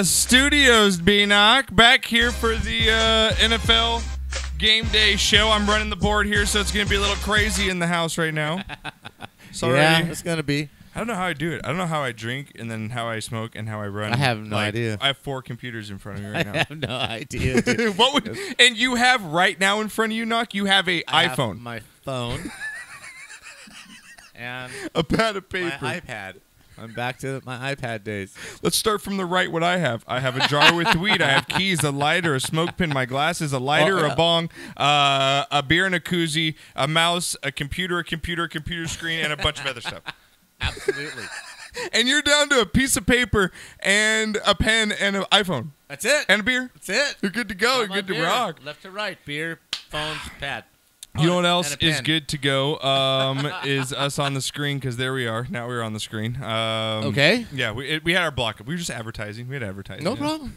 Studios, B-Knock. Back here for the NFL Game Day show. I'm running the board here, so it's going to be a little crazy in the house right now. Sorry. Yeah, it's going to be. I don't know how I do it. I don't know how I drink and then how I smoke and how I run. I have no idea. I have 4 computers in front of me right now. I have no idea. And you have right now in front of you, Knock, you have a iPhone. Have my phone. And a pad of paper. My iPad. I'm back to my iPad days. Let's start from the right. What I have a jar with weed. I have keys, a lighter, a smoke pin, my glasses, a lighter, a bong, a beer and a koozie, a mouse, a computer screen, and a bunch of other stuff. Absolutely. And you're down to a piece of paper and a pen and an iPhone. That's it. And a beer. That's it. You're good to go. You're good to rock. Left to right. Beer, phone, pad. You know what else is good to go is us on the screen, because there we are. Now we're on the screen. Okay. Yeah, we had our block up. We were just advertising. We had advertising. No problem.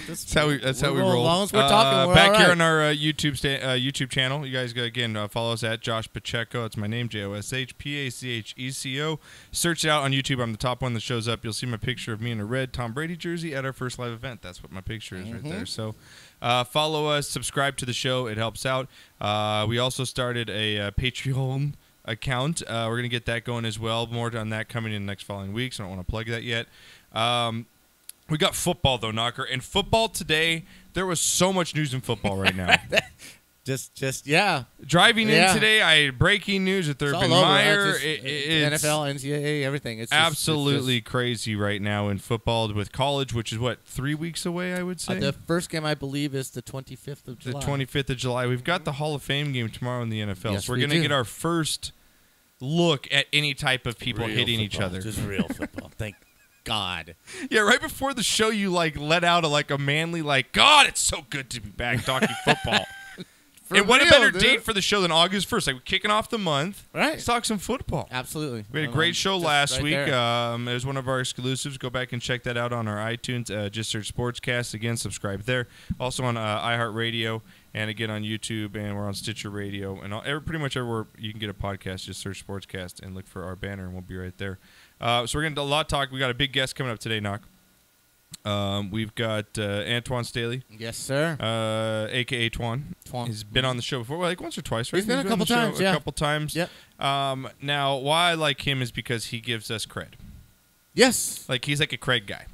That's how we roll. As long as we're talking, we're back all right. here on our YouTube channel. You guys, again, follow us at Josh Pacheco. That's my name, JoshPacheco. Search it out on YouTube. I'm the top one that shows up. You'll see my picture of me in a red Tom Brady jersey at our first live event. That's what my picture is right there. So follow us. Subscribe to the show. It helps out. We also started a Patreon account. We're going to get that going as well. More on that coming in the next following weeks. I don't want to plug that yet. We got football, though, Knocker. And football today, there was so much news in football right now. Yeah. Driving in today, I had breaking news that there have been Meyer. It's NFL, NCAA, everything. It's absolutely crazy right now in football with college, which is, 3 weeks away, I would say? The first game, I believe, is the 25th of July. The 25th of July. We've got the Hall of Fame game tomorrow in the NFL. Yes, so we're going to get our first look at any type of people hitting each other. Just real football. Thank God. Yeah, right before the show, you let out a manly God, it's so good to be back talking football. And what a better date for the show than August 1st? We're kicking off the month. Right. Let's talk some football. Absolutely. We had a great show last week. It There. was one of our exclusives. Go back and check that out on our iTunes. Just search Sportscast. Again, subscribe there. Also on iHeartRadio, and again on YouTube, and we're on Stitcher Radio. And pretty much everywhere you can get a podcast, just search Sportscast and look for our banner, and we'll be right there. So we're going to do a lot of talk. We got a big guest coming up today, Knock. We've got Antwan Staley. Yes, sir. A.K.A. Twan. He's been on the show before, once or twice, right? He's been a couple times, A couple times. Yep. Now, why I like him is because he gives us cred. Yes. He's like a cred guy.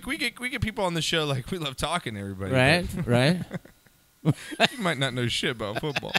We get people on the show, we love talking to everybody. Right. You might not know shit about football.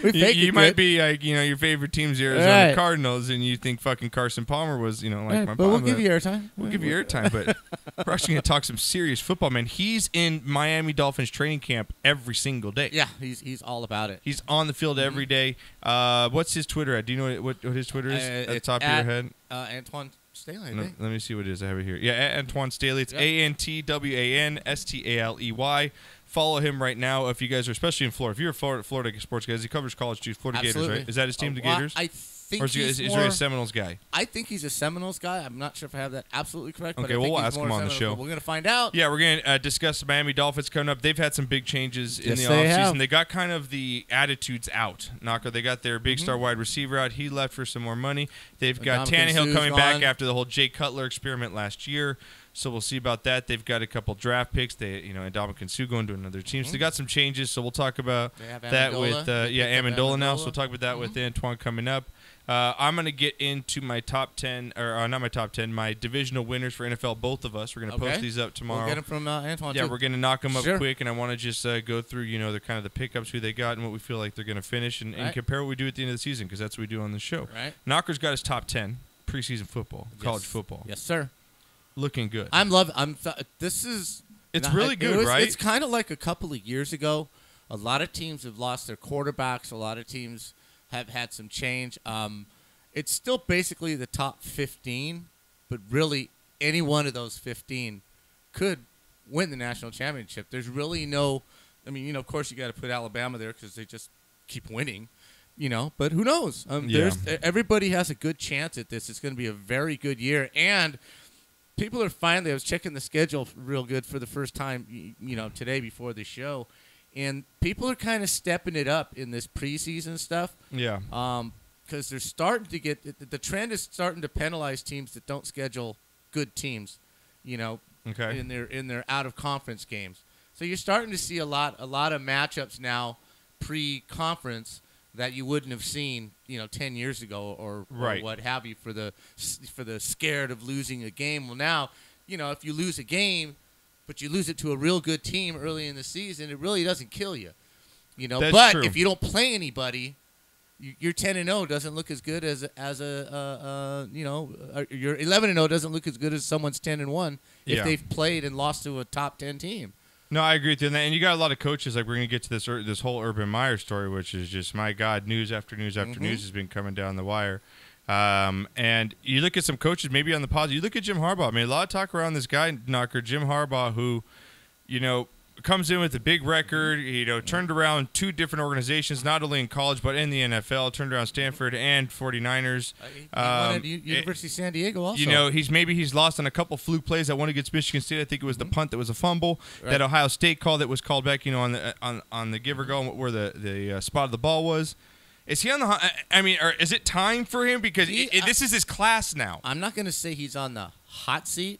You might be your favorite team's the Arizona Cardinals, and you think fucking Carson Palmer was my but we'll give you airtime. We'll give you airtime, but we're actually going to talk some serious football, man. He's in Miami Dolphins training camp every single day. Yeah, he's all about it. He's on the field every day. What's his Twitter at? Do you know what his Twitter is at the top of your head? Antwan Staley, I think. Let me see what it is. I have it here. Yeah, Antwan Staley. It's ANTWANSTALEY. Follow him right now if you guys are, especially in Florida. If you're a Florida sports guy, he covers college too. Florida Absolutely. Gators, right? Is that his team, the Gators? I think or is he a Seminoles guy? I think he's a Seminoles guy. I'm not sure if I have that absolutely correct. Okay, but I think we'll he's ask him more on the show. We're going to find out. Yeah, we're going to discuss the Miami Dolphins coming up. They've had some big changes in the they offseason. have. They got kind of the attitudes out. Knocker, they got their big star wide receiver out. He left for some more money. They've got Tannehill coming back after the whole Jay Cutler experiment last year. So we'll see about that. They've got a couple draft picks. And Dominican Sue going to another team. So they got some changes. So we'll talk about that with Amendola now. So we'll talk about that with Antwan coming up. I'm going to get into my top 10, or not my top 10, my divisional winners for NFL, both of us. We're going to post these up tomorrow. We'll get them from Antwan, too. Yeah, we're going to knock them up quick, and I want to just go through, the kind of the pickups, who they got, and what we feel like they're going to finish, and compare what we do at the end of the season, because that's what we do on the show. Right. Knocker's got his top 10 preseason football, college football. Yes, sir. Looking good. This is... It's really good, right? It's kind of like a couple of years ago. A lot of teams have lost their quarterbacks. A lot of teams have had some change. It's still basically the top 15, but really any one of those 15 could win the national championship. There's really no... of course you got to put Alabama there because they just keep winning, but who knows? Everybody has a good chance at this. It's going to be a very good year, and... People are finally, I was checking the schedule real good for the first time, today before the show, and people are kind of stepping it up in this preseason stuff. Yeah. Because they're starting to get, the trend is starting to penalize teams that don't schedule good teams. in their out of conference games. So you're starting to see a lot of matchups now pre-conference that you wouldn't have seen 10 years ago or what have you for the scared of losing a game. Well, now if you lose a game, but you lose it to a real good team early in the season, it really doesn't kill you. That's but true. if you don't play anybody, your 10-0 doesn't look as good as your 11-0 doesn't look as good as someone's 10-1 if they've played and lost to a top 10 team. No, I agree with you on that. And you got a lot of coaches, like we're going to get to this whole Urban Meyer story, which is just, my God, news after news after news has been coming down the wire. And you look at some coaches, maybe on the positive. You look at Jim Harbaugh. I mean, a lot of talk around this guy, Knocker, Jim Harbaugh, who, comes in with a big record, turned around 2 different organizations, not only in college but in the NFL, turned around Stanford and 49ers. He won at University of San Diego also. He's lost on a couple fluke plays. That one against Michigan State, I think it was the punt that was a fumble. Right. That Ohio State call that was called back, on the give or go where the spot of the ball was. Is he on the? I mean, or is it time for him because this is his class now? I'm not going to say he's on the hot seat,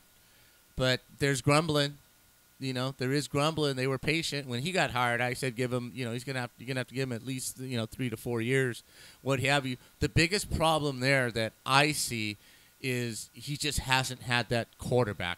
but there's grumbling. There is grumbling. They were patient when he got hired. I said, give him. You're gonna have to give him at least 3 to 4 years, what have you. The biggest problem there that I see is he just hasn't had that quarterback.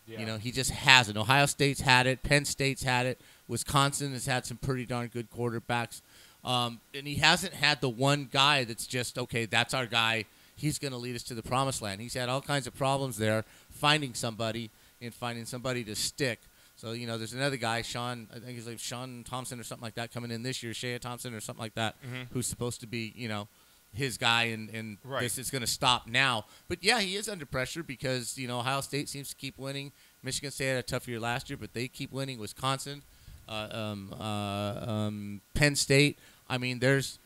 Yeah. He just hasn't. Ohio State's had it. Penn State's had it. Wisconsin has had some pretty darn good quarterbacks. And he hasn't had the one guy that's just, okay, that's our guy. He's going to lead us to the promised land. He's had all kinds of problems there finding somebody to stick. So, there's another guy, Sean, I think he's like Sean Thompson or something like that coming in this year, Shea Thompson or something like that, who's supposed to be, his guy, and this is going to stop now. But, yeah, he is under pressure because, Ohio State seems to keep winning. Michigan State had a tough year last year, but they keep winning. Wisconsin, Penn State. I mean, there's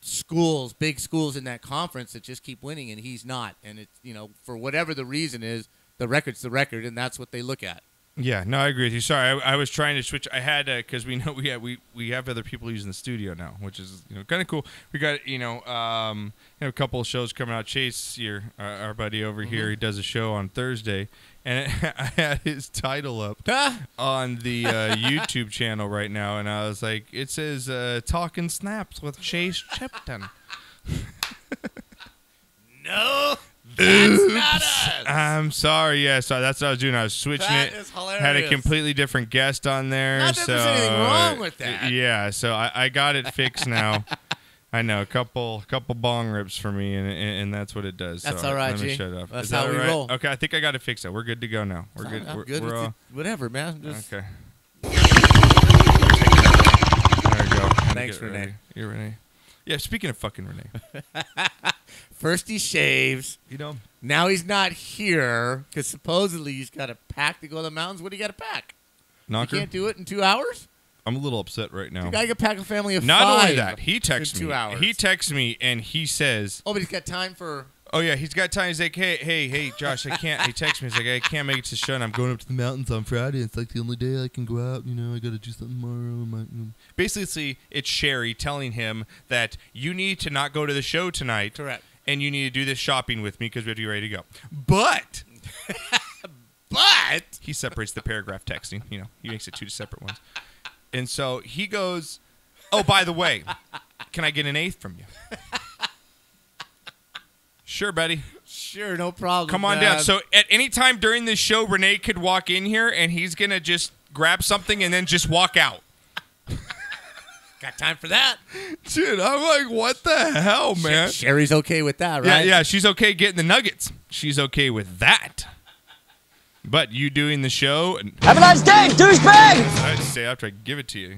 schools, big schools in that conference that just keep winning, and he's not. And it's for whatever the reason is, the record's the record, and that's what they look at. Yeah, no, I agree with you. Sorry, I was trying to switch. I had because we know we have other people using the studio now, which is kind of cool. We got a couple of shows coming out. Chase here, our buddy over here, he does a show on Thursday, and I had his title up on the YouTube channel right now, and I was like, it says "Talking Snaps with Chase Chipton." No. That's not us. I'm sorry. Yeah, so that's what I was doing. I was switching it. That is hilarious. Had a completely different guest on there. Not that there's anything wrong with that. Yeah, so I got it fixed now. I know, a couple bong rips for me, and that's what it does. That's so all right, let me G. shut up. That's Is that how we all right? roll. Okay, I think I got it fixed. We're good to go now. We're good. I'm good. We're all... Whatever, man. Just... Okay. There we go. Thanks, Renee. You're Renee. Yeah, speaking of fucking Renee. First he shaves. Now he's not here because supposedly he's got a pack to go to the mountains. What do you got to pack? Knocker? You can't do it in 2 hours? I'm a little upset right now. You got to pack a family of Not 5 only that, he texts me. 2 hours. He texts me and he says... Oh, but he's got time for... Oh, yeah, he's got time. He's like, hey, Josh, I can't... He texts me. He's like, I can't make it to the show, and I'm going up to the mountains on Friday. It's like the only day I can go out. I got to do something tomorrow. Basically, it's Sherry telling him that you need to not go to the show tonight. Correct. And you need to do this shopping with me because we have to be ready to go. But... He separates the paragraph texting. He makes it 2 separate ones. And so he goes, oh, by the way, can I get an 8th from you? Sure, buddy. Sure, no problem. Come on down. So at any time during this show, Renee could walk in here, and he's going to just grab something and then just walk out. Got time for that. Dude, I'm like, what the hell, man? Sherry's okay with that, right? Yeah, she's okay getting the nuggets. She's okay with that. But you doing the show... And have a nice day, douchebag! I just say after I give it to you,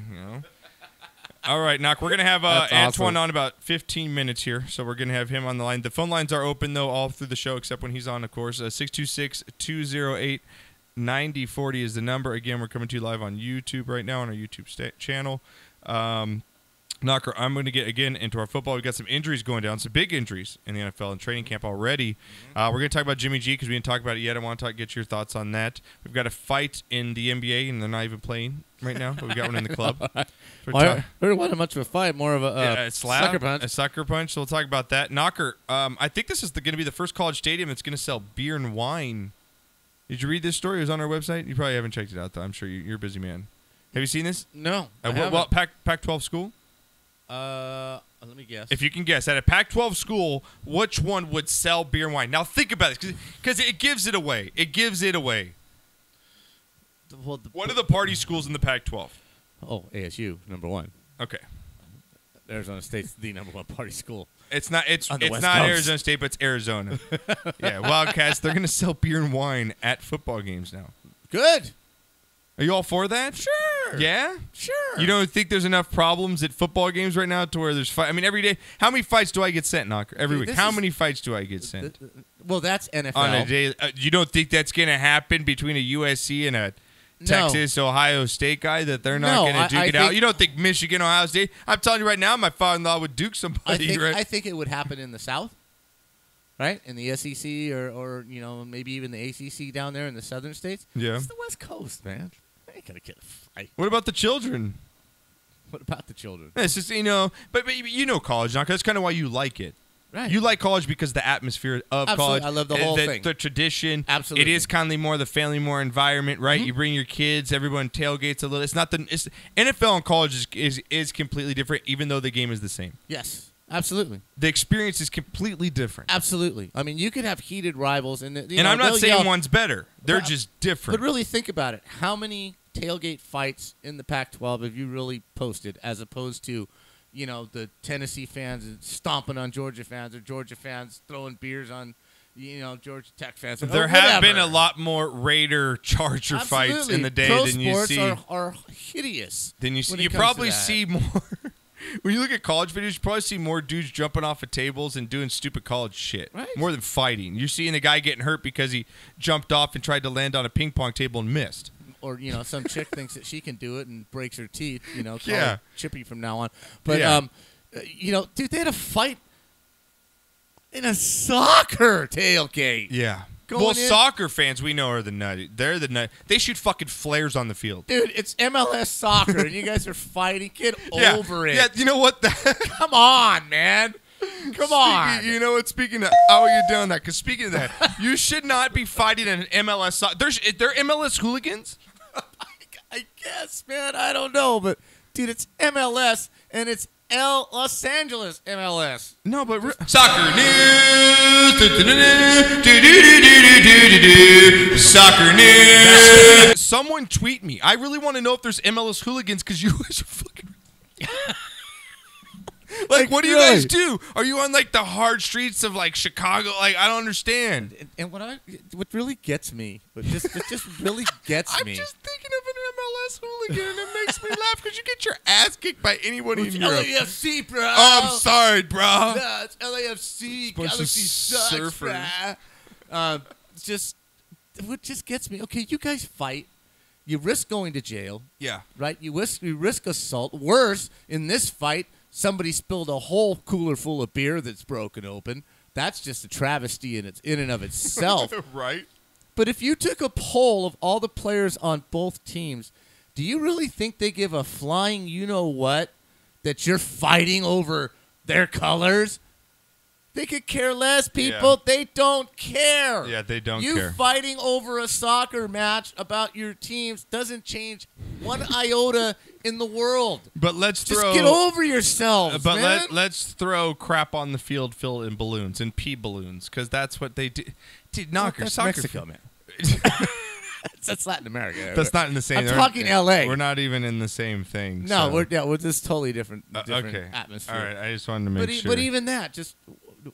All right, Knock. We're going to have Antwan on about 15 minutes here, so we're going to have him on the line. The phone lines are open, though, all through the show, except when he's on, of course. 626-208-9040 is the number. Again, we're coming to you live on YouTube right now on our YouTube channel. Knocker, I'm going to get, again, into our football. We've got some injuries going down, some big injuries in the NFL and training camp already. We're going to talk about Jimmy G because we didn't talk about it yet. I want to get your thoughts on that. We've got a fight in the NBA, and they're not even playing right now, but we've got one in the club. It wasn't much of a fight, more of a sucker punch. A sucker punch, so we'll talk about that. Knocker, I think this is going to be the first college stadium that's going to sell beer and wine Did you read this story? It was on our website. You probably haven't checked it out, though. I'm sure you're a busy man. Have you seen this? No. Pac-12 school? Let me guess. If you can guess, at a Pac-12 school, which one would sell beer and wine? Now think about this, because it gives it away. It gives it away. One of the party schools in the Pac-12. Oh, ASU, number 1. Okay. Arizona State's the number 1 party school. It's not Arizona State, but it's Arizona. Yeah, Wildcats, they're going to sell beer and wine at football games now. Good. Are you all for that? Sure. Yeah? Sure. You don't think there's enough problems at football games right now to where there's fight? I mean, every day. How many fights do I get sent, Knocker? Every week. How many fights do I get sent? Well, that's NFL. On a day. You don't think that's going to happen between a USC and a Texas, Ohio State guy, that they're not going to duke it out? You don't think Michigan, Ohio State? I'm telling you right now, my father-in-law would duke somebody. I think it would happen in the South, right? In the SEC or maybe even the ACC down there in the southern states. Yeah. It's the West Coast, man. I ain't going to get a fight. What about the children? What about the children? It's just, but you know college, Knocker. That's kind of why you like it. Right. You like college because the atmosphere of college. I love the whole thing. The tradition. Absolutely. It is kind of more the family, more environment, right? Mm-hmm. You bring your kids, everyone tailgates a little. It's not NFL and college is completely different, even though the game is the same. Yes, absolutely. The experience is completely different. Absolutely. I mean, you could have heated rivals, and I'm not saying one's better. They're just different. But really think about it. How many tailgate fights in the Pac-12 have you really posted, as opposed to the Tennessee fans stomping on Georgia fans, or Georgia fans throwing beers on, Georgia Tech fans? There have been a lot more Raider-Charger fights in the day than you see. Pro sports are hideous. Than you see. You probably see more. When you look at college videos, you probably see more dudes jumping off of tables and doing stupid college shit. Right. More than fighting. You're seeing the guy getting hurt because he jumped off and tried to land on a ping pong table and missed. Or, some chick thinks that she can do it and breaks her teeth, call yeah. her Chippy from now on. But, dude, they had a fight in a soccer tailgate. Yeah. Soccer fans we know are the nutty. They're the nut. They shoot fucking flares on the field. Dude, it's MLS soccer, and you guys are fighting. Get over it. Yeah, you know what? Come on, man. Come on. You know what? Speaking of how are you doing that? Because speaking of that, you should not be fighting an MLS soccer. They're MLS hooligans? I guess, man. I don't know. But, dude, it's MLS, and it's Los Angeles MLS. No, but soccer news. Soccer news. Someone tweet me. I really want to know if there's MLS hooligans because you guys are fucking. What do you guys do? Are you on the hard streets of Chicago? I don't understand. And what really gets me, what just really gets me. I'm just thinking of an MLS hooligan, and it makes me laugh because you get your ass kicked by anybody in Europe. LAFC, bro. Oh, I'm sorry, bro. No, it's LAFC. Galaxy sucks, surfers. What just gets me? Okay, you guys fight. You risk going to jail. Yeah. Right. You risk assault. Worse, in this fight, somebody spilled a whole cooler full of beer that's broken open. That's just a travesty in and of itself. Right. But if you took a poll of all the players on both teams, do you really think they give a flying you-know-what that you're fighting over their colors? They could care less, people. Yeah. They don't care. Yeah, they don't care. You fighting over a soccer match about your teams doesn't change one iota in the world. But just get over yourselves, but man. Let's throw crap on the field filled in balloons and pee balloons because that's what they do. Dude, Knockers, that's Mexico, man. That's Latin America. That's not in the same. I'm talking L.A. We're not even in the same thing. No, so. we're just totally different okay. atmosphere. All right, I just wanted to make sure. But even that, just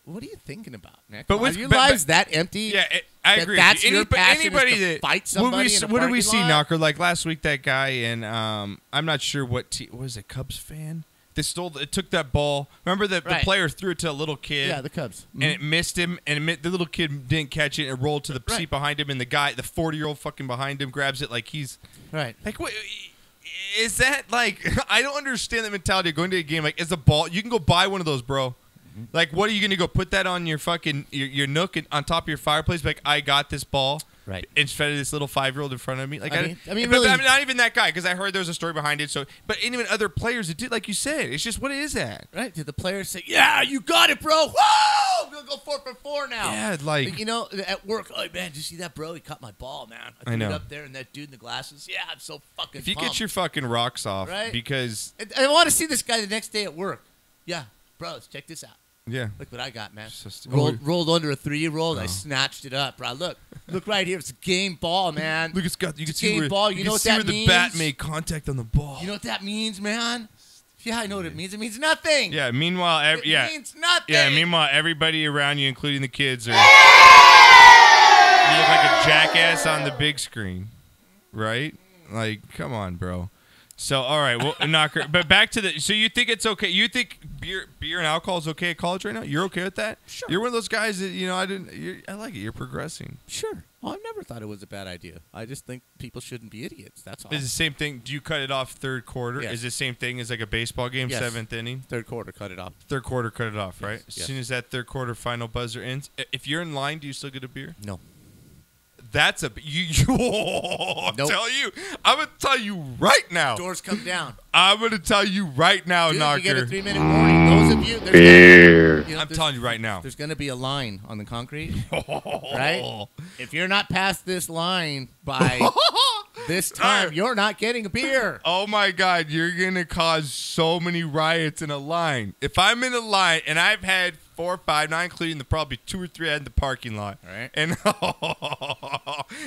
what are you thinking about, man? But are your lives that empty? Yeah, I agree. That's your passion anybody is to that fight somebody in a what did we parking see, lot? Knocker? Last week, that guy and I'm not sure what was it, Cubs fan? They took that ball. Remember the player threw it to a little kid. Yeah, the Cubs. Mm-hmm. And it missed him, and the little kid didn't catch it and rolled to the seat behind him, and the 40-year-old fucking behind him grabs it like he's right. What is that I don't understand the mentality of going to a game it's a ball. You can go buy one of those, bro. Mm-hmm. What are you gonna go put that on your fucking your nook and on top of your fireplace? I got this ball. Right. Instead of this little 5-year-old in front of me. Like I mean, really, but not even that guy, because I heard there was a story behind it. So, but even other players that did, like you said, it's just, what is that? Right? Did the players say, "Yeah, you got it, bro. Whoa, we'll go 4 for 4 now." Yeah, like you know, at work. Oh man, did you see that, bro? He caught my ball, man. I threw it up there, and that dude in the glasses. Yeah, I'm so fucking. If you pumped. get your fucking rocks off, right? Because I want to see this guy the next day at work. Yeah, bros, check this out. Yeah. Look what I got, man. Rolled under a 3-year-old. I snatched it up, bro. Look right here. It's a game ball, man. Look, it's got. You can see game where, ball. You know what that the means? bat made contact on the ball. You know what that means, man? Yeah, I know what it means. It means nothing. Yeah. Meanwhile, it means nothing. Yeah. Meanwhile, everybody around you, including the kids, are. You look like a jackass on the big screen, right? Like, come on, bro. So, all right, well, Knocker. But back to the. So you think it's okay? You think beer and alcohol is okay at college right now? You're okay with that? Sure. You're one of those guys that I like it. You're progressing. Sure. Well, I've never thought it was a bad idea. I just think people shouldn't be idiots. That's all. Is the same thing? Do you cut it off third quarter? Yes. Is the same thing as like a baseball game, Yes. 7th inning? Third quarter, cut it off. Third quarter, cut it off, right? Yes. As soon as that third quarter final buzzer ends, if you're in line, do you still get a beer? No. That's a I'm gonna tell you right now. Doors come down. I'm gonna tell you right now, Dude, Knocker. you get a 3-minute warning. Those of you, Beer. I'm telling you right now. There's gonna be a line on the concrete, right? If you're not past this line by this time, you're not getting a beer. Oh my God, you're gonna cause so many riots in a line. If I'm in a line and I've had 4 or 5, not including the probably 2 or 3 I had in the parking lot. All right. And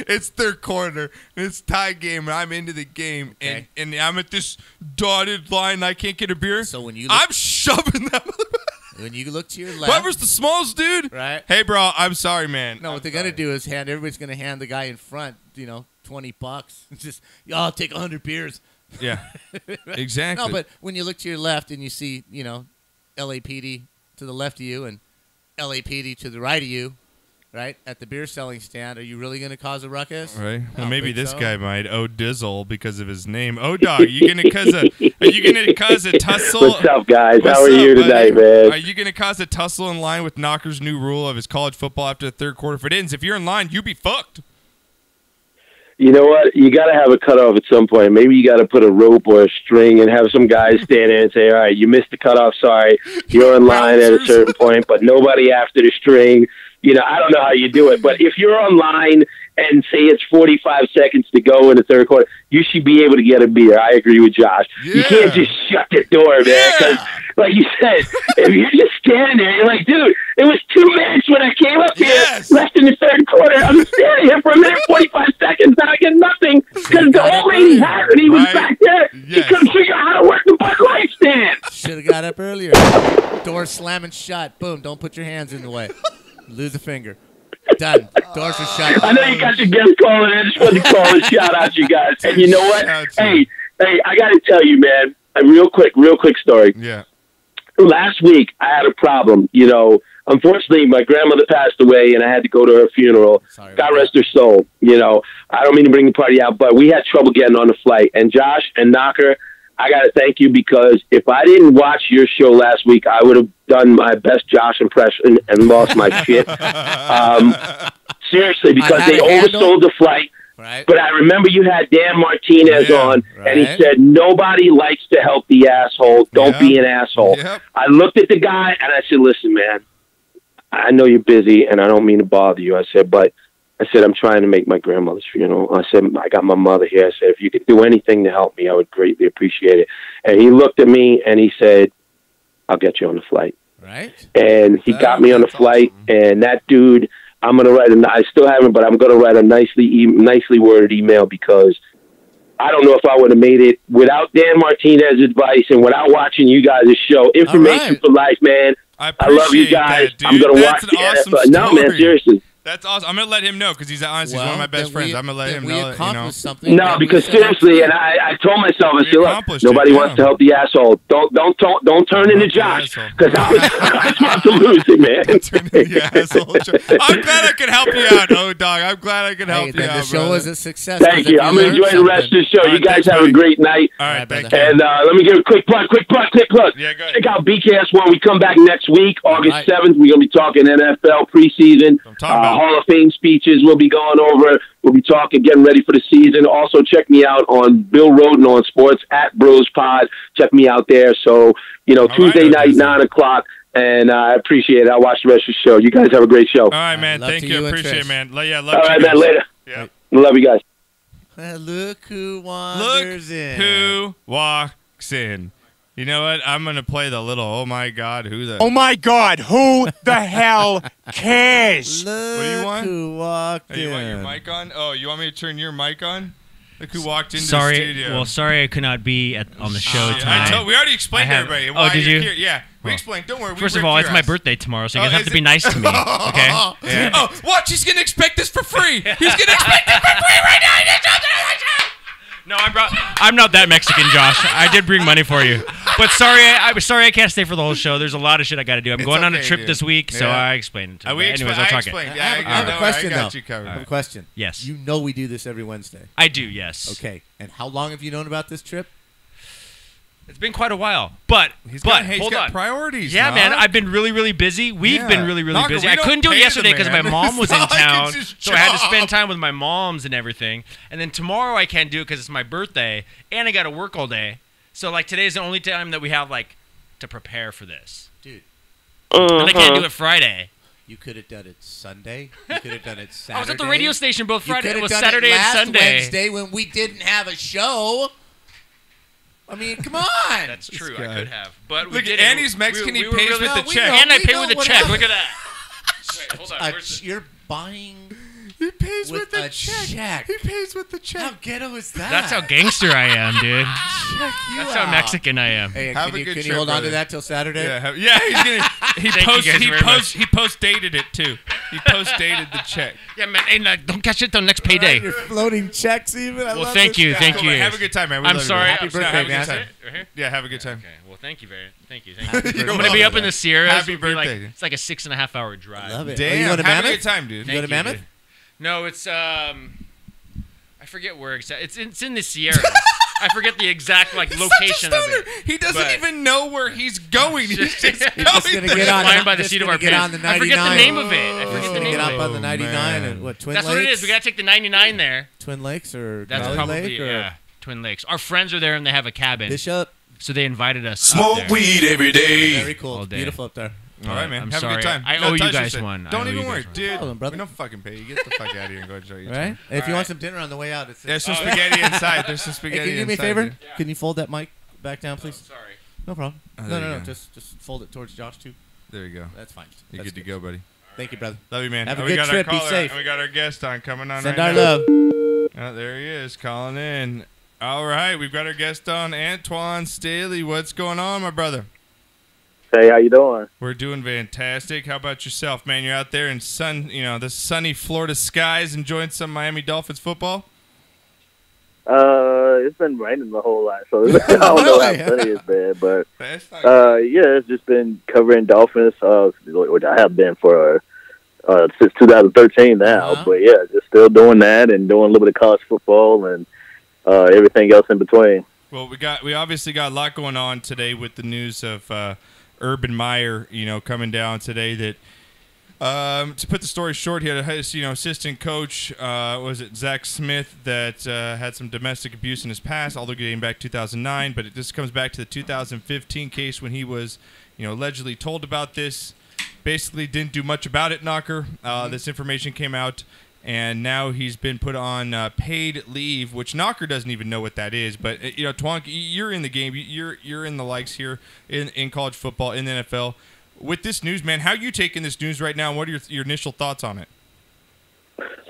it's third quarter, and it's tie game, and I'm into the game, Okay. and I'm at this dotted line, and I can't get a beer. So when you I'm shoving that motherfucker. when you look to your left, Whoever's the smallest dude, right? Hey, bro, I'm sorry, man. No, what they're gonna do is everybody's gonna hand the guy in front, $20. It's just, I'll take 100 beers. Yeah, exactly. No, but when you look to your left and you see, LAPD to the left of you and LAPD to the right of you, right, at the beer selling stand, are you really going to cause a ruckus? Right. Well, I maybe think this so. guy might. Dizzle because of his name. Dog, are you going to cause a tussle? What's up, guys? What's How are you up, tonight, buddy? man? Are you going to cause a tussle in line with Knocker's new rule of his college football after the third quarter? If it ends, if you're in line, you be fucked. You know what? You got to have a cutoff at some point. Maybe you got to put a rope or a string and have some guys stand there and say, all right, you missed the cutoff. Sorry. You're in line at a certain point, but nobody after the string. I don't know how you do it. But if you're on line and say it's 45 seconds to go in the third quarter, you should be able to get a beer. I agree with Josh. Yeah. You can't just shut the door, man. Because, like you said, if you're just standing there, you're like, dude, it was 2 minutes when I came up here, left in the third quarter. I'm standing here for a minute, 45 seconds, and I get nothing because the old lady had it. He was back there. He couldn't figure out how to work the Bud Light stand. Should have got up earlier. Door slamming shut. Boom. Don't put your hands in the way. Lose a finger. Done. Doors are shut. I know you got your guests calling. I just wanted to call and shout out you guys. And you know what? Hey, I got to tell you, man, a real quick story. Yeah. Last week, I had a problem. Unfortunately, my grandmother passed away, and I had to go to her funeral. Sorry, God rest her soul. I don't mean to bring the party out, but we had trouble getting on the flight. And Josh and Knocker, I got to thank you because if I didn't watch your show last week, I would have done my best Josh impression and lost my shit. Seriously, because they oversold the flight. Right. But I remember you had Dan Martinez on, right. and he said, nobody likes to help the asshole. Don't be an asshole. Yep. I looked at the guy, and I said, listen, man, I know you're busy, and I don't mean to bother you. I said, I'm trying to make my grandmother's funeral. I said, I got my mother here. I said, if you could do anything to help me, I would greatly appreciate it. And he looked at me, and he said, I'll get you on the flight. Right. And he got me on the flight, awesome. And that dude, I'm going to write I still haven't, but I'm going to write a nicely worded email because I don't know if I would have made it without Dan Martinez's advice and without watching you guys' show. Information for life, man. I love you guys. That, I'm going to watch an the awesome NFL. No, man, seriously. That's awesome. I'm going to let him know because he's honestly he's one of my best friends. I'm going to let him know. Something no, because seriously, and I told myself, I said, look, nobody wants to help the asshole. Don't turn into Josh because I was about to lose it, man. I'm glad I could help you out, dog. I'm glad I could help you out. The show was a success. Thank you. I'm going to enjoy the rest of the show. You guys have a great night. All right, thank you. And let me give a quick plug. Yeah, go ahead. Check out BKS when we come back next week, August 7th. We're going to be talking NFL preseason. I'm talking about Hall of Fame speeches we'll be going over. We'll be talking, getting ready for the season. Also, check me out on Bill Roden on Sports at Bros Pod. Check me out there. So, Tuesday night, 9 o'clock. And I appreciate it. I'll watch the rest of the show. You guys have a great show. All right, man. Thank you. Appreciate it, man. Yeah, love you. All right, man. Later. Yeah. Love you guys. Look who wanders in. Who walks in. You know what? I'm going to play the little, oh, my God, who the... Oh, my God, who the hell cares? Look what do you want? Who walked You in. want your mic on? Oh, you want me to turn your mic on? Look who walked into sorry, the studio. Well, sorry I could not be on the show tonight. We already explained to everybody why did you're you? here. Yeah, we explained. Don't worry. First of all, it's my birthday tomorrow, so you guys have to be nice to me, okay? Yeah. Oh, watch. He's going to expect this for free. He's going to expect this for free right now. No, I'm not that Mexican, Josh. I did bring money for you. But sorry I can't stay for the whole show. There's a lot of shit I got to do. I'm going on a trip this week, so I explained it to you. Anyways, I'll talk it. I have a question, though. I have a question. Yes. You know we do this every Wednesday. I do, yes. Okay. And how long have you known about this trip? It's been quite a while, but he's hold got on. priorities. Yeah, man, I've been really, really busy. We've been really, really busy. I couldn't do it yesterday because my mom was in town, so I had to spend time with my moms and everything. And then tomorrow I can't do it because it's my birthday, and I got to work all day. So today's the only time that we have to prepare for this, dude. And I can't do it Friday. You could have done it Sunday. You could have done it Saturday. I was at the radio station both Friday. It was Saturday and Sunday. Wednesday when we didn't have a show. I mean, come on. That's true. I could have, but look, Andy's Mexican. He pays with the check, and I pay with the check. Look at that. Wait, hold on. You're buying. He pays with a check. He pays with the check. How ghetto is that? That's how gangster I am, dude. Check you That's out. how Mexican I am. Hey, can you hold on to that till Saturday? Yeah, he's gonna. He post dated it too. He post dated the check. Yeah, man. Hey, don't catch it till next payday. Right, you're floating checks even. Well, thank you. Cool, have a good time, man. I'm sorry. Happy birthday, man. Yeah, have a good time. Okay. Well, thank you. I'm gonna be up in the Sierras. Happy birthday. It's like a 6.5 hour drive. Love it. Damn, have a good time, dude. You go to Mammoth? No, it's I forget where exactly. It's in the Sierras. I forget the exact location of it. He doesn't even know where he's going. He's just going to get on by the seat of our pants. I forget the name of it. Get up on the 99 and what? Twin That's Lakes? what it is. We gotta take the 99 there. Twin Lakes or that's Valley probably Lake, or Twin Lakes. Our friends are there and they have a cabin. Bishop. So they invited us. Smoke weed every day. Very cool. Beautiful up there. All right, man. I'm have sorry. a good time. I owe you guys one. Don't even worry, dude. Brother. We don't fucking pay you. Get the fuck out of here and go enjoy your time. Right? If you want some dinner on the way out, there's some spaghetti inside. There's some spaghetti inside. Can you do me a favor? Yeah. Can you fold that mic back down, please? Sorry. No problem. No. Just fold it towards Josh, too. There you go. That's fine. You're good to go, buddy. Thank you, brother. Love you, man. Have a good trip. Be safe. We got our guest on coming on Send right our now. love. Oh, there he is, calling in. All right, we've got our guest on, Antwan Staley. What's going on, my brother? Hey, how you doing? We're doing fantastic. How about yourself, man? You're out there in the sunny Florida skies, enjoying some Miami Dolphins football. It's been raining the whole lot, so I don't know how sunny it's been, but it's just been covering Dolphins, which I have been for since 2013 now. Uh-huh. But yeah, just still doing that and doing a little bit of college football and everything else in between. Well, we obviously got a lot going on today with the news of Urban Meyer, coming down today. That to put the story short, he had a assistant coach, was it Zach Smith, that had some domestic abuse in his past, although getting back 2009. But this comes back to the 2015 case when he was, allegedly told about this. Basically, didn't do much about it. Knocker. This information came out. And now he's been put on paid leave, which Knocker doesn't even know what that is. But Twank, you're in the game. You're in the likes here in college football, in the NFL. With this news, man, how are you taking this news right now? And what are your initial thoughts on it?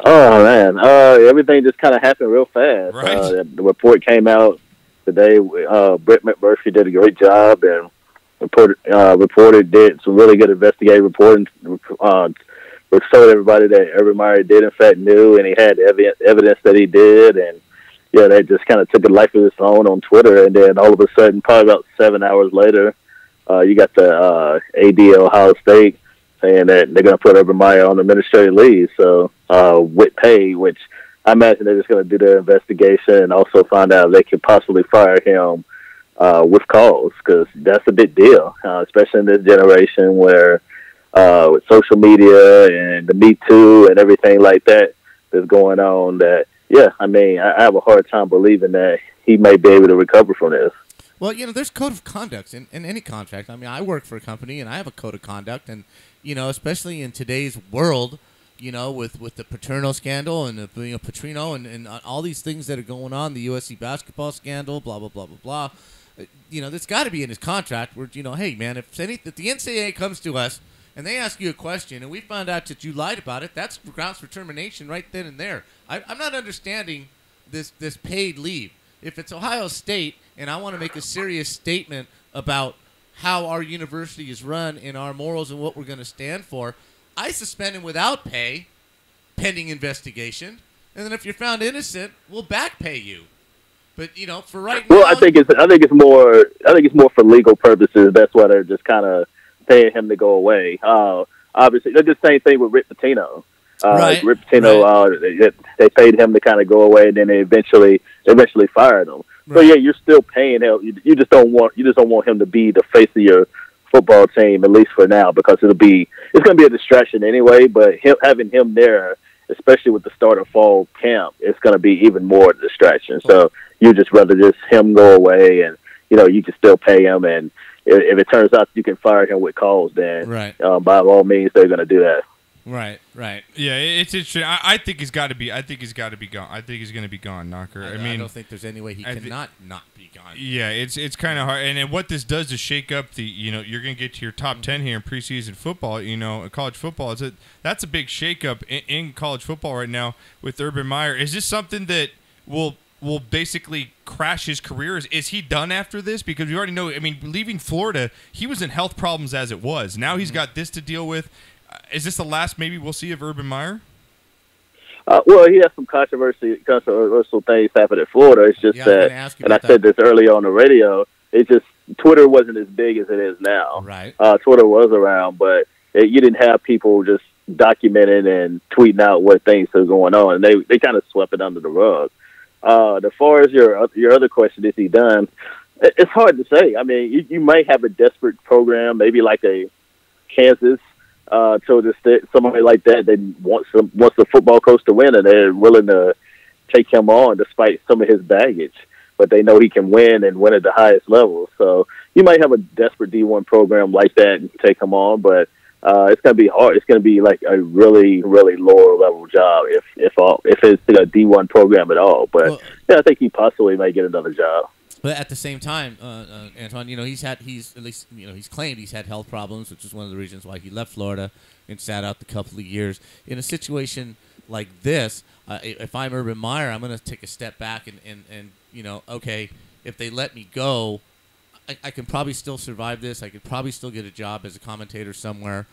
Oh man, everything just kind of happened real fast. Right. The report came out today. Brett McMurphy did a great job, and reporter did some really good investigative reporting. Which told everybody that Urban Meyer did, in fact, knew, and he had evidence that he did. And, they just kind of took a life of its own on Twitter. And then all of a sudden, probably about 7 hours later, you got the AD Ohio State saying that they're going to put Urban Meyer on administrative leave, so with pay, which I imagine they're just going to do their investigation and also find out if they could possibly fire him with cause, because that's a big deal, especially in this generation where with social media and the Me Too and everything like that that's going on. That I have a hard time believing that he may be able to recover from this. Well, there's code of conduct in any contract. I mean, I work for a company, and I have a code of conduct, and especially in today's world, with the Paterno scandal and Petrino and all these things that are going on, the USC basketball scandal, blah blah blah blah blah. There's got to be in his contract where hey man, if the NCAA comes to us and they ask you a question and we found out that you lied about it, that's grounds for termination right then and there. I'm not understanding this paid leave. If it's Ohio State and I want to make a serious statement about how our university is run and our morals and what we're going to stand for, I suspend him without pay, pending investigation, and then if you're found innocent, we'll back pay you. But for right now, I think it's more for legal purposes. That's why they're just kind of paying him to go away. Obviously, they're the same thing with Rick Pitino. Right. Rick Pitino, they paid him to kind of go away, and then they eventually fired him. Right. So yeah, you're still paying him. You just don't want him to be the face of your football team, at least for now, because it's going to be a distraction anyway. But having him there, especially with the start of fall camp, it's going to be even more distraction. So you just rather just him go away, and you can still pay him, and if it turns out you can fire him with cause, then by all means they're going to do that. Right. Yeah, it's interesting. I think he's got to be gone. I think he's going to be gone, Knocker. I don't think there's any way he cannot not be gone. Yeah, it's kind of hard. And then what this does is shake up the, you're going to get to your top 10 here in preseason football, college football. That's a big shakeup in college football right now with Urban Meyer. Is this something that will basically crash his career? Is he done after this? Because we already know, leaving Florida, he was in health problems as it was. Now he's got this to deal with. Is this the last maybe we'll see of Urban Meyer? Well, he has some controversial things happen at Florida. It's just that, and I said this earlier on the radio, it's just Twitter wasn't as big as it is now. Right. Twitter was around, but you didn't have people just documenting and tweeting out what things are going on, and they kind of swept it under the rug. As far as your other question, is he done? It's hard to say. I mean, you might have a desperate program, maybe like a Kansas, somebody like that. They wants the football coach to win, and they're willing to take him on despite some of his baggage. But they know he can win and win at the highest level. So you might have a desperate D1 program like that and take him on, but it's going to be hard. It's going to be like a really, really lower level job if it's a D1 program at all. But I think he possibly might get another job. But at the same time, Antwan, he's claimed he's had health problems, which is one of the reasons why he left Florida and sat out the couple of years. In a situation like this, if I'm Urban Meyer, I'm going to take a step back and okay, if they let me go, I can probably still survive this. I could probably still get a job as a commentator somewhere,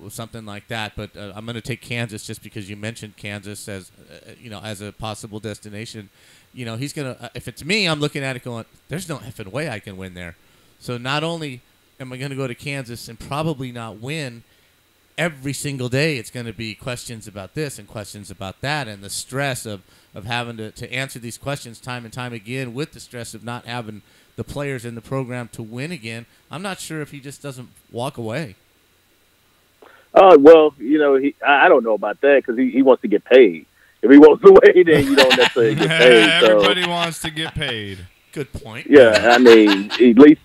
something like that. But I'm going to take Kansas just because you mentioned Kansas as a possible destination. He's going to, if it's me, I'm looking at it going, there's no effing way I can win there. So not only am I going to go to Kansas and probably not win every single day, it's going to be questions about this and questions about that, and the stress of having to answer these questions time and time again with the stress of not having the players in the program to win again. I'm not sure if he just doesn't walk away. Well, I don't know about that because he wants to get paid. If he walks away, then you don't necessarily get paid. Everybody wants to get paid. Good point. Yeah, at least,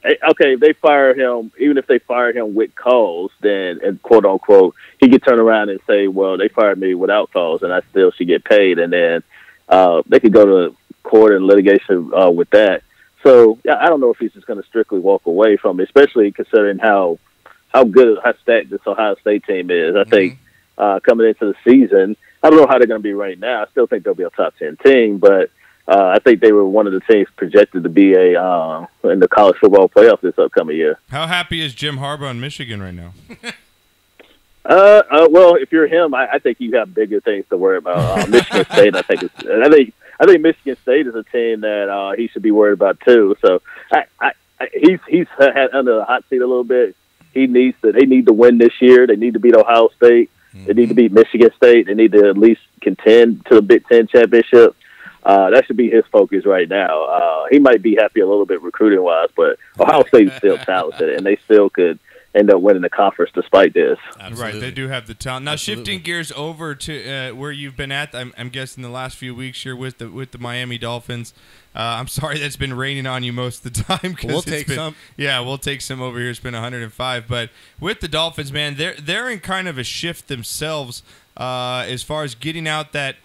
okay, if they fire him, even if they fire him with cause, then, and quote unquote, he could turn around and say, well, they fired me without cause and I still should get paid. And then they could go to court and litigation with that. So, I don't know if he's just going to strictly walk away from it, especially considering how good this Ohio State team is. I think coming into the season, I don't know how they're going to be right now. I still think they'll be a top 10 team, but I think they were one of the teams projected to be in the college football playoffs this upcoming year. How happy is Jim Harbaugh in Michigan right now? Well, if you're him, I think you have bigger things to worry about. Michigan State, I think Michigan State is a team that he should be worried about too. So he's had under the hot seat a little bit. They need to win this year. They need to beat Ohio State. They need to beat Michigan State. They need to at least contend to the Big Ten championship. That should be his focus right now. He might be happy a little bit recruiting wise, but Ohio State is still talented, and they still could end up winning the conference despite this. Absolutely. Right, they do have the talent. Now, Absolutely. shifting gears over to where you've been at, I'm guessing the last few weeks here with the Miami Dolphins. I'm sorry that's been raining on you most of the time. We'll take some. Yeah, we'll take some over here. It's been 105. But with the Dolphins, man, they're in kind of a shift themselves as far as getting out that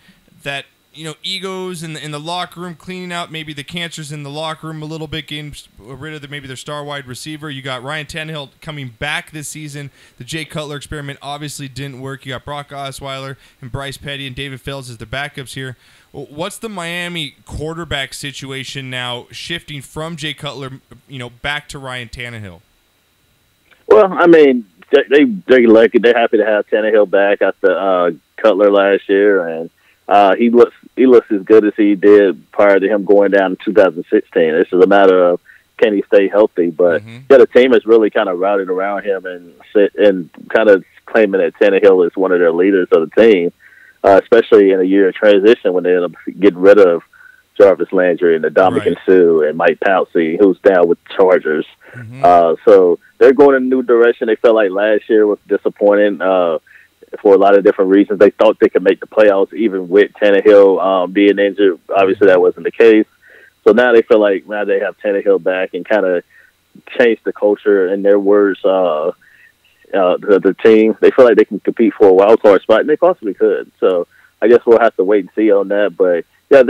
egos in the locker room, cleaning out maybe the cancers in the locker room a little bit, getting rid of maybe their star wide receiver. You got Ryan Tannehill coming back this season. The Jay Cutler experiment obviously didn't work. You got Brock Osweiler and Bryce Petty and David Fells as the backups here. What's the Miami quarterback situation now, shifting from Jay Cutler, back to Ryan Tannehill? Well, I mean, they're lucky. They're happy to have Tannehill back after Cutler last year, and he looks as good as he did prior to him going down in 2016. This is a matter of can he stay healthy. But the team has really kind of routed around him and kind of claiming that Tannehill is one of their leaders of the team, especially in a year of transition when they end up getting rid of Jarvis Landry and Ndamukong Suh and Mike Pouncey, who's down with the Chargers. So they're going in a new direction. They felt like last year was disappointing for a lot of different reasons. They thought they could make the playoffs even with Tannehill being injured. Obviously, that wasn't the case. So now they feel like now they have Tannehill back and kind of changed the culture, in their words, the team. They feel like they can compete for a wild card spot, and they possibly could. So I guess we'll have to wait and see on that. But yeah, I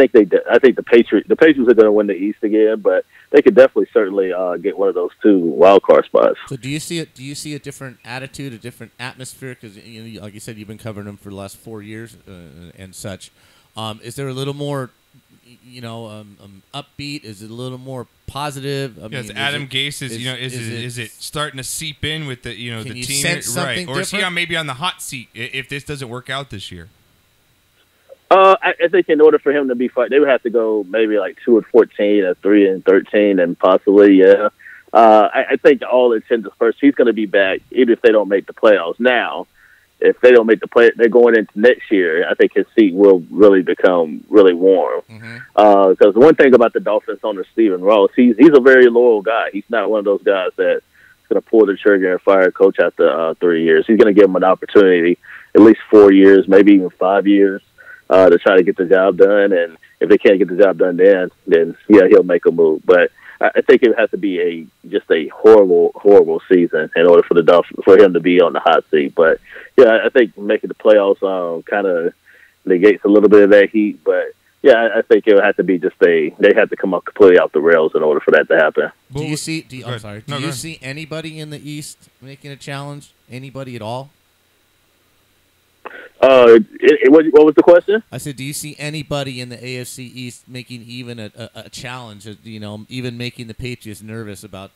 think the Patriots are going to win the East again, but they could definitely certainly get one of those 2 wild card spots. So do you see it? Do you see a different attitude, a different atmosphere? Because like you said, you've been covering them for the last 4 years and such. Is there a little more, upbeat? Is it a little more positive? Adam Gase is it starting to seep in with the the team, sense right? Or is he different? maybe on the hot seat if this doesn't work out this year? I think in order for him to be fight, they would have to go maybe like 2-14 or 3-13, and possibly I think all intents is first he's going to be back even if they don't make the playoffs. Now, if they don't make the play, they're going into next year. I think his seat will really become really warm. Because the one thing about the Dolphins owner Stephen Ross, he's a very loyal guy. He's not one of those guys that's going to pull the trigger and fire a coach after 3 years. He's going to give him an opportunity, at least 4 years, maybe even 5 years. To try to get the job done, and if they can't get the job done then yeah, he'll make a move. But I think it has to be just a horrible season in order for the Dolphins, for him to be on the hot seat. But yeah, I think making the playoffs kind of negates a little bit of that heat. But yeah, I think it would have to be they have to come up completely off the rails in order for that to happen. Do you see? Do you see anybody in the East making a challenge? Anybody at all? What was the question? I said, do you see anybody in the AFC East making even a challenge? Even making the Patriots nervous about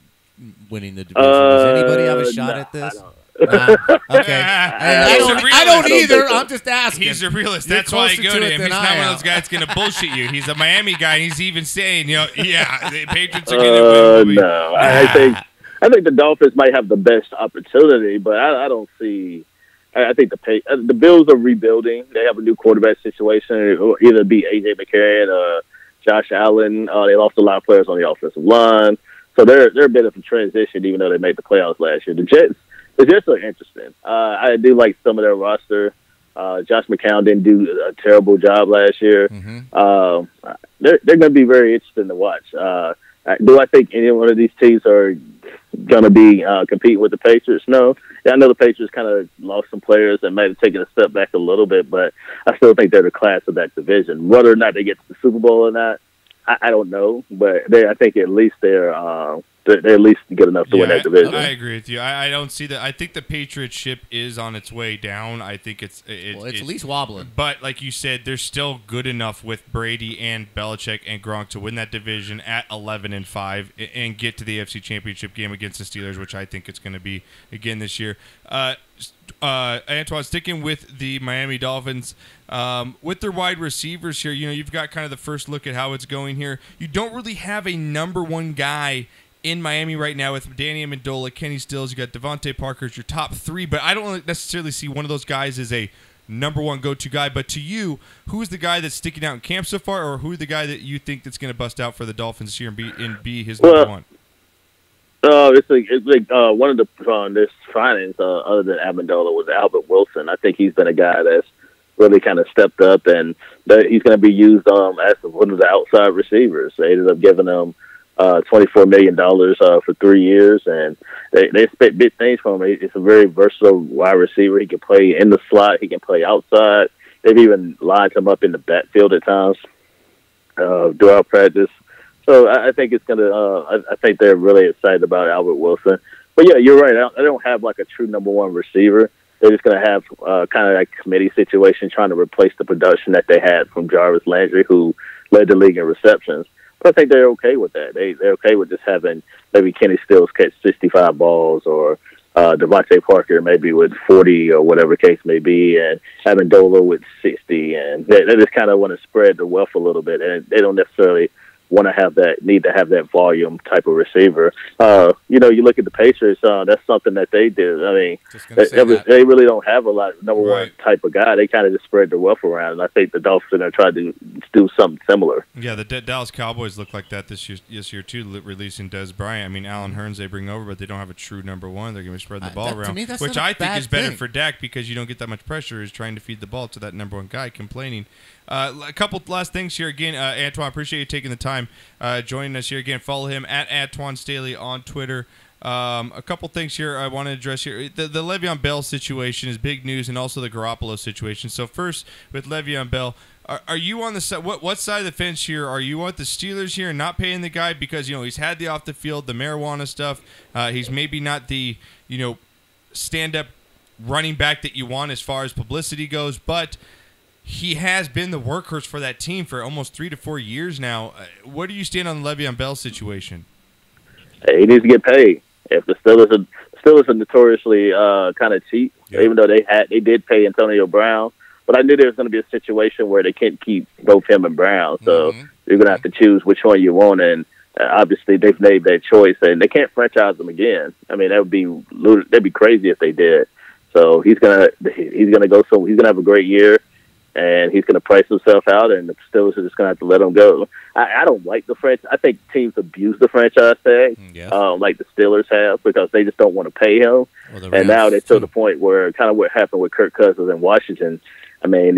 winning the division? Does anybody have a shot at this? Nah. Okay. I don't either. I'm just asking. He's a realist. That's why I go to him. He's not one of those guys that's going to bullshit you. He's a Miami guy, and he's even saying, the Patriots are going to win. No, I think the Dolphins might have the best opportunity, but I don't see. I think the Bills are rebuilding. They have a new quarterback situation. It'll either be A.J. McCarron or Josh Allen. They lost a lot of players on the offensive line. So they're a bit of a transition, even though they made the playoffs last year. The Jets are interesting. I do like some of their roster. Josh McCown didn't do a terrible job last year. They're going to be very interesting to watch. Do I think any one of these teams are going to be competing with the Patriots? No. Yeah, I know the Patriots kind of lost some players and might have taken a step back a little bit, but I still think they're the class of that division. Whether or not they get to the Super Bowl or not, I don't know. But I think at least they're at least good enough to win that division. I agree with you. I don't see that. I think the Patriots ship is on its way down. I think it's at least wobbling. But like you said, they're still good enough with Brady and Belichick and Gronk to win that division at 11-5 and get to the AFC Championship game against the Steelers, which I think it's going to be again this year. Antwan, sticking with the Miami Dolphins, with their wide receivers here, you've got kind of the first look at how it's going here. You don't really have a number one guy in Miami right now with Danny Amendola, Kenny Stills. You got Devontae Parker as your top 3, but I don't necessarily see one of those guys as a number one go-to guy. But to you, who's the guy that's sticking out in camp so far, or who's the guy that you think that's going to bust out for the Dolphins this year and be his number one? One of the this signings, other than Amendola, was Albert Wilson. I think he's been a guy that's really kind of stepped up, and that he's going to be used as one of the outside receivers. They ended up giving him $24 million for 3 years, and they expect big things from him. He's a very versatile wide receiver. He can play in the slot. He can play outside. They've even lined him up in the backfield at times throughout practice. So I think it's gonna. I think they're really excited about Albert Wilson. But yeah, you're right. They don't have like a true number one receiver. They're just gonna have kind of like a committee situation, trying to replace the production that they had from Jarvis Landry, who led the league in receptions. But I think they're okay with that. They're okay with just having maybe Kenny Stills catch 65 balls, or Devontae Parker maybe with 40 or whatever the case may be, and having Dola with 60. And they just kind of want to spread the wealth a little bit, and they don't necessarily need to have that volume type of receiver. You look at the Pacers, that's something that they did. I mean, they really don't have a lot of number one type of guy. They kind of just spread their wealth around, and I think the Dolphins are trying to do something similar. Yeah, the Dallas Cowboys look like that this year too, releasing Des Bryant. I mean, Allen Hurns they bring over, but they don't have a true number one. They're going to spread the ball around, which I think is better for Dak, because you don't get that much pressure is trying to feed the ball to that number one guy complaining. A couple last things here again. Antwan, appreciate you taking the time joining us here again. Follow him at Antwan Staley on Twitter. A couple things here I want to address here. The Le'Veon Bell situation is big news, and also the Garoppolo situation. So first, with Le'Veon Bell, are you on the side? What side of the fence here? Are you with the Steelers here and not paying the guy because he's had the off the field, the marijuana stuff? He's maybe not the stand up running back that you want as far as publicity goes, but he has been the workhorse for that team for almost 3 to 4 years now. What do you stand on the Le'Veon Bell situation? Hey, he needs to get paid. If the Steelers are notoriously kind of cheap, even though they did pay Antonio Brown, but I knew there was going to be a situation where they can't keep both him and Brown, so you're going to have to choose which one you want, and obviously they've made that choice, and they can't franchise him again. I mean, that'd be crazy if they did. So he's gonna go. So he's gonna have a great year, and he's going to price himself out, and the Steelers are just going to have to let him go. I don't like the franchise. I think teams abuse the franchise tag, like the Steelers have, because they just don't want to pay him. And now they're to the point where kind of what happened with Kirk Cousins in Washington. I mean,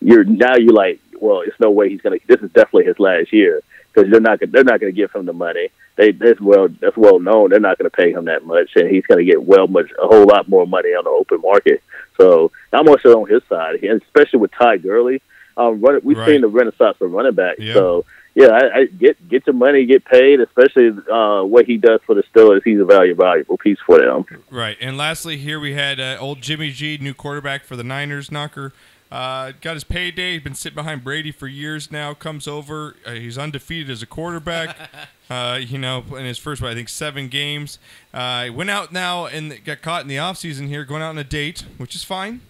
you're like, well, it's no way he's going to. This is definitely his last year, because they're not going to give him the money. That's well known. They're not going to pay him that much, and he's going to get a whole lot more money on the open market. So I'm also on his side, and especially with Ty Gurley. We've seen the renaissance of running back. Yeah. So I get your money, get paid, especially what he does for the Steelers. He's a valuable piece for them. Right. And lastly, here we had old Jimmy G, new quarterback for the Niners, Knocker. Got his payday. He's been sitting behind Brady for years now. Comes over. He's undefeated as a quarterback. In his first, I think, 7 games. Went out now and got caught in the offseason here, going out on a date, which is fine.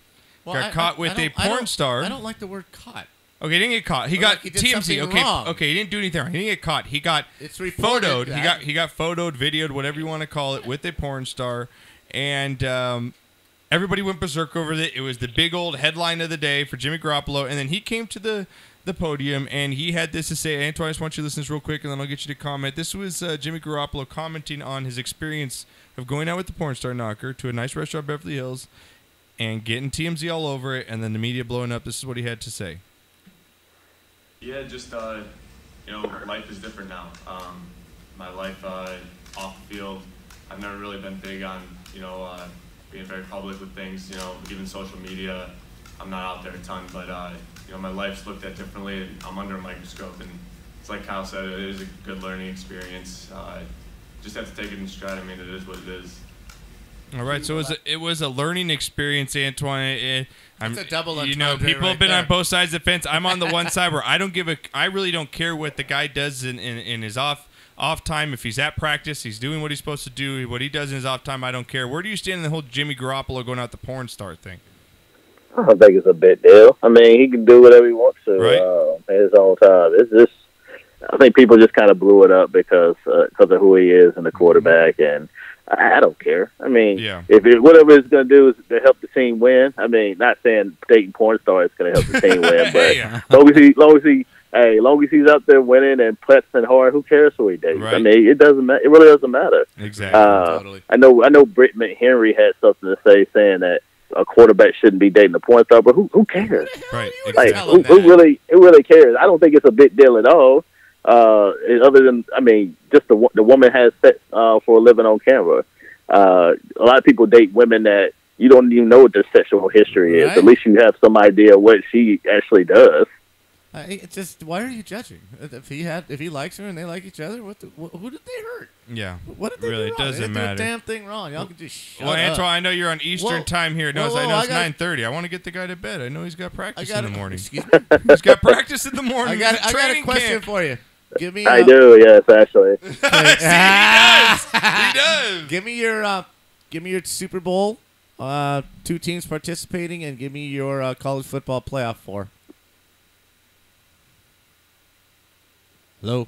Well, got caught with a porn star. I don't like the word caught. Okay, he didn't get caught. He got TMZ. Okay, he didn't do anything wrong. He didn't get caught. He got photoed. He got photoed, videoed, whatever you want to call it, with a porn star, and everybody went berserk over it. It was the big old headline of the day for Jimmy Garoppolo, and then he came to the podium, and he had this to say. Antwan, I just want you to listen to this real quick, and then I'll get you to comment. This was Jimmy Garoppolo commenting on his experience of going out with the porn star Knocker to a nice restaurant in Beverly Hills and getting TMZ all over it, and then the media blowing up. This is what he had to say. Yeah, just, life is different now. My life off the field, I've never really been big on, being very public with things, even social media. I'm not out there a ton, but, my life's looked at differently. I'm under a microscope, and it's like Kyle said, it is a good learning experience. Just have to take it in stride. I mean, it is what it is. All right, so it was a learning experience, Antwan. It's a double entendre. People have been on both sides of the fence. I'm on the one side where I really don't care what the guy does in his off time. If he's at practice, he's doing what he's supposed to do. What he does in his off time, I don't care. Where do you stand in the whole Jimmy Garoppolo going out the porn star thing? I don't think it's a big deal. I mean, he can do whatever he wants to at his own time. It's just, I think people just kind of blew it up because of who he is and the quarterback, and I don't care. I mean, if whatever it's going to do is to help the team win. I mean, not saying dating porn star is going to help the team win, but as long as he hey, as long as he's out there winning and pressing hard, who cares who he dates? Right. I mean, it doesn't matter. It really doesn't matter. Exactly. Totally. I know. Britt McHenry had something to say, saying that a quarterback shouldn't be dating a porn star, but who cares? Right. Like, Exactly. who really cares? I don't think it's a big deal at all. Other than, I mean, just the woman has sex for a living on camera. A lot of people date women that you don't even know what their sexual history is. Right. At least you have some idea what she actually does. It's just, why are you judging? If he likes her and they like each other, who did they hurt? Yeah. What did they really, do it wrong? doesn't They didn't matter. do a damn thing wrong. Y'all can just shut Well, up. Antwan, I know you're on Eastern time here. No, I know it's 9:30. I want to get the guy to bed. I know he's got practice in the morning. Excuse me? He's got practice in the morning. I got a question for you. Give me. I do, yes, actually. See, he does. Give me your Super Bowl. 2 teams participating, and give me your college football playoff 4. Hello.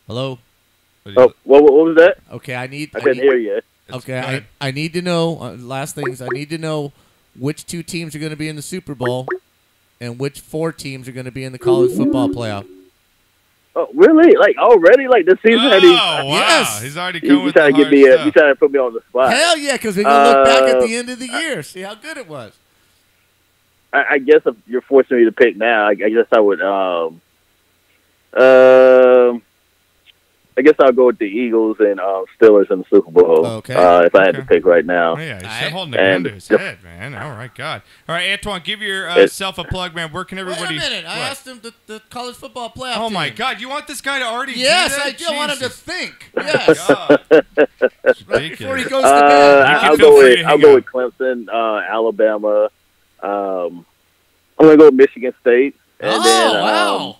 Oh, what was that? Okay, I couldn't hear you. Okay, I need to know. Last things, I need to know which 2 teams are going to be in the Super Bowl, and which 4 teams are going to be in the college football playoff. Oh, really? Like already? Like this season? Wow. Yes. He's already coming with trying the to get me. hard You trying to put me on the spot? Hell yeah, because we're going to look back at the end of the year, see how good it was. I guess if you're forcing me to pick now, I guess I would. I guess I'll go with the Eagles and Steelers in the Super Bowl. Okay. If I had to pick right now. Oh, yeah, he's still holding a gun to his head, man. All right, God. All right, Antwan, give yourself a plug, man. Where can everybody? Wait a minute. I asked him the college football playoff. Oh, my team. God. You want this guy to already Yes, do that? I do. I want him to Jesus. think. Yes. Right before he goes to Uh, bed. I'll go with Clemson, Alabama. I'm going to go with Michigan State. And then, wow.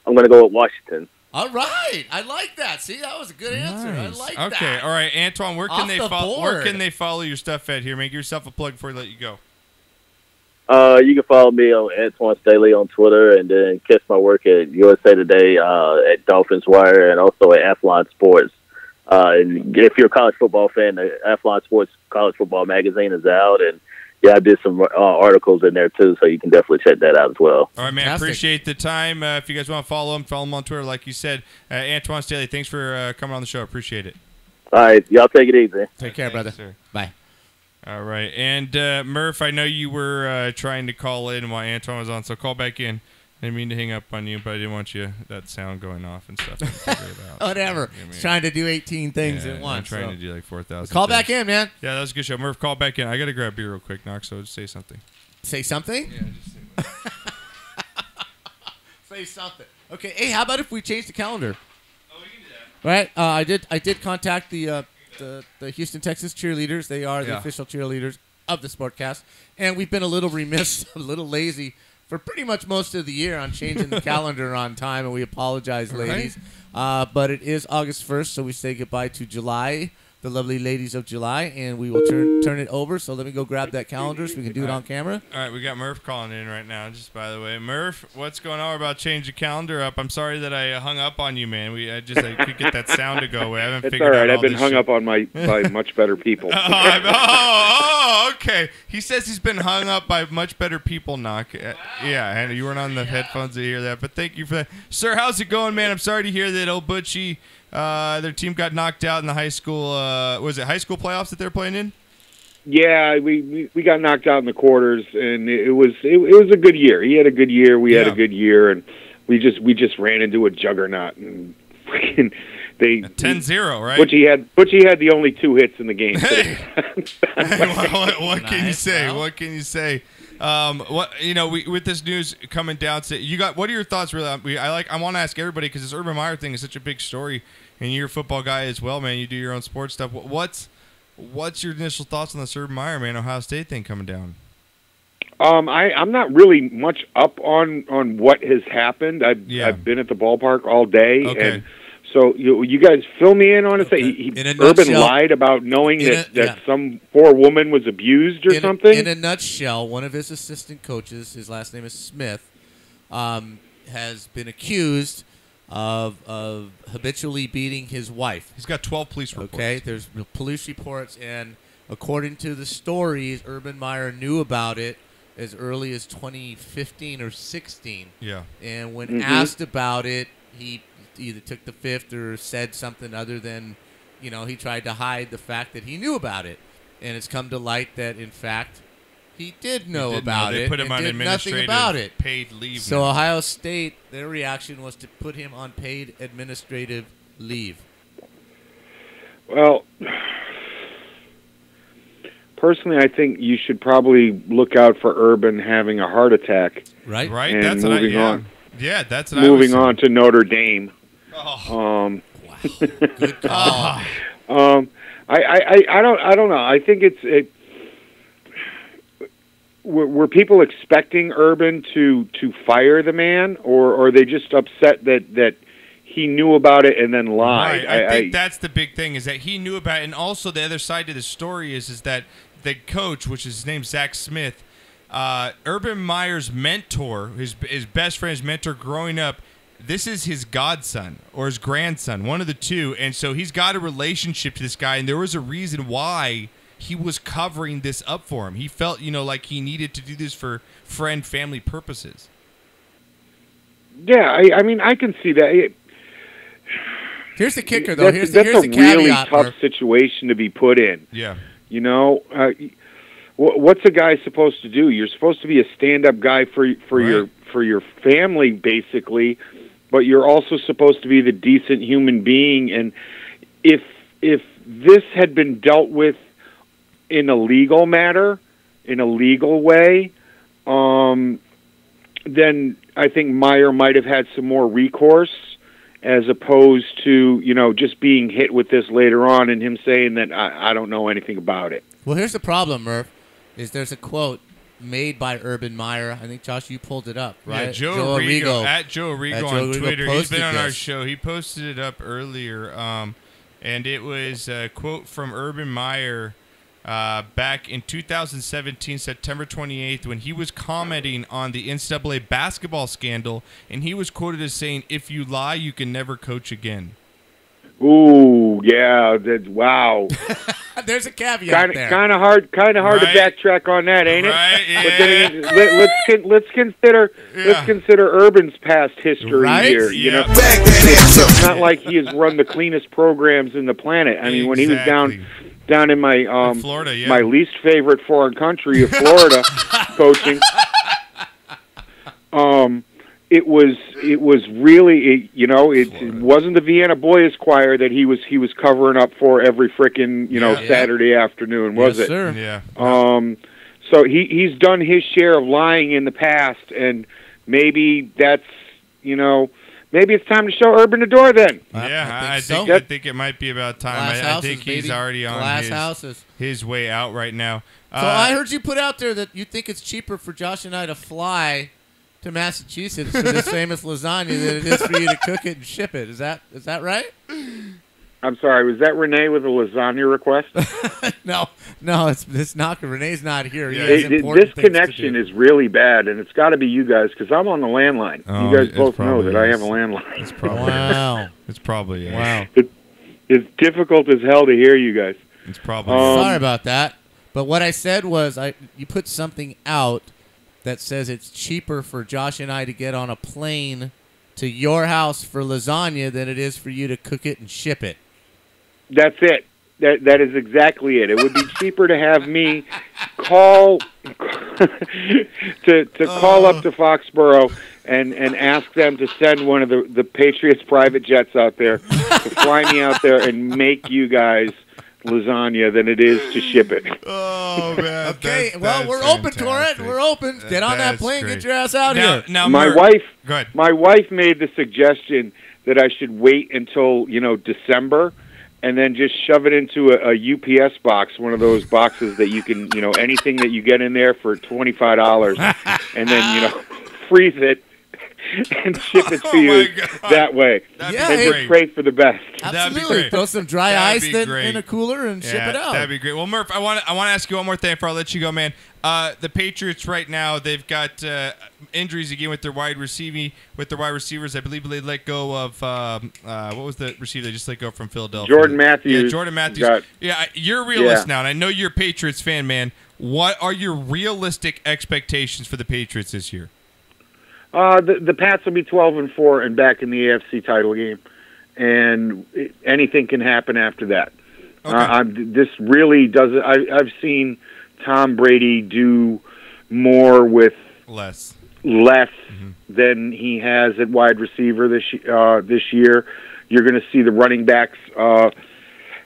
I'm going to go with Washington. All right. I like that. See, that was a good answer. Nice. I like that. Okay, all right, Antwan, where can Off they the follow? Where board. can they follow your stuff at here? Make yourself a plug before I let you go. You can follow me on Antwan Staley on Twitter, and then catch my work at USA Today at Dolphins Wire, and also at Antwan Sports. And if you're a college football fan, the Antwan Sports College Football Magazine is out, and yeah, I did some articles in there too, so you can definitely check that out as well. All right, man. Fantastic. Appreciate the time. If you guys want to follow him on Twitter, like you said. Antwan Staley, thanks for coming on the show. Appreciate it. All right, y'all take it easy. Take care, brother. Sir. Bye. All right, and Murph, I know you were trying to call in while Antwan was on, so call back in. I didn't mean to hang up on you, but I didn't want that sound going off and stuff. Figure it out. Whatever. He's trying to do 18 things at once. I'm trying so. to do like 4,000. Call things. back in, man. Yeah, that was a good show. Murph, call back in. I got to grab beer real quick, Knox, so just say something. Say something? Yeah, just say Say something. Okay, hey, how about if we change the calendar? Oh, we can do that. Right? I did contact the Houston, Texas cheerleaders. They are the Yeah. official cheerleaders of the Sportcast. And we've been a little remiss, a little lazy for pretty much most of the year on changing the calendar on time, and we apologize, ladies. But it is August 1st, so we say goodbye to July, the lovely ladies of July, and we will turn it over. So let me go grab that calendar so we can do it on camera. All right, we got Murph calling in right now, just by the way. Murph, what's going on? We're about to change the calendar up. I'm sorry that I hung up on you, man. I could get that sound to go away. I haven't It's figured all right. out I've been this hung shit. up on by much better people. Okay. He says he's been hung up by much better people, Knock. Yeah, and you weren't on the headphones to hear that, but thank you for that. Sir, how's it going, man? I'm sorry to hear that old Butchie, their team got knocked out in the high school, was it high school playoffs that they're playing in? Yeah, we got knocked out in the quarters, and it was a good year. He had a good year. We had a good year, and we just ran into a juggernaut, and freaking they 10-0, right? Butchie had the only 2 hits in the game. What can you say? What can you say? With this news coming down to what are your thoughts really? I want to ask everybody because this Urban Meyer thing is such a big story, and you're a football guy as well, man. You do your own sports stuff. What's your initial thoughts on this Urban Meyer, man, Ohio State thing coming down? I'm not really much up on what has happened. I've been at the ballpark all day, and so you guys fill me in on it. Say Urban lied about knowing that some poor woman was abused or something. In a nutshell, one of his assistant coaches, his last name is Smith, has been accused of habitually beating his wife. He's got 12 police reports. Okay, there's police reports, and according to the stories, Urban Meyer knew about it as early as 2015 or 16. Yeah. And when asked about it, he either took the fifth or said something other than, he tried to hide the fact that he knew about it. And it's come to light that, in fact, he did know about it. They put him on administrative paid leave. So Ohio State, their reaction was to put him on paid administrative leave. Well, personally, I think you should probably look out for Urban having a heart attack. Right. And that's moving on. Yeah, that's what moving on to Notre Dame. Wow. Good call. I don't know. I think were people expecting Urban to fire the man, or are they just upset that he knew about it and then lied? Right. I think that's the big thing, is that he knew about it, and also the other side to the story is that the coach, which is his name, Zach Smith, Urban Meyer's mentor, his best friend, his mentor growing up, this is his godson or his grandson, one of the two, and so he's got a relationship to this guy, and there was a reason why he was covering this up for him. He felt, like he needed to do this for family purposes. Yeah, I mean, I can see that. Here's the kicker, though. Here's a the really tough situation to be put in. Yeah. What's a guy supposed to do? You're supposed to be a stand-up guy for your family, basically, but you're also supposed to be the decent human being. And if this had been dealt with in a legal matter, in a legal way, then I think Meyer might have had some more recourse, as opposed to, just being hit with this later on and him saying that I don't know anything about it. Well, here's the problem, Murph, is there's a quote made by Urban Meyer. I think, Josh, you pulled it up, right? Yeah, Joe Arrigo, at Joe Arrigo on Twitter. He's been on our show. He posted it up earlier, and it was a quote from Urban Meyer back in 2017, September 28th, when he was commenting on the NCAA basketball scandal, and he was quoted as saying, "If you lie, you can never coach again." Ooh, yeah, wow. There's a caveat there. Kind of hard to backtrack on that, ain't it? Right. Yeah. But then let's consider Urban's past history here. Yeah. It's not like he has run the cleanest programs in the planet. I mean, when he was down in my in Florida, my least favorite foreign country of Florida, coaching. It was really it wasn't the Vienna Boys Choir that he was covering up for every frickin' Saturday afternoon, was it? Sir. Yeah. So he's done his share of lying in the past, and maybe that's maybe it's time to show Urban the door then. I think it might be about time. I think he's already on his way out right now. So I heard you put out there that you think it's cheaper for Josh and I to fly to Massachusetts for this famous lasagna than it is for you to cook it and ship it. Is that right? I'm sorry, was that Renee with a lasagna request? No, it's not. Renee's not here. Yeah. This connection is really bad, and it's got to be you guys, because I'm on the landline. You guys both know that I have a landline. It's probably wow. It's probably wow. It's difficult as hell to hear you guys. It's probably sorry about that. But what I said was you put something out that says it's cheaper for Josh and I to get on a plane to your house for lasagna than it is for you to cook it and ship it. That's it. That is exactly it. It would be cheaper to have me call to call up to Foxborough and ask them to send one of the Patriots private jets out there to fly me out there and make you guys lasagna than it is to ship it. Oh man. Okay, we're open for it. We're open. Get on that plane. Great. Get your ass out here. Now, my wife made the suggestion that I should wait until December, and then just shove it into a UPS box, one of those boxes that you can anything that you get in there for $25, and then freeze it and ship it to you that way. And just pray for the best. Absolutely. Throw some dry ice in a cooler and ship it out. That'd be great. Well, Murph, I want to ask you one more thing before I let you go, man. The Patriots right now, they've got injuries again with their wide receivers. I believe they let go of what was the receiver they just let go from Philadelphia? Jordan Matthews. Yeah, Jordan Matthews. You're a realist now, and I know you're a Patriots fan, man. What are your realistic expectations for the Patriots this year? The Pats will be 12-4 and back in the AFC title game, and anything can happen after that. Okay. This really doesn't. I've seen Tom Brady do more with less than he has at wide receiver this year. You're going to see the running backs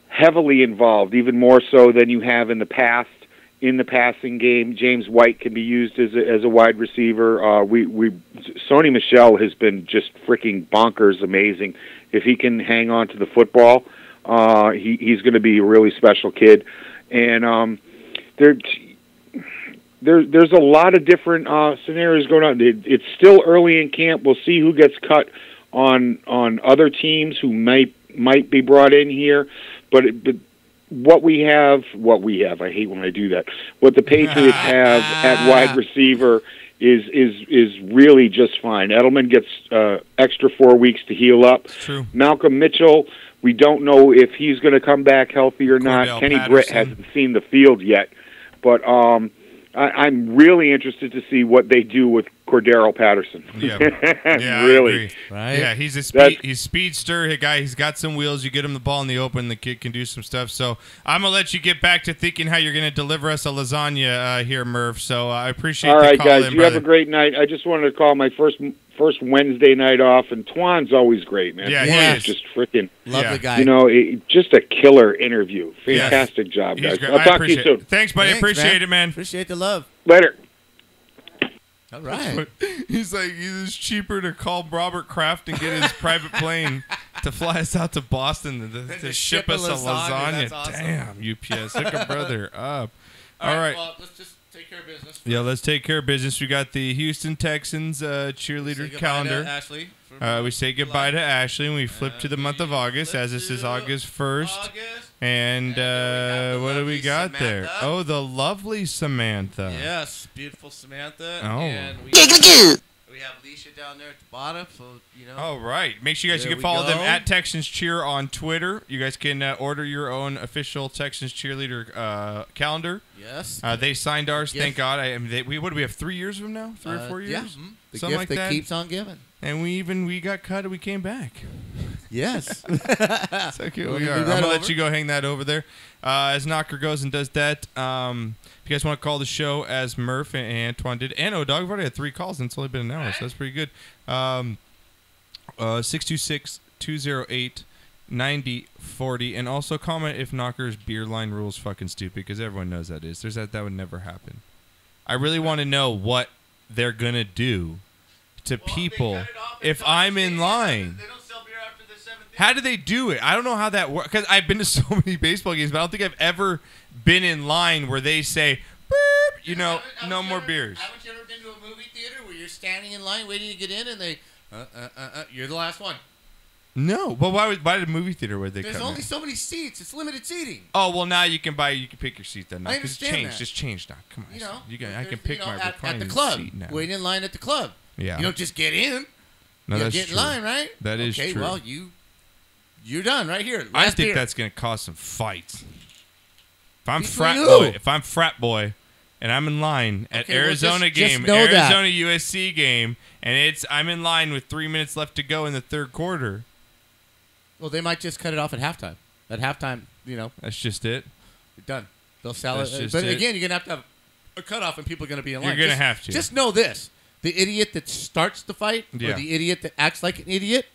heavily involved, even more so than you have in the past. In the passing game, James White can be used as a wide receiver. Sony Michel has been just freaking bonkers amazing. If he can hang on to the football, he's going to be a really special kid. And there's a lot of different scenarios going on. It's still early in camp. We'll see who gets cut on other teams who might be brought in here, but what we have, I hate when I do that. What the Patriots have at wide receiver is really just fine. Edelman gets extra 4 weeks to heal up. True. Malcolm Mitchell, we don't know if he's going to come back healthy or not. Kenny Britt hasn't seen the field yet, but I'm really interested to see what they do with Cordero Patterson. Yeah, really. Right? Yeah, he's speedster. A guy. He's got some wheels. You get him the ball in the open, the kid can do some stuff. So I'm gonna let you get back to thinking how you're gonna deliver us a lasagna here, Murph. So I appreciate. All right, the call guys. in, You brother. have a great night. I just wanted to call my first Wednesday night off, and Twan's always great, man. Yeah, Twan's he is. just freaking Lovely guy. You know, just a killer interview. Fantastic job, guys. Great. I'll talk to you soon. Thanks, buddy. Appreciate man. it, man. Appreciate the love. Later. All right. He's like, it's cheaper to call Robert Kraft and get his private plane to fly us out to Boston to ship us a lasagna. That's awesome. Damn, UPS. Hook a brother up. All right. Well, let's just take care of business. Yeah, let's take care of business. We got the Houston Texans cheerleader calendar. Ashley, we say goodbye to Ashley, and we flip to the month of August, as this is August 1st. And what do we got there? Oh, the lovely Samantha. Yes, beautiful Samantha. Oh. And we have Alicia down there at the bottom, so, you know. All right. Make sure you guys can follow them at Texans Cheer on Twitter. You guys can order your own official Texans cheerleader calendar. Yes. They signed ours, thank God. What do we have, 3 years of them now? 3 or 4 years? Yeah. The Something gift like that keeps on giving. And we got cut and we came back. Yes. That's how cute we are. I'm going to let you go hang that over there. As Knocker goes and does that, if you guys want to call the show as Murph and Antwan did, and O-Dog, we've already had 3 calls and it's only been an hour, so that's pretty good. 626-208-9040. And also comment if Knocker's beer line rule is fucking stupid, because everyone knows that is. That would never happen. I really want to know what they're going to do to people if I'm in line. They don't sell beer after the 7th. How do they do it? I don't know how that works, because I've been to so many baseball games, but I don't think I've ever been in line where they say, "Beep," no more beers. Haven't you ever been to a movie theater where you're standing in line waiting to get in and they, you're the last one? No, but why did a movie theater where they? There's only so many seats. It's limited seating. Oh well, now you can pick your seat then. I understand that. Just change now. Come on, I can pick my reclining at the club. seat now. Waiting in line at the club. Yeah, you don't just get in. No, you that's get true. in line, right? That is true. Okay, well you're done right here. I Last think beer. that's gonna cause some fights. If I'm frat boy, and I'm in line at Arizona USC game, and I'm in line with 3 minutes left to go in the third quarter. Well, they might just cut it off at halftime. At halftime, That's just it. You're done. They'll sell That's it. just But it. again, you're going to have a cutoff and people are going to be in line. You're going to have to. Just know this. The idiot that starts the fight or the idiot that acts like an idiot,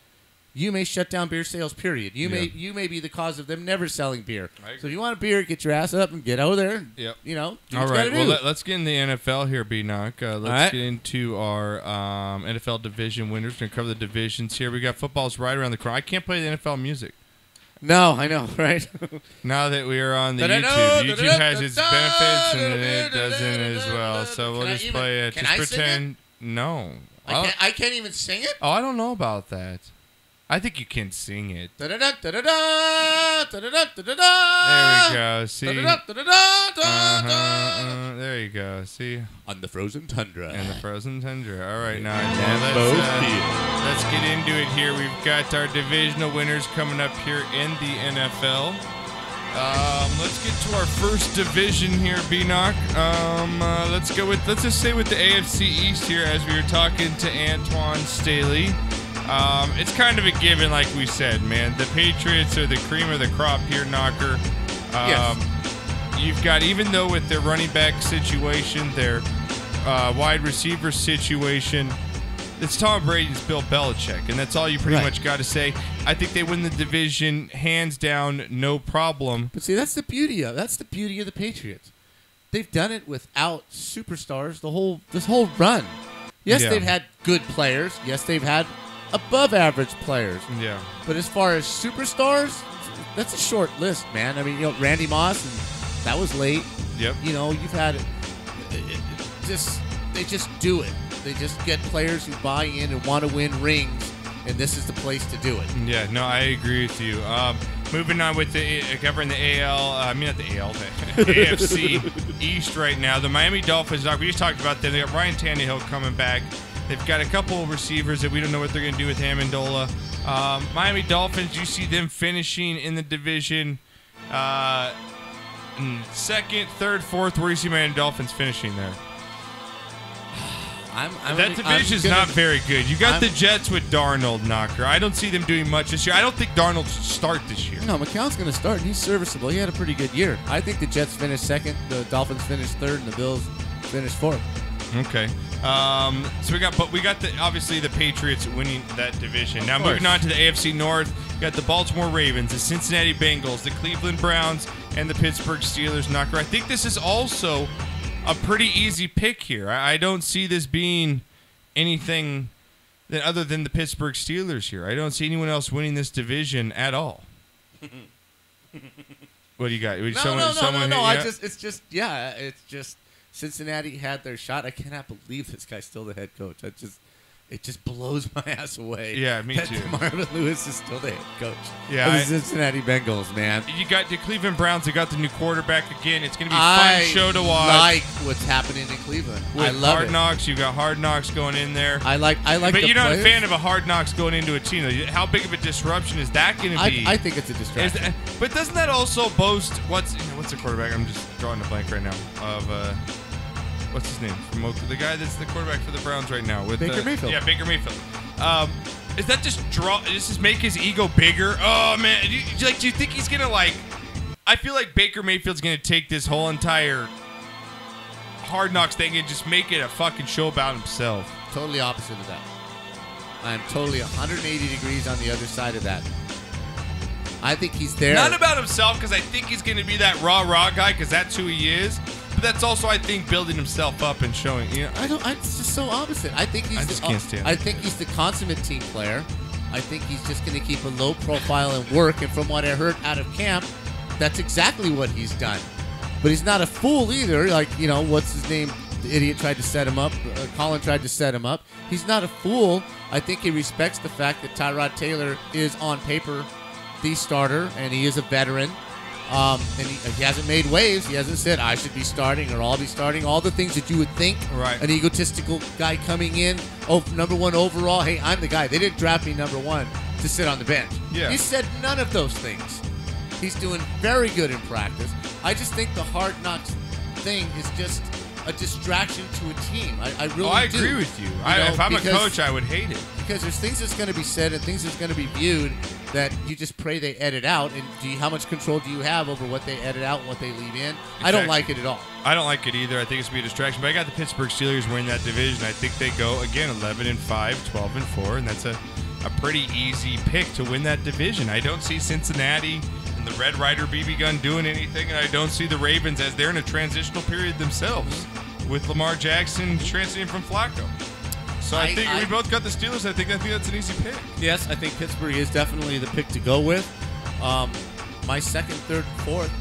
you may shut down beer sales, period. You may be the cause of them never selling beer. So if you want a beer, get your ass up and get over there. And, do All what right. you gotta do. Well, let's get in the NFL here, B-Knock. Let's get into our NFL division winners. We're going to cover the divisions here. We got footballs right around the corner. I can't play the NFL music. No, I know, right? Now that we are on the YouTube has its benefits and it doesn't as well. So we'll just play it. Just pretend. No. I can't even sing it? Oh, I don't know about that. I think you can sing it. There we go. See? There you go. See? On the frozen tundra. And the frozen tundra. All right, now let's get into it here. We've got our divisional winners coming up here in the NFL. Let's get to our first division here, B-Knock. Let's just say with the AFC East here, as we were talking to Antwan, Staley. It's kind of a given, like we said, man. The Patriots are the cream of the crop here, Knocker. Yes. You've got, even though with their running back situation, their wide receiver situation, it's Tom Brady's Bill Belichick, and that's all you pretty much got to say. I think they win the division hands down, no problem. But see, that's the beauty of the Patriots. They've done it without superstars this whole run. Yes, they've had good players. Yes, they've had above average players. Yeah. But as far as superstars, that's a short list, man. I mean, Randy Moss, and that was late. Yep. You've had they just do it. They just get players who buy in and want to win rings, and this is the place to do it. Yeah, no, I agree with you. Moving on with covering the AFC East right now. The Miami Dolphins, we just talked about them. They got Ryan Tannehill coming back. They've got a couple of receivers that we don't know what they're going to do with Amendola. Miami Dolphins, you see them finishing in the division second, third, fourth. Where do you see Miami Dolphins finishing there? That division's not very good. You got the Jets with Darnold, Knocker. I don't see them doing much this year. I don't think Darnold should start this year. No, McCown's going to start, and he's serviceable. He had a pretty good year. I think the Jets finished second, the Dolphins finished third, and the Bills finished fourth. Okay. So we got obviously the Patriots winning that division. Now moving on to the AFC North, we got the Baltimore Ravens, the Cincinnati Bengals, the Cleveland Browns, and the Pittsburgh Steelers, Knocker. I think this is also a pretty easy pick here. I don't see this being anything other than the Pittsburgh Steelers here. I don't see anyone else winning this division at all. What do you got? No. It's just Cincinnati had their shot. I cannot believe this guy's still the head coach. It just blows my ass away. Yeah, me too. Marvin Lewis is still the head coach. Yeah, the Cincinnati Bengals, man. You got the Cleveland Browns. They got the new quarterback again. It's going to be a fun show to watch. I like what's happening in Cleveland. I love Hard Knocks. You got Hard Knocks going in there. I like. But you're not a fan of a Hard Knocks going into a team. How big of a disruption is that going to be? I think it's a distraction. But doesn't that also boast what's the quarterback? I'm just drawing a blank right now of. What's his name? From Oakland? The guy that's the quarterback for the Browns right now. With Baker Mayfield. Yeah, Baker Mayfield. Is that just make his ego bigger? Oh, man. Do you think he's going to, I feel like Baker Mayfield's going to take this whole entire Hard Knocks thing and just make it a fucking show about himself. Totally opposite of that. I am totally 180 degrees on the other side of that. I think he's there. Not about himself, because I think he's going to be that rah-rah guy, because that's who he is. But that's also, I think, building himself up and showing. It's just so opposite. I think he's I think he's the consummate team player. I think he's just going to keep a low profile and work. And from what I heard out of camp, that's exactly what he's done. But he's not a fool either. What's his name? The idiot tried to set him up. Colin tried to set him up. He's not a fool. I think he respects the fact that Tyrod Taylor is on paper the starter, and he is a veteran. And he hasn't made waves. He hasn't said, I should be starting or I'll be starting. All the things that you would think. Right. An egotistical guy coming in, number one overall. Hey, I'm the guy. They didn't draft me number one to sit on the bench. Yeah. He said none of those things. He's doing very good in practice. I just think the Hard Knocks thing is just a distraction to a team. I really do. I agree with you. If I'm a coach, I would hate it. Because there's things that's going to be said and things that's going to be viewed that you just pray they edit out. And how much control do you have over what they edit out and what they leave in? Exactly. I don't like it at all. I don't like it either. I think it's going to be a distraction. But I got the Pittsburgh Steelers winning that division. I think they go, again, 11-5, 12-4, and that's a pretty easy pick to win that division. I don't see Cincinnati and the Red Ryder BB gun doing anything, and I don't see the Ravens as they're in a transitional period themselves with Lamar Jackson transitioning from Flacco. So I think we both got the Steelers. I think that's an easy pick. Yes, I think Pittsburgh is definitely the pick to go with. My second, third, fourth,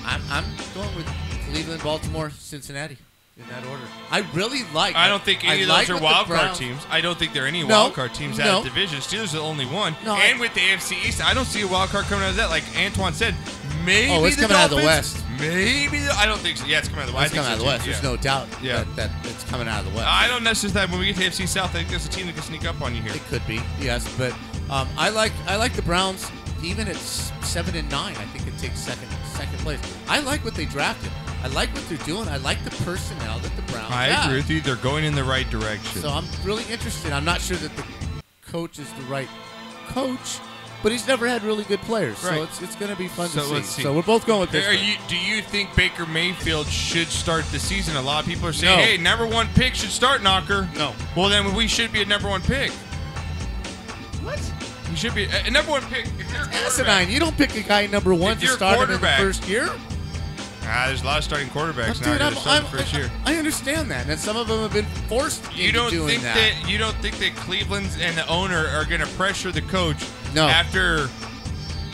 I'm going with Cleveland, Baltimore, Cincinnati in that order. I really like. I don't think any of those are wild card teams. I don't think there are any wild card teams out of the division. Steelers are the only one. No, and with the AFC East, I don't see a wild card coming out of that. Like Antwan said, maybe it's coming out of the West. Maybe I don't think so. Yeah, it's coming out of the West. It's coming out of the West. There's no doubt that it's coming out of the West. I don't necessarily that when we get to AFC South, I think there's a team that can sneak up on you here. It could be, yes, but I like the Browns even at 7-9. I think it takes second second place. I like what they drafted. I like what they're doing. I like the personnel that the Browns have. I agree with you. They're going in the right direction. So I'm really interested. I'm not sure that the coach is the right coach, but he's never had really good players. Right. So it's going to be fun to let's see. see. So we're both going with this. Do you think Baker Mayfield should start the season? A lot of people are saying, hey, number one pick should start, Knocker. No. Well, then we should be a number one pick. What? He should be a number one pick. If you're asinine. You don't pick a guy number one to start him in the first year. There's a lot of starting quarterbacks now. Dude, first year. I understand that, and some of them have been forced into doing that. You don't think that Cleveland and the owner are going to pressure the coach after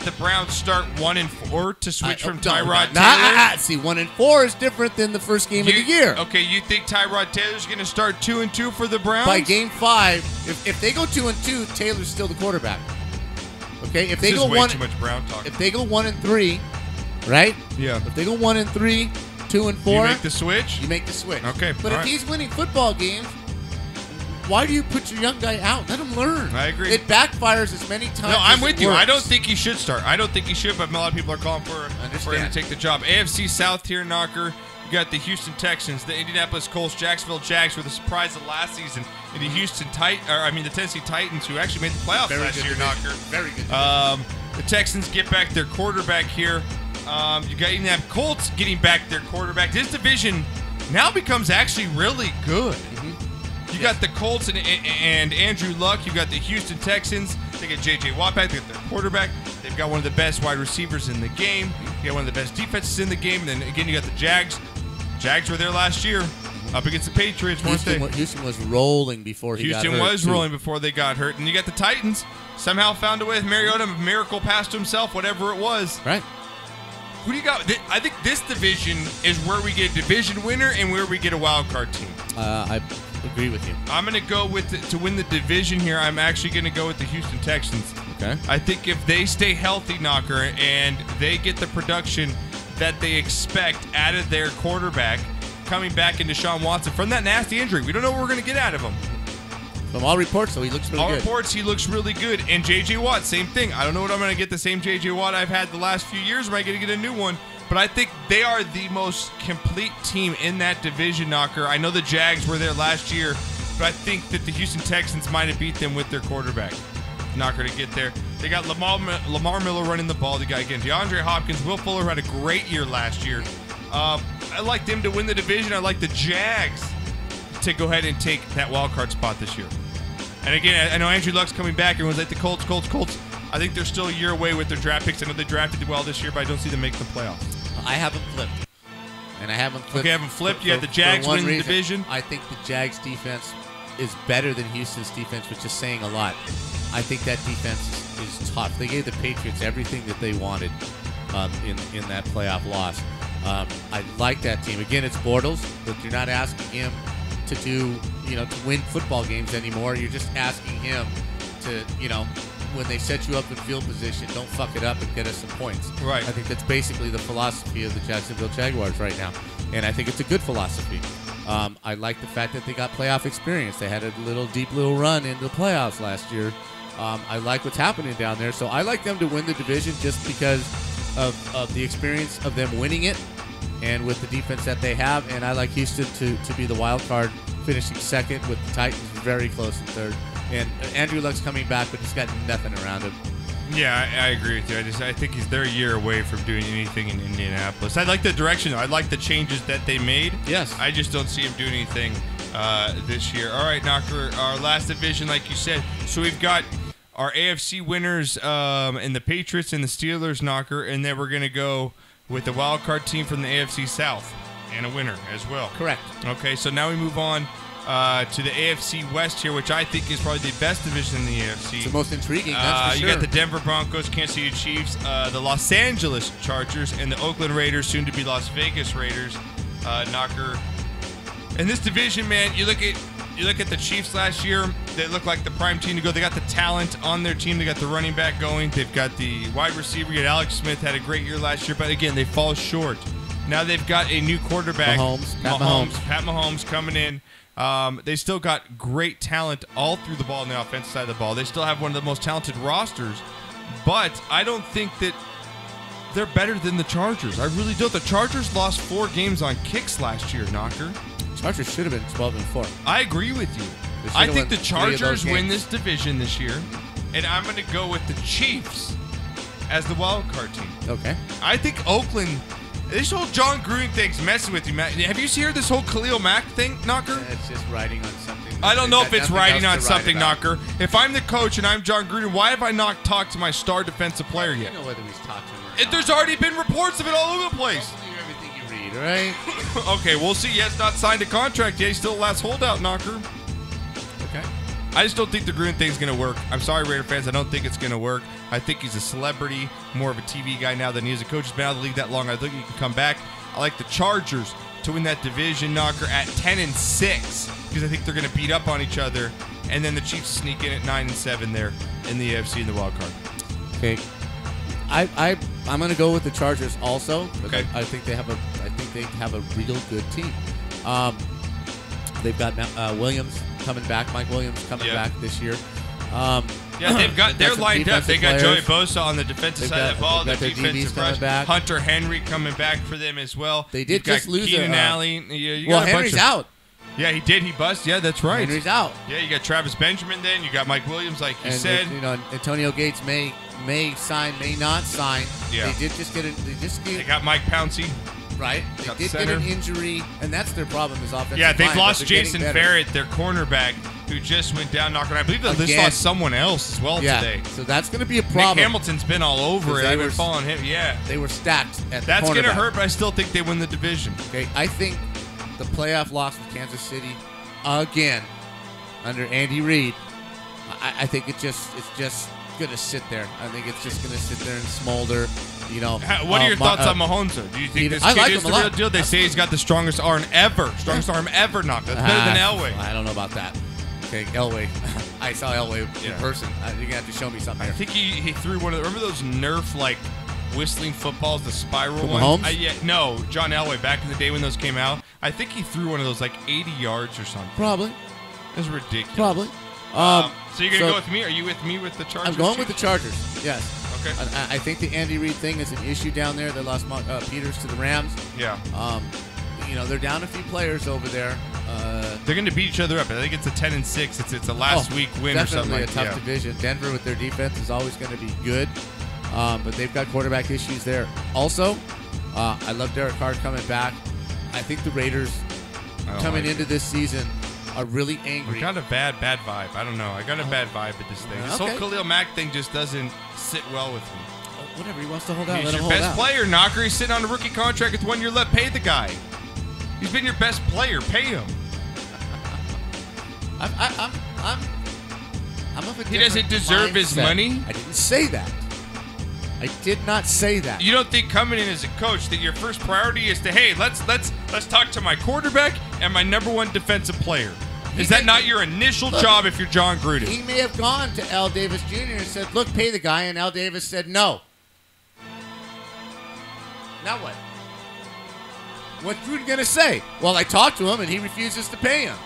the Browns start 1-4 to switch from Tyrod Taylor? See, 1-4 is different than the first game of the year. Okay, you think Tyrod Taylor's going to start 2-2 for the Browns? By game 5, if they go 2-2, Taylor's still the quarterback. Okay, if they go way too much Brown talk. If they go 1-3, right? Yeah. If they go 1-3, 2-4, you make the switch. You make the switch. Okay, but if he's winning football games, why do you put your young guy out? Let him learn. I agree. It backfires as many times. No, I'm with you. Works. I don't think he should start. I don't think he should, but a lot of people are calling for him to take the job. AFC South here, Knocker. You got the Houston Texans, the Indianapolis Colts, Jacksonville Jags were the surprise of last season, and the Tennessee Titans, who actually made the playoffs last year, Knocker. Very good. The Texans get back their quarterback here. You got Indianapolis Colts getting back their quarterback. This division now becomes actually really good. You got the Colts and Andrew Luck. You got the Houston Texans. They got J.J. Watt back. They got their quarterback. They've got one of the best wide receivers in the game. You got one of the best defenses in the game. And then again, you got the Jags. Jags were there last year up against the Patriots. Houston was rolling before he got hurt. Houston was rolling before they got hurt. And you got the Titans. Somehow found a way with Mariota. Miracle pass to himself, whatever it was. Right. Who do you got? I think this division is where we get a division winner and where we get a wild card team. I agree with you. I'm going to go with to win the division here. I'm actually going to go with the Houston Texans. Okay. I think if they stay healthy, Knocker, and they get the production that they expect out of their quarterback coming back into Deshaun Watson from that nasty injury, we don't know what we're going to get out of him. From all reports, though, he looks really good. All reports, he looks really good. And J.J. Watt, same thing. I don't know what I'm going to get the same J.J. Watt I've had the last few years. Am I going to get a new one? But I think they are the most complete team in that division, Knocker. I know the Jags were there last year, but I think that the Houston Texans might have beat them with their quarterback. Knocker to get there. They got Lamar Miller running the ball. They got, again, DeAndre Hopkins. Will Fuller had a great year last year. I like them to win the division. I like the Jags to go ahead and take that wild card spot this year. And again, I know Andrew Luck's coming back. Everyone's like the Colts. I think they're still a year away with their draft picks. I know they drafted well this year, but I don't see them making the playoffs. I haven't flipped. And I haven't flipped. Okay, I haven't flipped. You had the Jags winning the division. I think the Jags defense is better than Houston's defense, which is saying a lot. I think that defense is tough. They gave the Patriots everything that they wanted in that playoff loss. I like that team. Again, it's Bortles, but you're not asking him to to win football games anymore. You're just asking him to, when they set you up in field position, don't fuck it up and get us some points. Right. I think that's basically the philosophy of the Jacksonville Jaguars right now, and I think it's a good philosophy. I like the fact that they got playoff experience. They had a deep little run into the playoffs last year. I like what's happening down there, so I like them to win the division just because of the experience of them winning it and with the defense that they have, and I like Houston to be the wild card, finishing second with the Titans very close in third. And Andrew Luck's coming back, but he's got nothing around him. Yeah, I agree with you. I think they're a year away from doing anything in Indianapolis. I like the direction. I like the changes that they made. Yes. I just don't see him doing anything this year. All right, Knocker, our last division, like you said. So we've got our AFC winners and the Patriots and the Steelers, Knocker, and then we're going to go with the wild card team from the AFC South and a winner as well. Correct. Okay, so now we move on to the AFC West here, which I think is probably the best division in the AFC. It's the most intriguing, that's for sure. You got the Denver Broncos, Kansas City Chiefs, the Los Angeles Chargers, and the Oakland Raiders, soon to be Las Vegas Raiders. Knocker. In this division, man, you look at the Chiefs last year. They look like the prime team to go. They got the talent on their team. They got the running back going. They've got the wide receiver. You got Alex Smith, had a great year last year, but again, they fall short. Now they've got a new quarterback, Pat Mahomes coming in. They still got great talent all through the ball on the offensive side of the ball. They still have one of the most talented rosters, but I don't think that they're better than the Chargers. I really do. The Chargers lost 4 games on kicks last year, Knocker. Chargers should have been 12-4. I agree with you. I think the Chargers win this division this year, and I'm going to go with the Chiefs as the wild card team. Okay. I think Oakland. This whole John Gruden thing's messing with you, Matt. Have you heard this whole Khalil Mack thing, Knocker? Yeah, it's just riding on something. I don't know if it's riding on something, Knocker. If I'm the coach and I'm John Gruden, why have I not talked to my star defensive player yet? I don't know whether he's talked to him or not. There's already been reports of it all over the place. Don't believe everything you read, all right? Okay, we'll see. He has not signed a contract yet. He's still the last holdout, Knocker. Okay. I just don't think the Gruden thing's going to work. I'm sorry, Raider fans. I don't think it's going to work. I think he's a celebrity, more of a TV guy now than he is a coach. He's been out of the league that long. I think he can come back. I like the Chargers to win that division, Knocker, at 10-6 because I think they're going to beat up on each other, and then the Chiefs sneak in at 9-7 there in the AFC in the wild card. Okay, I'm going to go with the Chargers also. Okay, I think they have a real good team. They've got Williams coming back, Mike Williams coming back this year. They're lined up. They got players. Joey Bosa on the defensive side of the ball. Their defensive rush. back. Hunter Henry coming back for them as well. They did just lose Keenan Allen. Henry's out. Yeah, he did. He bust. Yeah, that's right. Henry's out. Yeah, you got Travis Benjamin then. You got Mike Williams, like you said. Antonio Gates may sign, may not sign. Yeah. They did just get They got Mike Pouncey. Right. They did get an injury, and that's their problem is offensive line. Yeah, they've lost Jason Barrett, their cornerback, who just went down knocking. I believe they just lost someone else as well today. So that's going to be a problem. Nick Hamilton's been all over it. I've been following him. Yeah. They were stacked at the That's going to hurt, but I still think they win the division. Okay, I think the playoff loss with Kansas City again under Andy Reid, I think it's just going to sit there. I think it's just going to sit there and smolder. What are your thoughts on Mahomes? Do you think this kid is the real deal? They say he's got the strongest arm ever. Strongest arm ever knocked. That's better than Elway. I don't know about that. Okay, Elway. I saw Elway in person. You're going to have to show me something here. I think he threw one of the... Remember those Nerf, whistling footballs, the spiral ones? Mahomes? No, John Elway, back in the day when those came out. I think he threw one of those 80 yards or something. Probably. It was ridiculous. Probably. So you're going to go with me? Are you with me with the Chargers? I'm going with the Chargers, yes. Okay. I think the Andy Reid thing is an issue down there. They lost Peters to the Rams. Yeah. They're down a few players over there. They're going to beat each other up. I think it's a 10-6. It's a last week win or something like that. Definitely a tough division. Denver with their defense is always going to be good, but they've got quarterback issues there. Also, I love Derek Carr coming back. I think the Raiders coming into this season are really angry. I got a bad vibe. I don't know. I got a bad vibe at this thing. This whole Khalil Mack thing just doesn't sit well with me. Whatever, he wants to hold out. He's your best player, Knocker. He's sitting on a rookie contract with 1 year left. Pay the guy. He's been your best player. Pay him. I'm of a He doesn't deserve his money? I didn't say that. I did not say that. You don't think coming in as a coach that your first priority is to, hey, let's talk to my quarterback and my number 1 defensive player? Is that not your initial job if you're John Gruden? He may have gone to Al Davis Jr. and said, look, pay the guy, and Al Davis said no. Now what? What's Gruden going to say? Well, I talked to him, and he refuses to pay him.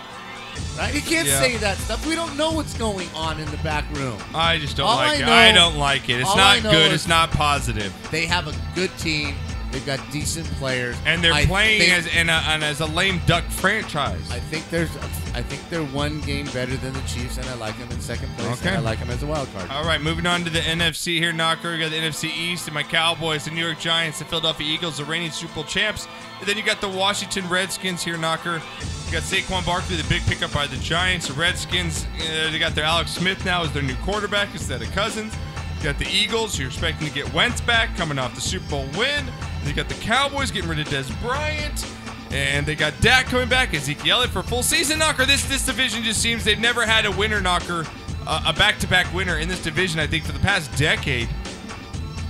Right? He can't say that stuff. We don't know what's going on in the back room. I just don't like it. I don't like it. It's not good. It's not positive. They have a good team. They've got decent players, and they're playing as a lame duck franchise. I think they're one game better than the Chiefs, and I like them in second place. Okay. And I like them as a wild card. All right, moving on to the NFC here, Knocker. We got the NFC East, and my Cowboys, the New York Giants, the Philadelphia Eagles, the reigning Super Bowl champs. And then you got the Washington Redskins here, Knocker. You got Saquon Barkley, the big pickup by the Giants. The Redskins, they got their Alex Smith now as their new quarterback instead of Cousins. You got the Eagles, you're expecting to get Wentz back, coming off the Super Bowl win. They got the Cowboys getting rid of Des Bryant. And they got Dak coming back, Ezekiel Elliott for a full season, Knocker. This division just seems they've never had a winner, Knocker, a back-to-back winner in this division, I think, for the past decade.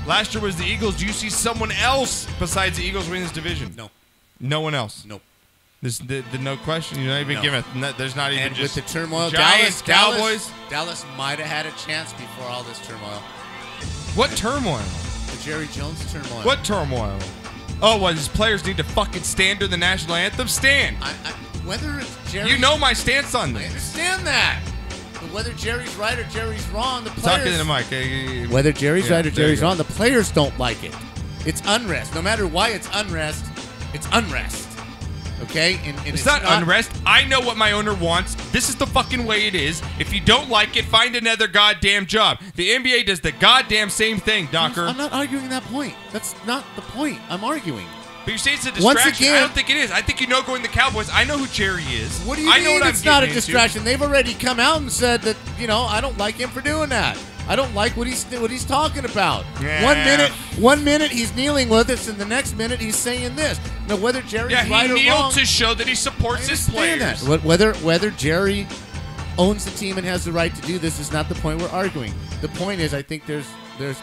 Last year was the Eagles. Do you see someone else besides the Eagles winning this division? No. No one else? Nope. This the no question. You're not even giving it. There's not even and just with the turmoil. Giants, Cowboys. Dallas might have had a chance before all this turmoil. What turmoil? The Jerry Jones turmoil. What turmoil? Oh, what? His players need to fucking stand during the national anthem? Stand. Whether it's Jerry. You know my stance on this. I understand that. But whether Jerry's right or Jerry's wrong, the players. Talking to the mic. Whether Jerry's right or Jerry's wrong, the players don't like it. It's unrest. No matter why it's unrest, it's unrest. Okay? And it's not unrest. I know what my owner wants. This is the fucking way it is. If you don't like it, find another goddamn job. The NBA does the goddamn same thing, Knocker. I'm not arguing that point. That's not the point I'm arguing. But you say it's a distraction. Once again, I don't think it is. I think going the Cowboys. I know who Jerry is. What do you mean it's not a distraction? They've already come out and said that, I don't like him for doing that. I don't like what he's talking about. Yeah. One minute he's kneeling with us, and the next minute he's saying this. Now, whether Jerry's right or wrong, he kneeled to show that he supports his players. That. Whether Jerry owns the team and has the right to do this is not the point we're arguing. The point is, I think there's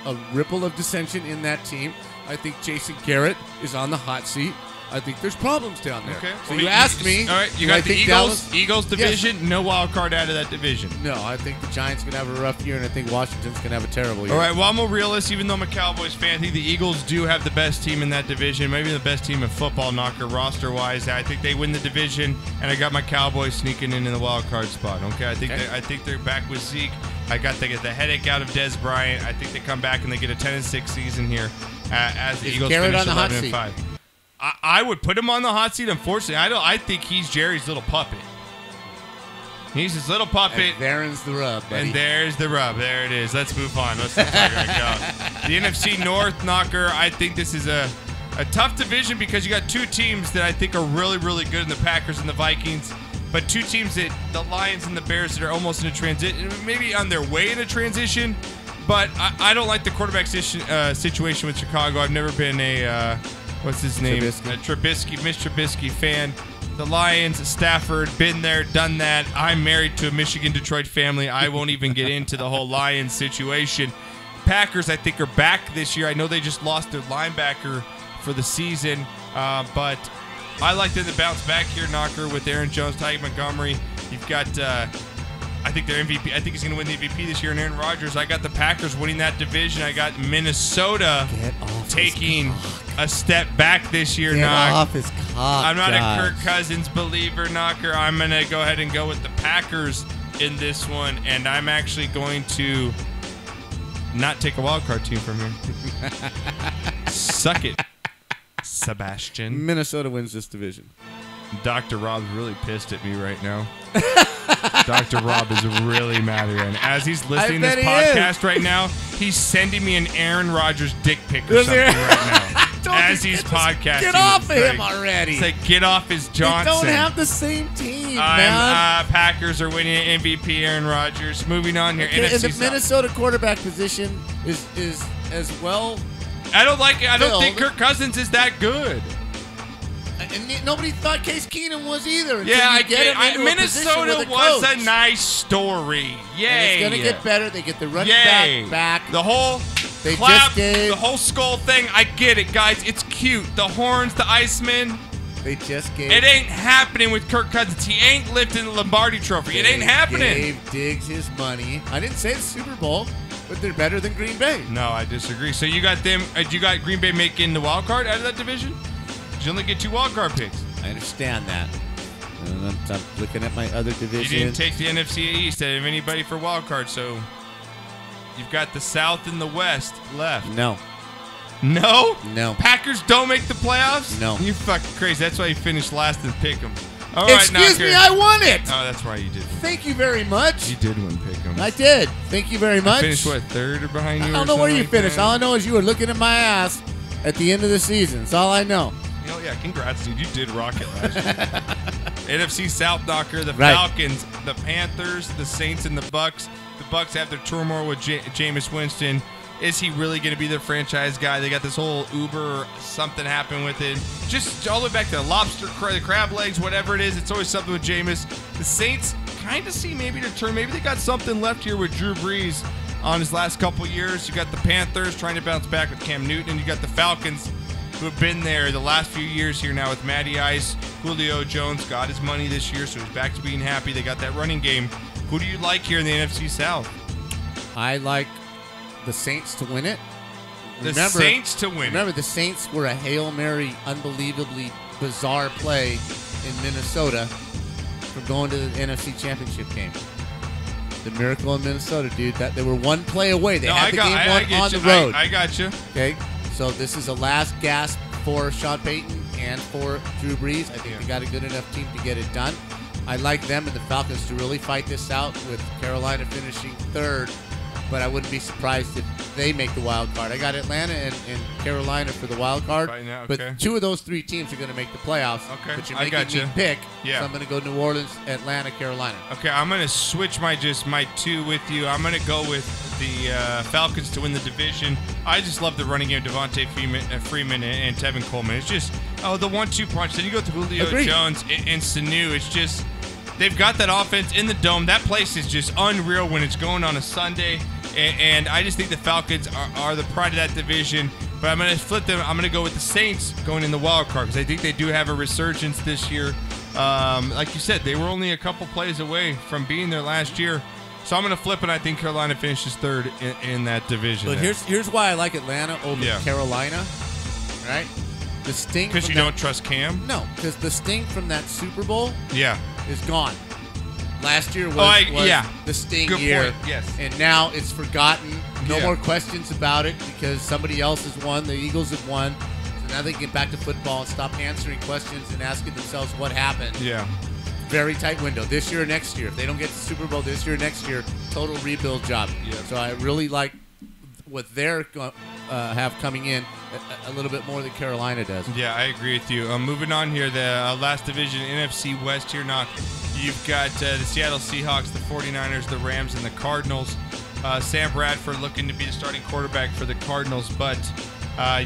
a ripple of dissension in that team. I think Jason Garrett is on the hot seat. I think there's problems down there. Okay. So you asked me. All right, you got the Eagles division. Yes. No wild card out of that division. No, I think the Giants can have a rough year, and I think Washington's going to have a terrible year. All right, well, I'm a realist. Even though I'm a Cowboys fan, I think the Eagles do have the best team in that division, maybe the best team in football, Knocker, roster-wise. I think they win the division, and I got my Cowboys sneaking in the wild card spot. Okay, I think they're back with Zeke. I got to get the headache out of Dez Bryant. I think they come back and they get a 10-6 season here as the Eagles finish 11-5. I would put him on the hot seat. Unfortunately, I think he's Jerry's little puppet. He's his little puppet. And there's the rub, buddy. And there's the rub. There it is. Let's move on. Let's talk right now. The NFC North, Knocker, I think this is a tough division because you got two teams that I think are really, really good in the Packers and the Vikings, but two teams that the Lions and the Bears that are almost in a transition, maybe on their way in a transition, but I don't like the quarterback situation with Chicago. I've never been a... what's his name? Mitch Trubisky fan. The Lions, Stafford, been there, done that. I'm married to a Michigan-Detroit family. I won't even get into the whole Lions situation. Packers, I think, are back this year. I know they just lost their linebacker for the season, but I like them to bounce back here, Knocker, with Aaron Jones, Ty Montgomery. You've got... I think their MVP. I think he's going to win the MVP this year. And Aaron Rodgers. I got the Packers winning that division. I got Minnesota taking a step back this year. Get off his cock. I'm not a Kirk Cousins believer, Knocker. I'm going to go ahead and go with the Packers in this one, and I'm actually going to not take a wild card team from here. Suck it, Sebastian. Minnesota wins this division. Dr. Rob's really pissed at me right now. Dr. Rob is really mad at me. As he's listening to this podcast right now, he's sending me an Aaron Rodgers dick pic or something right now. As he's podcasting. Get off of him already. It's like, get off his Johnson. They don't have the same team, man. Packers are winning MVP, Aaron Rodgers. Moving on here. Okay, NFC and the Minnesota quarterback position is as well. I don't like it. I don't think Kirk Cousins is that good. And nobody thought Case Keenum was either. Yeah, Minnesota was a nice story. Yay. And it's going to get better. They get the running back. The whole clap, the whole skull thing, I get it, guys. It's cute. The horns, the Iceman. They just gave. It ain't happening with Kirk Cousins. He ain't lifting the Lombardi Trophy. It ain't happening. Gave Diggs his money. I didn't say the Super Bowl, but they're better than Green Bay. No, I disagree. So you got them. You got Green Bay making the wild card out of that division? You only get 2 wild card picks. I understand that. I'm looking at my other division. You didn't take the NFC East out of anybody for wild card, so you've got the South and the West left. No. No? No. Packers don't make the playoffs? No. You're fucking crazy. That's why you finished last in Pick'em. All right, excuse me, I won it. Oh, that's right, you did. Thank you very much. You did win Pick'em. I did. Thank you very much. I finished, what, 3rd or behind you? I don't know where you finished. All I know is you were looking at my ass at the end of the season. That's all I know. Oh, yeah, congrats, dude. You did rock it last year. NFC South, Knocker, the Falcons, the Panthers, the Saints, and the Bucks. The Bucks have their turmoil with Jameis Winston. Is he really going to be their franchise guy? They got this whole Uber or something happen with it. Just all the way back to the lobster, the crab legs, whatever it is. It's always something with Jameis. The Saints kind of see maybe to turn. Maybe they got something left here with Drew Brees on his last couple years. You got the Panthers trying to bounce back with Cam Newton, and you got the Falcons who have been there the last few years here now with Matty Ice. Julio Jones got his money this year, so he's back to being happy. They got that running game. Who do you like here in the NFC South? I like the Saints to win it. Saints to win. Remember, the Saints were a Hail Mary, unbelievably bizarre play in Minnesota from going to the NFC Championship game. The miracle in Minnesota, dude. That they were one play away. They had the game won on the road. I got you. Okay. So this is a last gasp for Sean Payton and for Drew Brees. I think they got a good enough team to get it done. I like them and the Falcons to really fight this out with Carolina finishing third, but I wouldn't be surprised if they make the wild card. I got Atlanta and Carolina for the wild card, right now, but two of those three teams are going to make the playoffs. Okay, but you're making me pick, so I'm going to go New Orleans, Atlanta, Carolina. Okay, I'm going to switch my two with you. I'm going to go with the Falcons to win the division. I just love the running game, Devontae Freeman and Tevin Coleman. It's just, the 1-2 punch. Then you go to Julio Jones and Sanu. It's just, they've got that offense in the dome. That place is just unreal when it's going on a Sunday. And I just think the Falcons are the pride of that division. But I'm going to flip them. I'm going to go with the Saints going in the wild card because I think they do have a resurgence this year. Like you said, they were only a couple plays away from being there last year. So I'm going to flip, and I think Carolina finishes third in that division. But here's why I like Atlanta over Carolina, right? The sting because you don't trust Cam? No, because the sting from that Super Bowl is gone. Last year was the sting year. Point. Yes. And now it's forgotten. No more questions about it because somebody else has won. The Eagles have won. So now they can get back to football and stop answering questions and asking themselves what happened. Yeah. Very tight window. This year or next year. If they don't get to the Super Bowl this year or next year, total rebuild job. Yeah. So I really like what they're have coming in a little bit more than Carolina does. Yeah, I agree with you. Moving on here, the last division, NFC West here now. You've got the Seattle Seahawks, the 49ers, the Rams, and the Cardinals. Sam Bradford looking to be the starting quarterback for the Cardinals, but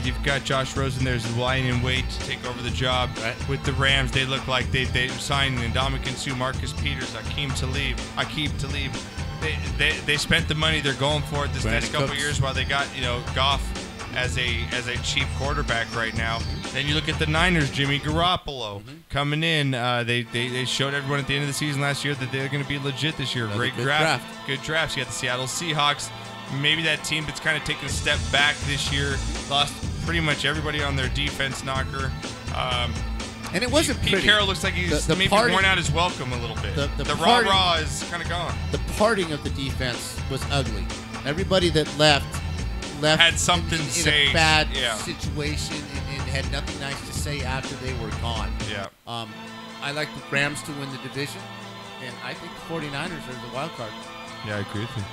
you've got Josh Rosen there who's lying in wait to take over the job. Right. With the Rams, they look like they signed Ndamukong Suh, Marcus Peters, Akeem Talib. They spent the money. They're going for it this next couple of years while they got Goff as a cheap quarterback right now. Then you look at the Niners, Jimmy Garoppolo coming in. They showed everyone at the end of the season last year that they're going to be legit this year. Another Great draft. Good drafts. You got the Seattle Seahawks. Maybe that team that's kind of taken a step back this year. Lost pretty much everybody on their defense, Knocker. And it wasn't Pete pretty. Carroll looks like he's maybe worn out his welcome a little bit. The rah-rah is kind of gone. The parting of the defense was ugly. Everybody that left had something in a bad situation and had nothing nice to say after they were gone. Yeah. I like the Rams to win the division, and I think the 49ers are the wild card. Yeah, I agree with you.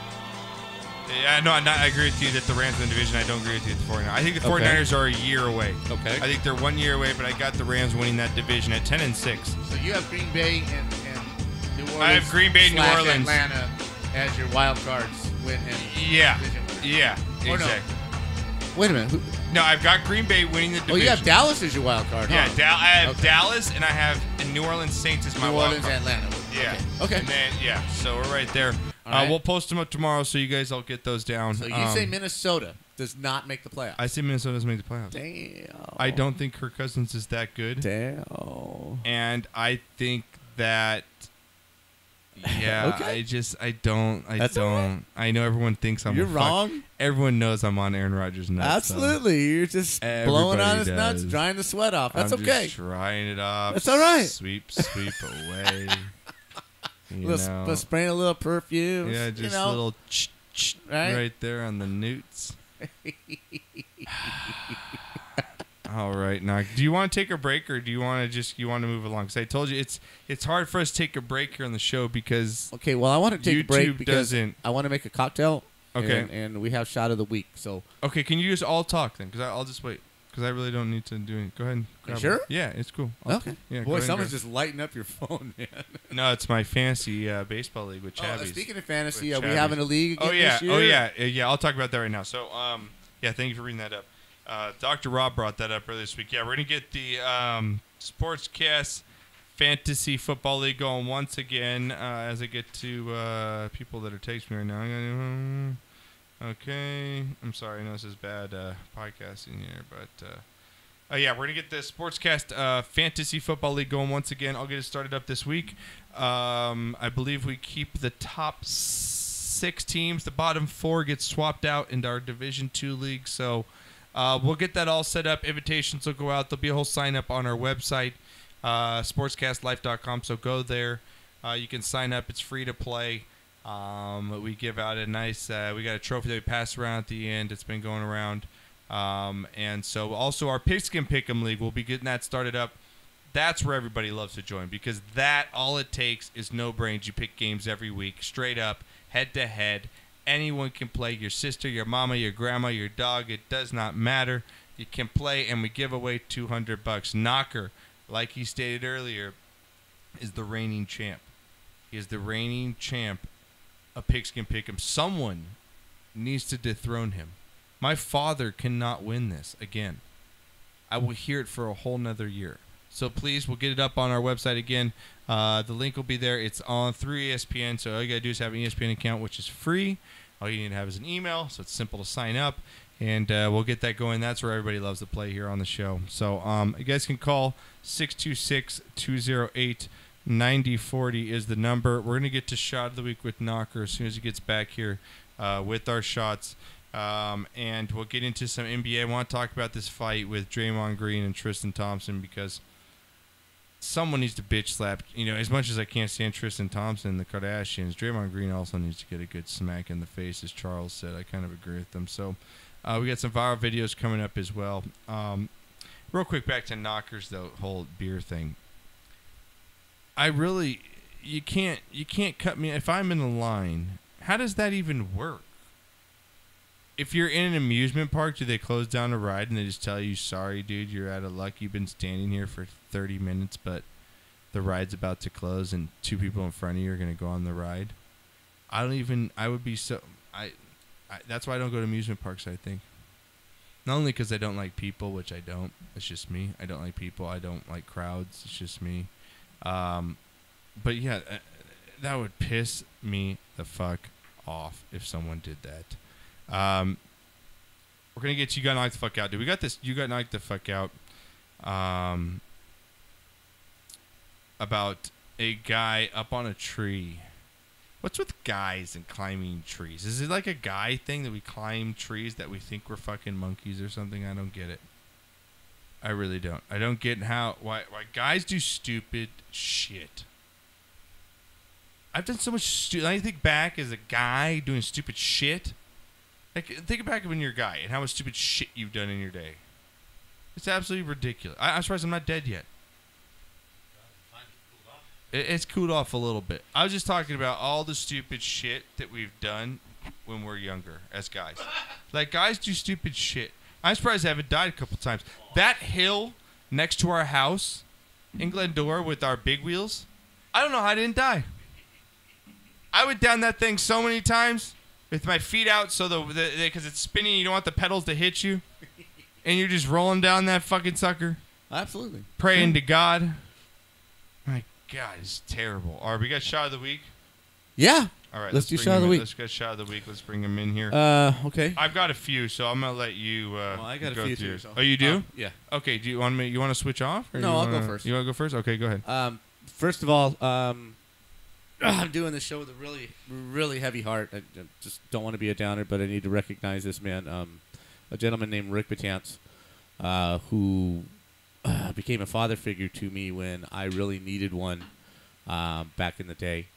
Yeah, no, I agree with you that the Rams win the division. I don't agree with you with the 49ers. I think the 49ers are a year away. Okay. I think they're 1 year away, but I got the Rams winning that division at 10-6. So you have Green Bay and New Orleans. I have Green Bay and New Orleans. Atlanta as your wild cards win and division winner. Yeah, or exactly. No. Wait a minute. No, I've got Green Bay winning the division. Oh, you have Dallas as your wild card, Yeah, huh? I have Dallas, and I have New Orleans Saints as my wild card. New Orleans, Atlanta. Yeah. Okay. And then, so we're right there. Right. We'll post them up tomorrow, so you guys all get those down. So you say Minnesota does not make the playoffs? I say Minnesota doesn't make the playoffs. Damn. I don't think Kirk Cousins is that good. Damn. And I think that... Yeah, okay. I don't. Right. I know everyone thinks I'm You're wrong. Everyone knows I'm on Aaron Rodgers' nuts. Absolutely. So. You're just blowing on his nuts, drying the sweat off. That's I'm okay. Just drying it off. That's all right. Sweep away. Spraying a little perfume. Yeah, just a little right there on the newts. All right, now, do you want to take a break or do you want to move along? Because I told you it's hard for us to take a break here on the show because I want to take a break because I want to make a cocktail. Okay, and we have shot of the week. So can you just all talk then? Because I'll just wait. Because I really don't need to do it. Go ahead and grab sure? it. Yeah, it's cool. Okay. Yeah, boy, someone's just lighting up your phone, man. No, it's my fantasy baseball league with Chabbies. Speaking of fantasy, are we having a league again this year? Oh, yeah. I'll talk about that right now. So, thank you for reading that up. Dr. Rob brought that up earlier this week. Yeah, we're going to get the Sportscast Fantasy Football League going once again as I get to people that are texting me right now. Okay. I'm sorry. I know this is bad podcasting here, but we're going to get the Sportscast Fantasy Football League going once again. I'll get it started up this week. I believe we keep the top 6 teams. The bottom 4 get swapped out into our Division 2 league. So we'll get that all set up. Invitations will go out. There'll be a whole sign up on our website, sportscastlife.com. So go there. You can sign up. It's free to play. We give out a nice we got a trophy that we pass around at the end. It's been going around. And so also our Pigskin Pick'em League, we'll be getting that started up. That's where everybody loves to join because that all it takes is no brains. You pick games every week, straight up, head to head. Anyone can play. Your sister, your mama, your grandma, your dog. It does not matter. You can play, and we give away $200. Knocker, like he stated earlier, is the reigning champ. He is the reigning champ of Pigskin Pick'em. Someone needs to dethrone him. My father cannot win this again. I will hear it for a whole nother year. So please, we'll get it up on our website again. The link will be there. It's on through ESPN. So all you got to do is have an ESPN account, which is free. All you need to have is an email, so it's simple to sign up. And we'll get that going. That's where everybody loves to play here on the show. So you guys can call 626-208-9040 is the number. We're going to get to Shot of the Week with Knocker as soon as he gets back here with our shots. And we'll get into some NBA. I want to talk about this fight with Draymond Green and Tristan Thompson because someone needs to bitch slap. You know, as much as I can't stand Tristan Thompson and the Kardashians, Draymond Green also needs to get a good smack in the face, as Charles said. I kind of agree with them. So we got some viral videos coming up as well. Real quick, back to Knockers, the whole beer thing. You can't cut me if I'm in a line. How does that even work? If you're in an amusement park, do they close down a ride and they just tell you, sorry, dude, you're out of luck. You've been standing here for 30 minutes, but the ride's about to close and two people in front of you are going to go on the ride? That's why I don't go to amusement parks, I think. Not only because I don't like people, which I don't. It's just me. I don't like people. I don't like crowds. It's just me. But, yeah, that would piss me the fuck off if someone did that. We're going to get You Got Knocked the Fuck Out. Dude, we got this You Got Knocked the Fuck Out about a guy up on a tree. What's with guys and climbing trees? Is it like a guy thing that we climb trees that we think we're fucking monkeys or something? I don't get it. I really don't. I don't get why guys do stupid shit. I've done so much I think back as a guy doing stupid shit. Like, think back when you're a guy and how much stupid shit you've done in your day. It's absolutely ridiculous. I'm surprised I'm not dead yet. It's cooled off a little bit. I was just talking about all the stupid shit that we've done when we're younger as guys. Like, guys do stupid shit. I'm surprised I haven't died a couple times. That hill next to our house in Glendora with our big wheels, I don't know how I didn't die. I went down that thing so many times with my feet out so because it's spinning, you don't want the pedals to hit you. And you're just rolling down that fucking sucker. Absolutely. Praying to God. My God, it's terrible. All right, we got Shot of the Week? Yeah. All right, let's do Shot of the Week. Let's get Shot of the Week. Let's bring him in here. Okay. I've got a few, so I'm going to let you I got a few too. So. Oh, you do? Yeah. Okay, do you want to switch off? Or no, I'll go first. You want to go first? Okay, go ahead. First of all, I'm doing this show with a really, really heavy heart. I just don't want to be a downer, but I need to recognize this man. A gentleman named Rick Batance, who became a father figure to me when I really needed one back in the day,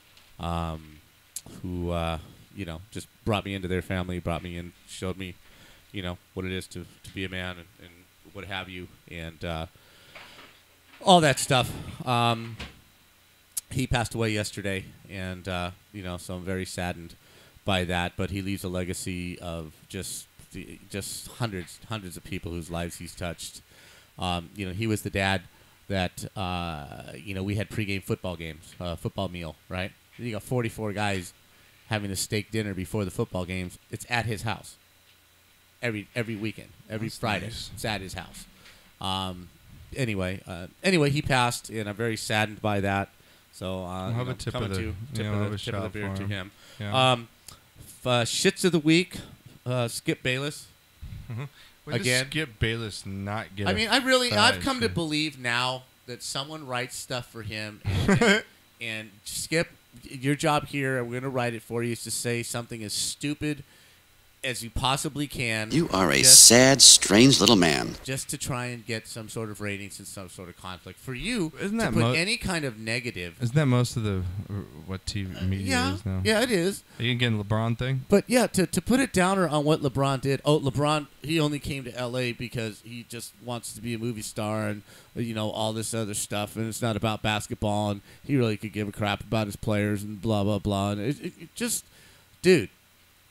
who, just brought me into their family, brought me in, showed me, what it is to be a man and what have you, and all that stuff. He passed away yesterday, and so I'm very saddened by that. But he leaves a legacy of just hundreds of people whose lives he's touched. He was the dad that we had pregame football meal, right? You got 44 guys having a steak dinner before the football games. It's at his house every weekend, every That's Friday. Nice. It's at his house. Anyway, he passed, and I'm very saddened by that. So I'll have a tip of the beer to him. Yeah. Shits of the week, Skip Bayless. When again, does Skip Bayless not get? I've come to believe now that someone writes stuff for him, and Skip, your job here, I'm going to write it for you, is to say something as stupid as you possibly can. You are a sad, strange little man. Just to try and get some sort of ratings and some sort of conflict. For you, isn't to that put any kind of negative. Isn't that most of the what TV media is now? Yeah, it is. Are you getting LeBron thing? But yeah, to put it downer on what LeBron did. Oh, LeBron, he only came to L.A. because he just wants to be a movie star and, all this other stuff. And it's not about basketball. And he really could give a crap about his players and blah, blah, blah. And it just, dude.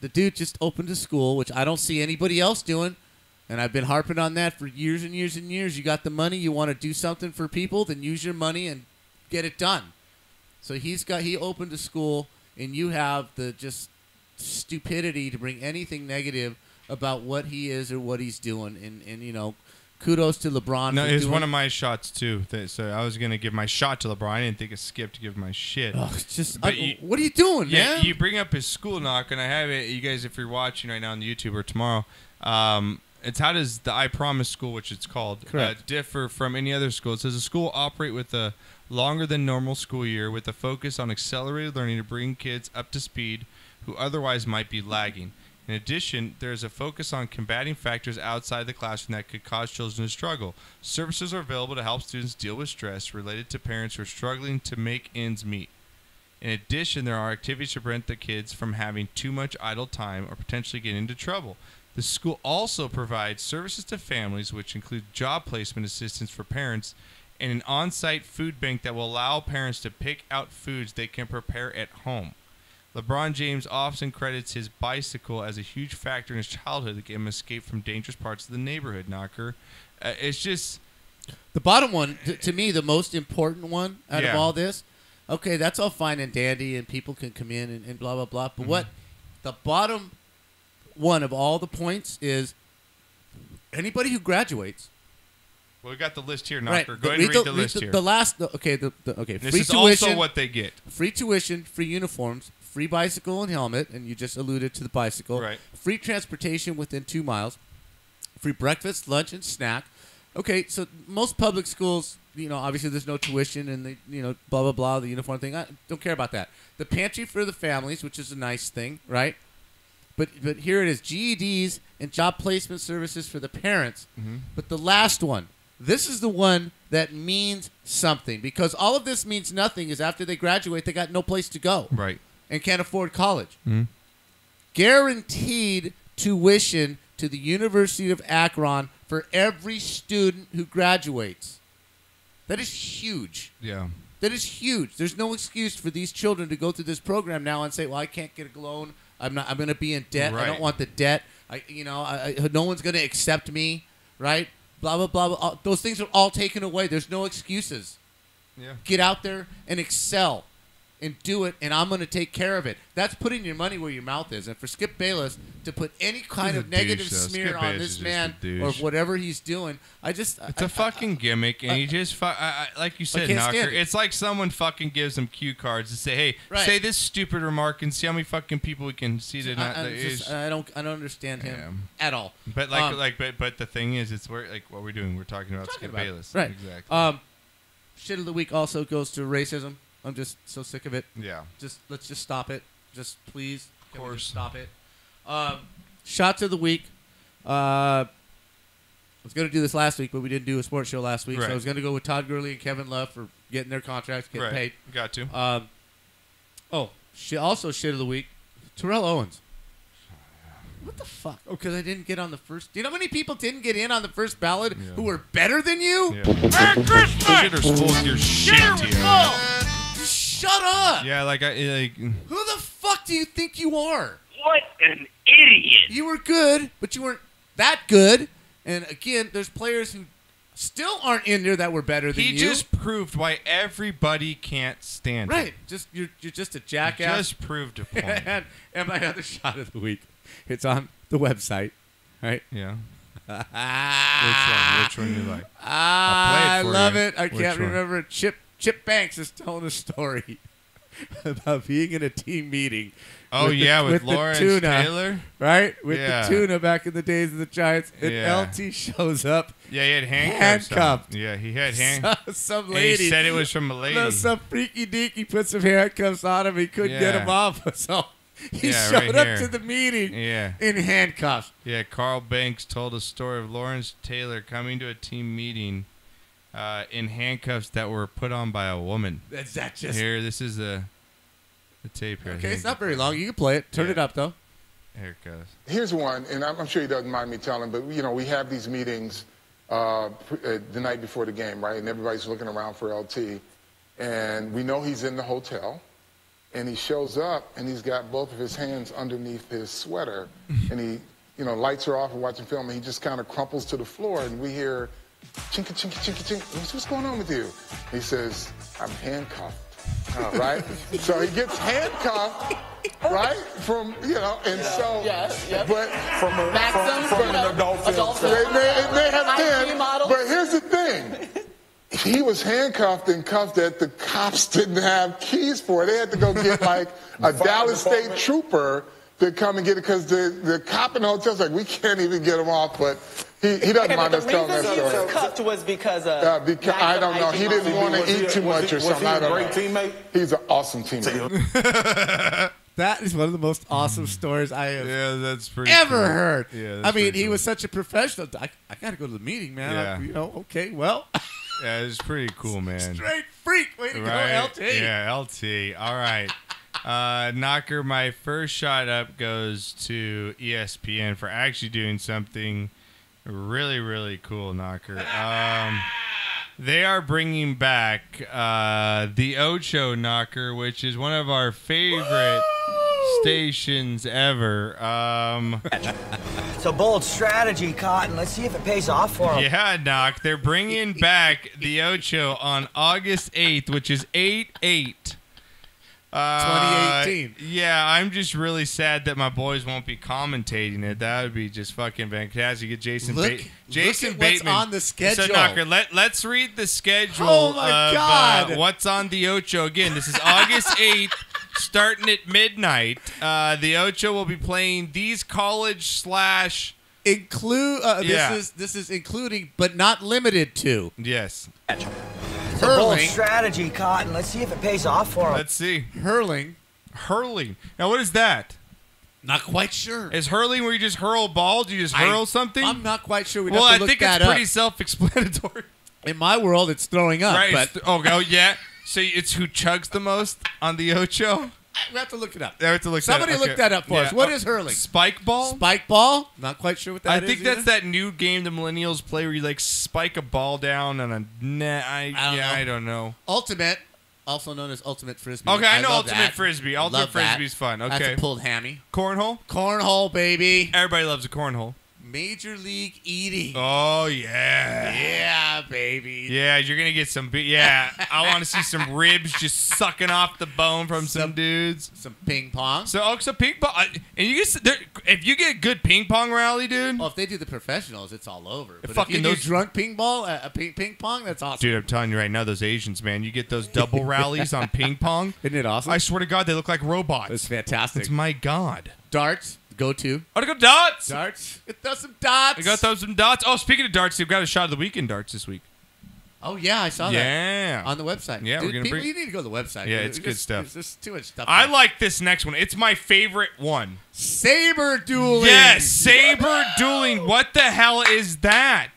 The dude just opened a school, which I don't see anybody else doing, and I've been harping on that for years and years and years. You got the money, you want to do something for people, then use your money and get it done. So he opened a school, and you have the just stupidity to bring anything negative about what he is or what he's doing, and kudos to LeBron. No, it's one of my shots too. So I was gonna give my shot to LeBron. I didn't think it skipped to give my shit. Oh, what are you doing, man? You bring up his school knock, and I have it. You guys, if you're watching right now on the YouTube or tomorrow, it's how does the I Promise school, which it's called, differ from any other school? It says the school operate with a longer than normal school year with a focus on accelerated learning to bring kids up to speed who otherwise might be lagging. In addition, there is a focus on combating factors outside the classroom that could cause children to struggle. Services are available to help students deal with stress related to parents who are struggling to make ends meet. In addition, there are activities to prevent the kids from having too much idle time or potentially getting into trouble. The school also provides services to families, which include job placement assistance for parents and an on-site food bank that will allow parents to pick out foods they can prepare at home. LeBron James often credits his bicycle as a huge factor in his childhood that gave him escape from dangerous parts of the neighborhood, Knocker. It's just... The bottom one, to me, the most important one out of all this, okay, that's all fine and dandy, and people can come in and blah, blah, blah. But what the bottom one of all the points is anybody who graduates... Well, we got the list here, Knocker. Right. Go ahead and read the list here. The last... Okay, okay. This is also what they get. Free tuition, free uniforms, free bicycle and helmet, and you just alluded to the bicycle. Right. Free transportation within 2 miles. Free breakfast, lunch, and snack. Okay, so most public schools, obviously there's no tuition and they, blah, blah, blah, the uniform thing. I don't care about that. The pantry for the families, which is a nice thing, right? But here it is, GEDs and job placement services for the parents. Mm-hmm. But the last one, this is the one that means something because all of this means nothing is after they graduate, they got no place to go. Right. And can't afford college. Mm-hmm. Guaranteed tuition to the University of Akron for every student who graduates. That is huge. Yeah. That is huge. There's no excuse for these children to go through this program now and say, well, I can't get a loan. I'm going to be in debt. Right. I don't want the debt. No one's going to accept me, right? Blah, blah, blah, blah. Those things are all taken away. There's no excuses. Yeah. Get out there and excel and do it, and I'm going to take care of it. That's putting your money where your mouth is. And for Skip Bayless to put any kind of negative smear on this man or whatever he's doing, it's a fucking gimmick, and he just like you said, Knocker. It's like someone fucking gives him cue cards to say, "Hey, say this stupid remark and see how many fucking people we can see tonight." I don't understand him at all. But but the thing is, it's where what we're doing. We're talking about Skip Bayless, right? Exactly. Shit of the week also goes to racism. I'm just so sick of it. Yeah. Let's just stop it. Just please. Of course. Stop it. Shots of the week. I was going to do this last week, but we didn't do a sports show last week. Right. So I was going to go with Todd Gurley and Kevin Love for getting their contracts, getting paid. Got to. Also shit of the week. Terrell Owens. What the fuck? Oh, because I didn't get on the first. Do you know how many people didn't get in on the first ballot who were better than you? Yeah. Merry Christmas! Shitter's full of your shit here. Shut up! Yeah, who the fuck do you think you are? What an idiot! You were good, but you weren't that good. And again, there's players who still aren't in there that were better than you. He just proved why everybody can't stand him. Right. You're just a jackass. He just proved a point. and my other shot of the week. It's on the website, right? Yeah. Which one you like? I love it. I can't remember it. Chip Banks is telling a story about being in a team meeting. Oh, with Lawrence Taylor? Right? With the tuna back in the days of the Giants. And LT shows up. Yeah, he had handcuffed. Yeah, he had handcuffs. Some lady. He said it was from a lady. Some freaky deaky put some handcuffs on him. He couldn't get him off. So He showed up to the meeting in handcuffs. Yeah, Carl Banks told a story of Lawrence Taylor coming to a team meeting in handcuffs that were put on by a woman. Is that just... Here, this is the tape here. Okay, it's not very long. You can play it. Turn it up, though. Here it goes. Here's one, and I'm sure he doesn't mind me telling, but, we have these meetings the night before the game, right? And everybody's looking around for LT. And we know he's in the hotel. And he shows up, and he's got both of his hands underneath his sweater. And he, lights are off and watching film, and he just kind of crumples to the floor. And we hear, chinka, chinka, chinka, chinka. What's going on with you? He says, I'm handcuffed. Right? So he gets handcuffed, right? From, and so... But from an adult film. It may have been, but here's the thing. He was handcuffed and cuffed that the cops didn't have keys for it. They had to go get, like, a Dallas State trooper to come and get it because the cop in the hotel's like, we can't even get him off, but... He doesn't mind us telling that story. The reason he was cuffed was because of... I don't know. He didn't want to eat too much or something. I don't know. Was he a great teammate? He's an awesome teammate. That is one of the most awesome stories I have ever heard. Yeah, I mean, he was such a professional. I got to go to the meeting, man. Yeah. Okay, well. Yeah, it's pretty cool, man. Straight freak. Way to go, LT. Yeah, LT. All right. Knocker, my first shot up goes to ESPN for actually doing something really, really cool, Knocker. They are bringing back the Ocho, Knocker, which is one of our favorite stations ever. It's a bold strategy, Cotton. Let's see if it pays off for them. Yeah, Knock. They're bringing back the Ocho on August 8th, which is 8/8. 2018. Yeah, I'm just really sad that my boys won't be commentating it. That would be just fucking fantastic. Get Jason Bateman. What's on the schedule. So, Knocker, let's read the schedule God. What's on the Ocho. Again, this is August 8th, starting at midnight. The Ocho will be playing these college / This is including, but not limited to. Yes. It's a bold strategy, Cotton. Let's see if it pays off for them. Let's see. Hurling. Now, what is that? Not quite sure. Is hurling where you just hurl a ball? Do you just hurl something? I'm not quite sure. I think it's pretty self-explanatory. In my world, it's throwing up. Right. But yeah. So it's who chugs the most on the Ocho? We have to look it up. Somebody look that up for us. What is hurling? Spike ball? Spike ball? Not quite sure what that is. I think that's that new game the millennials play where you spike a ball down on a net. I don't know. Ultimate, also known as Ultimate Frisbee. Okay, I know Ultimate Frisbee. Ultimate Frisbee's fun. Okay. That's a pulled hammy. Cornhole? Cornhole, baby. Everybody loves a cornhole. Major League Eating. Oh, yeah. Yeah, baby. Yeah, you're going to get some... I want to see some ribs just sucking off the bone from some dudes. Some ping pong. So ping pong... And if you get a good ping pong rally, dude... Well, if they do the professionals, it's all over. But fucking if you do drunk ping pong, that's awesome. Dude, I'm telling you right now, those Asians, man, you get those double rallies on ping pong. Isn't it awesome? I swear to God, they look like robots. It's fantastic. It's my God. Darts. Go to. Oh, to go darts. Darts. Throw some dots. I got to throw some dots. Oh, speaking of darts, they've got a shot of the week in darts this week. Oh, yeah, I saw that. On the website. Yeah, Dude, you need to go to the website. Yeah, it's good stuff. There's too much stuff. I like this next one. It's my favorite one. Saber dueling. Yes, saber dueling. What the hell is that?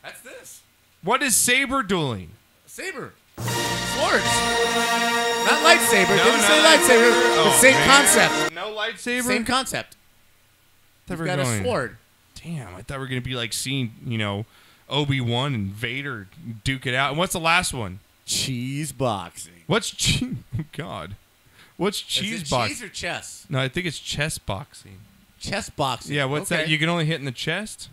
That's this. What is saber dueling? Saber. Swords. Not lightsaber. Didn't say lightsaber. But same concept. No lightsaber? Same concept. You've got a sword. Damn, I thought we were going to be seeing, Obi-Wan and Vader duke it out. And what's the last one? Cheese boxing. What's cheese? Oh, God. What's cheese boxing? Cheese or chess? No, I think it's chess boxing. Chess boxing. Yeah, what's that? You can only hit in the chest?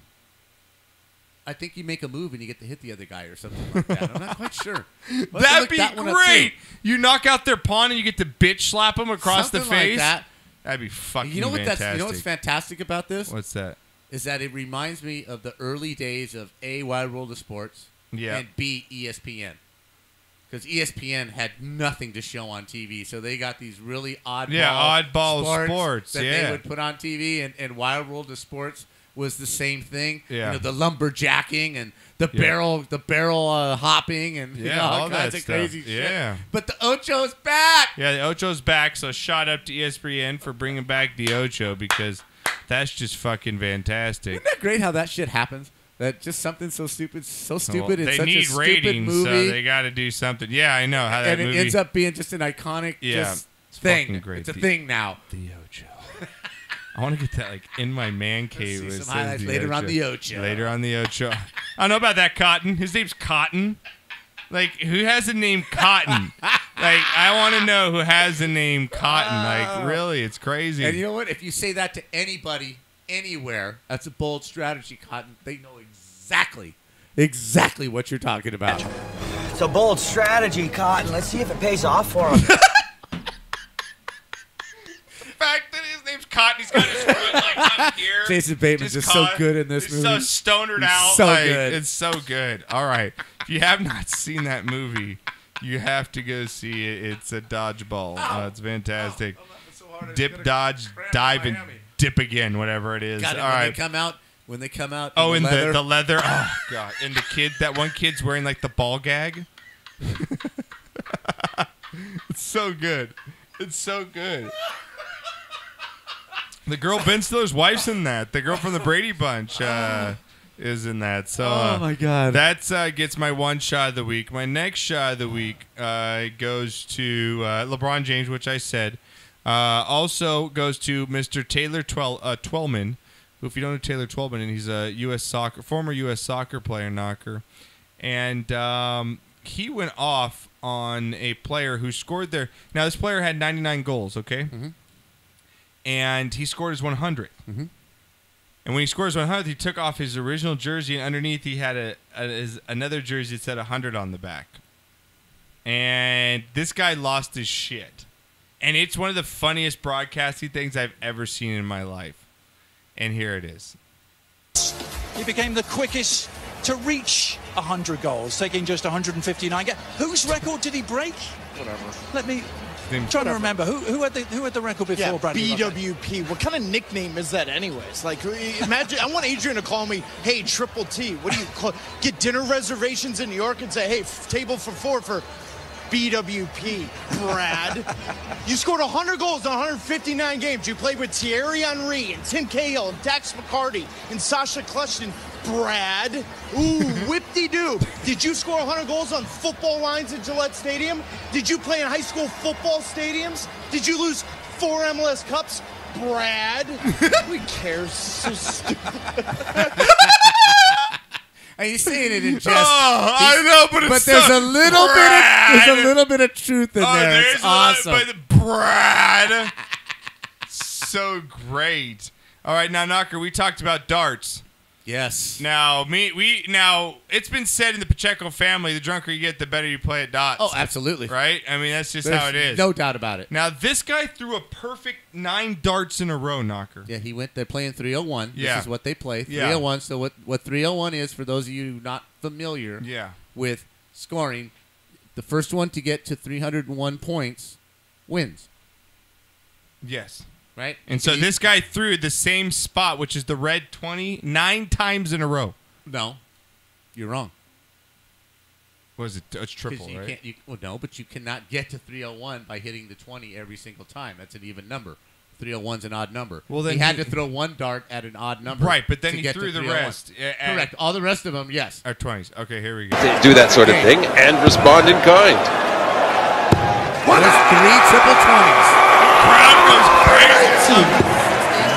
I think you make a move and you get to hit the other guy or something like that. I'm not quite sure. That'd be great. You knock out their pawn and you get to bitch slap them across the face. Like that. That'd be fucking fantastic. You know what's fantastic about this? What's that? Is that it reminds me of the early days of A, Wide World of Sports, and B, ESPN. Because ESPN had nothing to show on TV, so they got these really oddball sports that they would put on TV, and Wide World of Sports was the same thing. Yeah. The lumberjacking and the barrel hopping and all kinds of crazy shit. Yeah. But the Ocho's back. Yeah, the Ocho's back. So shout out to ESPN for bringing back the Ocho because that's just fucking fantastic. Isn't that great how that shit happens? That just something so stupid, and such a need stupid ratings, movie. so they got to do something. Yeah, I know how that movie. And it ends up being just an iconic thing. Great. It's a thing now. The Ocho. I want to get that in my man cave. Let's see some highlights later on the Ocho. Later on the Ocho. I don't know about that Cotton. His name's Cotton. Who has the name Cotton? I want to know who has the name Cotton. Really, it's crazy. And you know what? If you say that to anybody, anywhere, that's a bold strategy, Cotton. They know exactly what you're talking about. It's a bold strategy, Cotton. Let's see if it pays off for him. The fact that his name's Cotton, he's got his foot up here. Jason Bateman's just so good in this movie. He's so stonered out. So good. It's so good. All right. If you have not seen that movie, you have to go see it. It's a dodgeball. It's fantastic. Dip, dodge, dive, and dip again, whatever it is. Got it. All right. When they come out. Oh, in the leather. Oh god. And that one kid's wearing the ball gag. It's so good. It's so good. The girl Ben Stiller's wife's in that. The girl from the Brady Bunch is in that. So oh my god. That gets my one shot of the week. My next shot of the week goes to LeBron James, which I said. Also goes to Mr. Taylor Twellman. If you don't know Taylor Twellman, and he's a former U.S. soccer player, knocker. And he went off on a player who scored there. Now, this player had 99 goals, okay? Mm-hmm. And he scored his 100th. Mm-hmm. And when he scores 100th, he took off his original jersey, and underneath he had another jersey that said 100 on the back. And this guy lost his shit. And it's one of the funniest broadcasting things I've ever seen in my life. And here it is. He became the quickest to reach 100 goals, taking just 159 games. Whose record did he break? Whatever. Let me... I'm trying to remember who had the record before Bradley. BWP. What kind of nickname is that, anyways? Imagine. I want Adrian to call me, "Hey, Triple T." What do you call? Get dinner reservations in New York and say, "Hey, table for 4 for BWP." Brad, you scored 100 goals in 159 games. You played with Thierry Henry and Tim Cahill and Dax McCarty and Sasha Kleshton. Brad, whip-de-doo. Did you score 100 goals on football lines at Gillette Stadium? Did you play in high school football stadiums? Did you lose 4 MLS Cups? Brad, who cares? So stupid. And he's saying it in jest. Oh, I know, but there's a little bit of truth in there. It's awesome. Brad, so great. All right, now Knocker, we talked about darts. Yes. Now, it's been said in the Pacheco family, the drunker you get, the better you play at dots. Oh, absolutely. Right? I mean, that's just how it is. No doubt about it. Now, this guy threw a perfect 9 darts in a row, Knocker. Yeah, they're playing 301. Yeah. This is what they play, 301. So what 301 is, for those of you not familiar with scoring, the first one to get to 301 points wins. Yes. Right? And so this guy threw the same spot, which is the red 20, 9 times in a row. No. You're wrong. What is it? It's triple, right? No, but you cannot get to 301 by hitting the 20 every single time. That's an even number. 301's an odd number. Well, then he had to throw one dart at an odd number. Right, but then he threw the rest. Correct. All the rest of them, yes. Are 20s. Okay, here we go. Do that sort of thing and respond in kind. There's 3 triple 20s. Crowd goes crazy.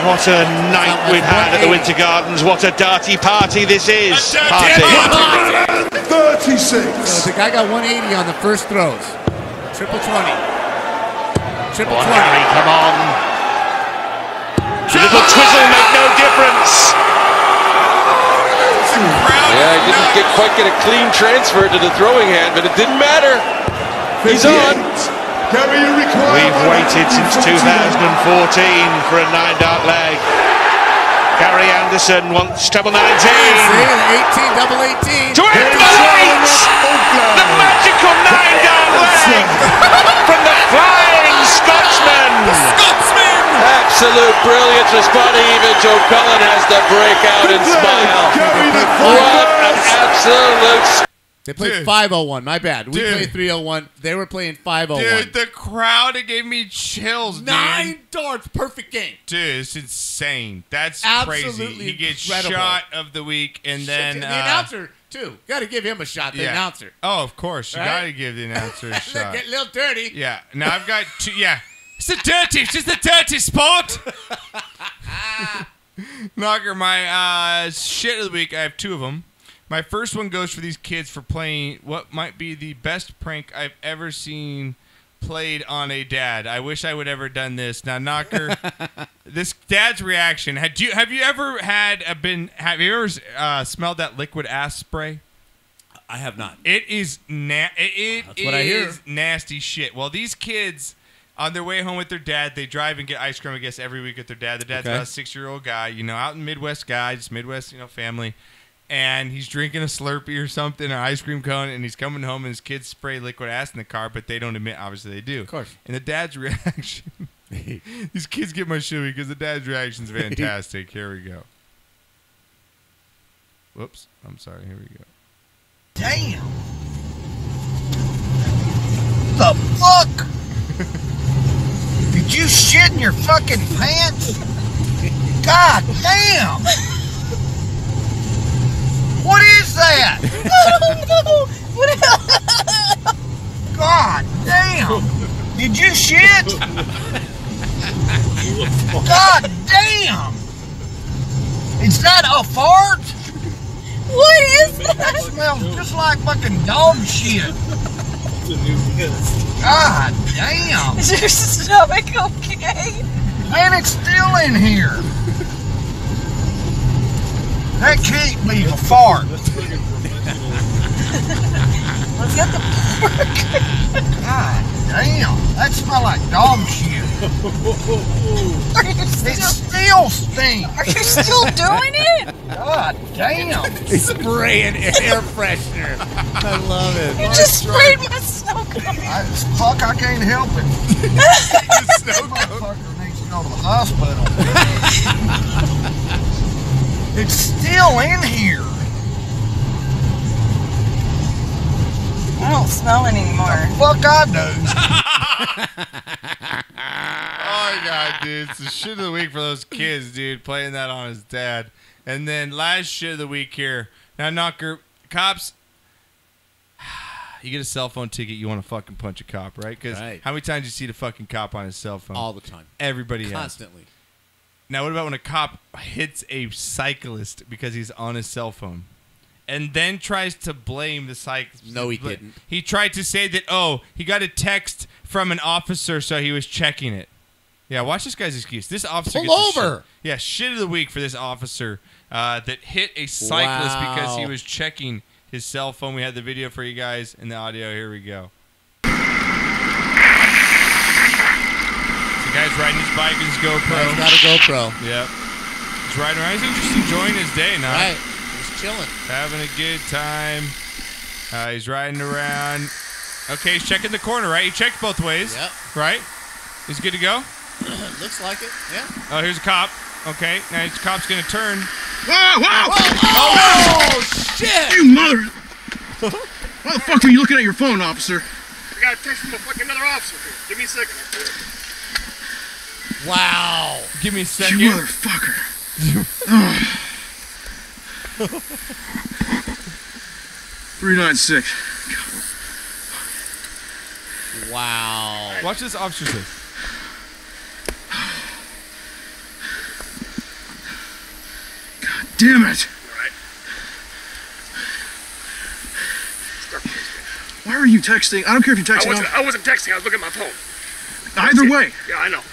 What a night we've had at the Winter Gardens. What a darty party this is. Party. 36. So the guy got 180 on the first throws. Triple 20. Triple 20. Gary, come on. A little twizzle make no difference. Yeah, he didn't quite get a clean transfer to the throwing hand, but it didn't matter. He's on. We've waited since 2014 for a 9-dart leg. Gary Anderson wants treble 19. 18, double 18. To end the night! The magical 9-dart leg from the Flying Scotsman. The Scotsman! absolute brilliance, responding. Even Joe Cullen has to break out and smile. What an absolute... They played 501. My bad. We played 301. They were playing 501. Dude, the crowd, it gave me chills, 9 darts. Perfect game. Dude, it's insane. That's absolutely crazy. He gets incredible. Shot of the week, and then... the announcer, too. Got to give him a shot, the announcer. Oh, of course. You got to give the announcer a shot. Get a little dirty. Yeah. Now I've got 2... Yeah. It's a dirty sport. Knocker, my shit of the week, I have 2 of them. My first one goes for these kids for playing what might be the best prank I've ever seen played on a dad. I wish I would ever done this. Now, Knocker, this dad's reaction. Have you ever smelled that liquid ass spray? I have not. It is That's what I hear. Nasty shit. Well, these kids on their way home with their dad, they drive and get ice cream, I guess, every week with their dad. The dad's about a 6-year-old guy, out in Midwest guy, just Midwest, family. And he's drinking a Slurpee or something, an ice cream cone, and he's coming home, and his kids spray liquid ass in the car, but they don't admit, obviously they do. Of course. And the dad's reaction, these kids get my shit because the dad's reaction is fantastic. Here we go. Whoops. I'm sorry. Here we go. Damn. The fuck? Did you shit in your fucking pants? God damn. What is that? I don't know. God damn. Did you shit? God damn. Is that a fart? What is that? That smells just like fucking dog shit. God damn. Is your stomach okay? And it's still in here. That can't be a fart. Let's get the burger. God damn. That smells like dog shit. It still stinks. Are you still doing it? God damn. He's spraying air freshener. I love it. You just sprayed my snow cone. Fuck, I can't help it. This motherfucker needs to go to the hospital. It's still in here. I don't smell it anymore. The fuck I do. Oh, my God, dude. It's the shit of the week for those kids, dude, playing that on his dad. And then last shit of the week here. Now, Knocker, cops, you get a cell phone ticket, you want to fucking punch a cop, right? Because how many times do you see the fucking cop on his cell phone? All the time. Everybody Constantly. has. Now, what about when a cop hits a cyclist because he's on his cell phone and then tries to blame the cyclist? No, he didn't. He tried to say that, he got a text from an officer, so he was checking it. Yeah, watch this guy's excuse. This officer Pull gets over. Shit of the week for this officer that hit a cyclist because he was checking his cell phone. We had the video for you guys and the audio. Here we go. The guy's riding his bike with his GoPro. He's got a GoPro. Yep. He's riding around. He's just enjoying his day now. Right. He's chilling. Having a good time. He's riding around. Okay, he's checking the corner, right? He checked both ways. Yep. Right? He's good to go? Looks like it, yeah. Oh, here's a cop. Okay, now the cop's going to turn. Whoa, whoa! Oh, shit! You mother... Why the fuck were you looking at your phone, officer? I got a text from another officer here. Give me a second. Wow. Give me a second. You motherfucker. 396. Wow. Watch this officer say. God damn it. Why are you texting? I don't care if you're texting. I wasn't texting. I was looking at my phone. Either way. Yeah, I know.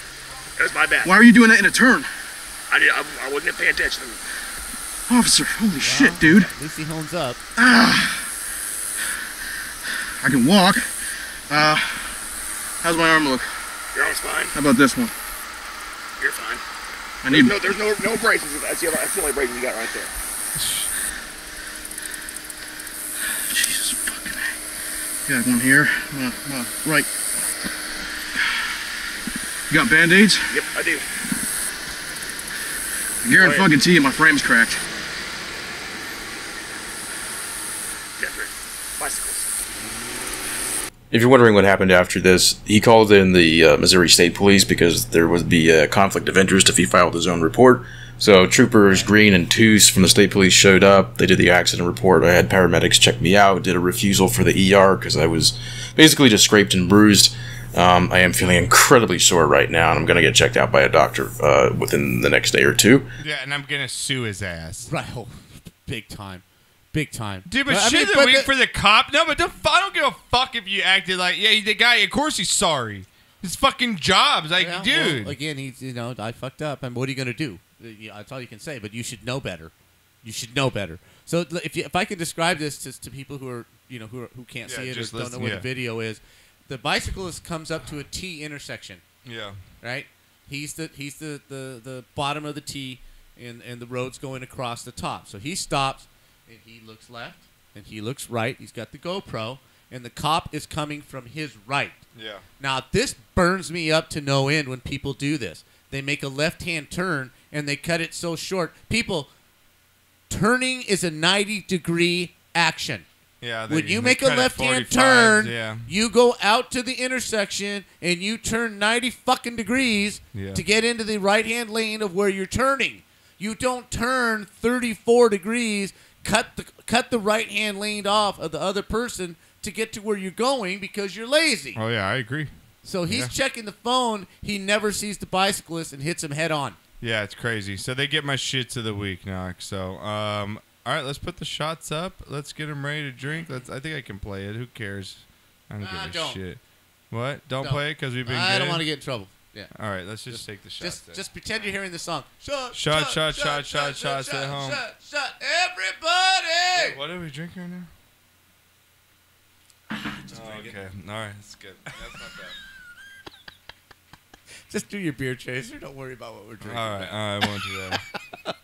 That was my bad. Why are you doing that in a turn? I wasn't paying attention. Officer, holy shit, dude. At least he hones up. I can walk. How's my arm look? Your arm's fine. How about this one? You're fine. There's no braces. That's the only braces you got right there. Jesus fucking A. Got one here. Right. You got Band-Aids? Yep, I do. I guarantee you my frame's cracked. Bicycles. If you're wondering what happened after this, he called in the Missouri State Police because there would be a conflict of interest if he filed his own report. So Troopers Green and Toos from the State Police showed up. They did the accident report. I had paramedics check me out, did a refusal for the ER because I was basically just scraped and bruised. I am feeling incredibly sore right now, and I'm going to get checked out by a doctor within the next day or two. Yeah, and I'm going to sue his ass. Right. Oh, big time. Big time. Dude, but shit the week for the cop. No, but I don't give a fuck if you acted like, yeah, the guy, of course he's sorry. His fucking job's like, yeah, dude. Well, again, he's, I fucked up, and what are you going to do? That's all you can say, but you should know better. You should know better. So if I can describe this to people who are, who can't see it or don't know what the video is, the bicyclist comes up to a T intersection. Yeah. Right? He's the bottom of the T, and the road's going across the top. So he stops, and he looks left, and he looks right. He's got the GoPro, and the cop is coming from his right. Yeah. Now, this burns me up to no end when people do this. They make a left-hand turn, and they cut it so short. People, turning is a 90-degree action. Yeah, when you make a left-hand turn, you go out to the intersection and you turn 90 fucking degrees to get into the right-hand lane of where you're turning. You don't turn 34 degrees, cut the right-hand lane off of the other person to get to where you're going because you're lazy. Oh yeah, I agree. So he's checking the phone. He never sees the bicyclist and hits him head on. Yeah, it's crazy. So they get my shits of the week, Knock. So all right, let's put the shots up. Let's get them ready to drink. I think I can play it. Who cares? I don't give a shit. What? Don't play it because we've been. I don't want to get in trouble. Yeah. All right, let's just take the shots. Just pretend you're hearing the song. Shot at home. Shot, everybody! Wait, what are we drinking right now? Okay. All right, that's good. That's not bad. Just do your beer chaser. Don't worry about what we're drinking. All right, I won't do that.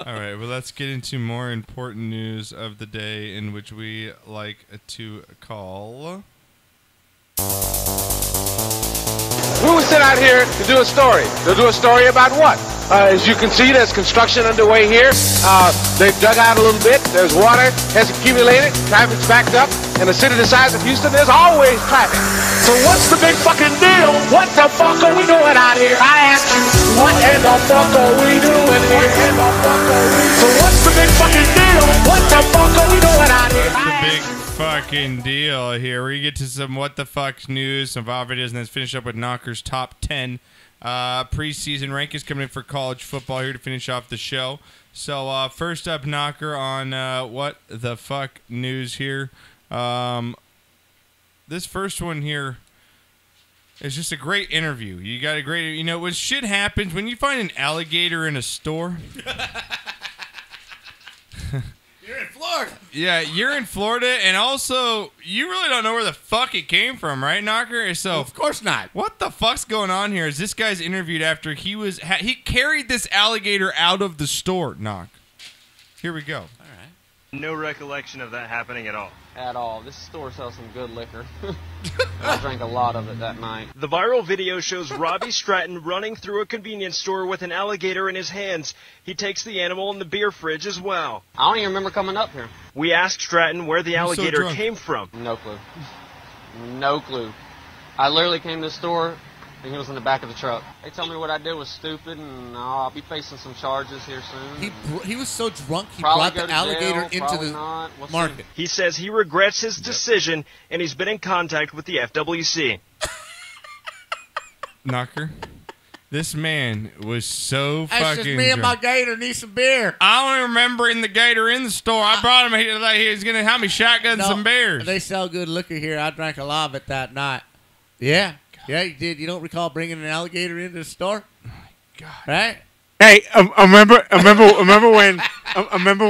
All right, well, let's get into more important news of the day, in which we like to call. We were sent out here to do a story. To do a story about what? As you can see, there's construction underway here. They've dug out a little bit. There's water has accumulated. Traffic's backed up. In a city the size of Houston, there's always traffic. So what's the big fucking deal? What the fuck are we doing out here? I ask you, what in the fuck are we doing here? So what's the big fucking deal? What the fuck are we doing out here? What's the big fucking deal here? We get to some what the fuck news, some VOD videos, and then finish up with Knockers top 10 preseason rankings coming in for college football here to finish off the show. So first up, Knocker, on what the fuck news here. This first one here is just a great interview. You got a great, when shit happens, when you find an alligator in a store. You're in Florida. Yeah, you're in Florida, and also you really don't know where the fuck it came from, right, Knocker? So of course not. What the fuck's going on here? Is this guy's interviewed after he carried this alligator out of the store? Knock. Here we go. All right. No recollection of that happening at all. At all. This store sells some good liquor. I drank a lot of it that night. The viral video shows Robbie Stratton running through a convenience store with an alligator in his hands. He takes the animal in the beer fridge as well. I don't even remember coming up here. We asked Stratton where the alligator came from. No clue. No clue. I literally came to the store and he was in the back of the truck. They told me what I did was stupid, and I'll be facing some charges here soon. He was so drunk he Probably brought the alligator into the market. He says he regrets his decision, and he's been in contact with the FWC. Knocker, this man was so fucking That's just me and my gator need some beer. I don't remember the gator in the store. I brought him here like he was going to help me shotgun some beers. They sell good liquor here. I drank a lot of it that night. Yeah. Yeah, you did. You don't recall bringing an alligator into the store? Oh my God! Right? Hey, I remember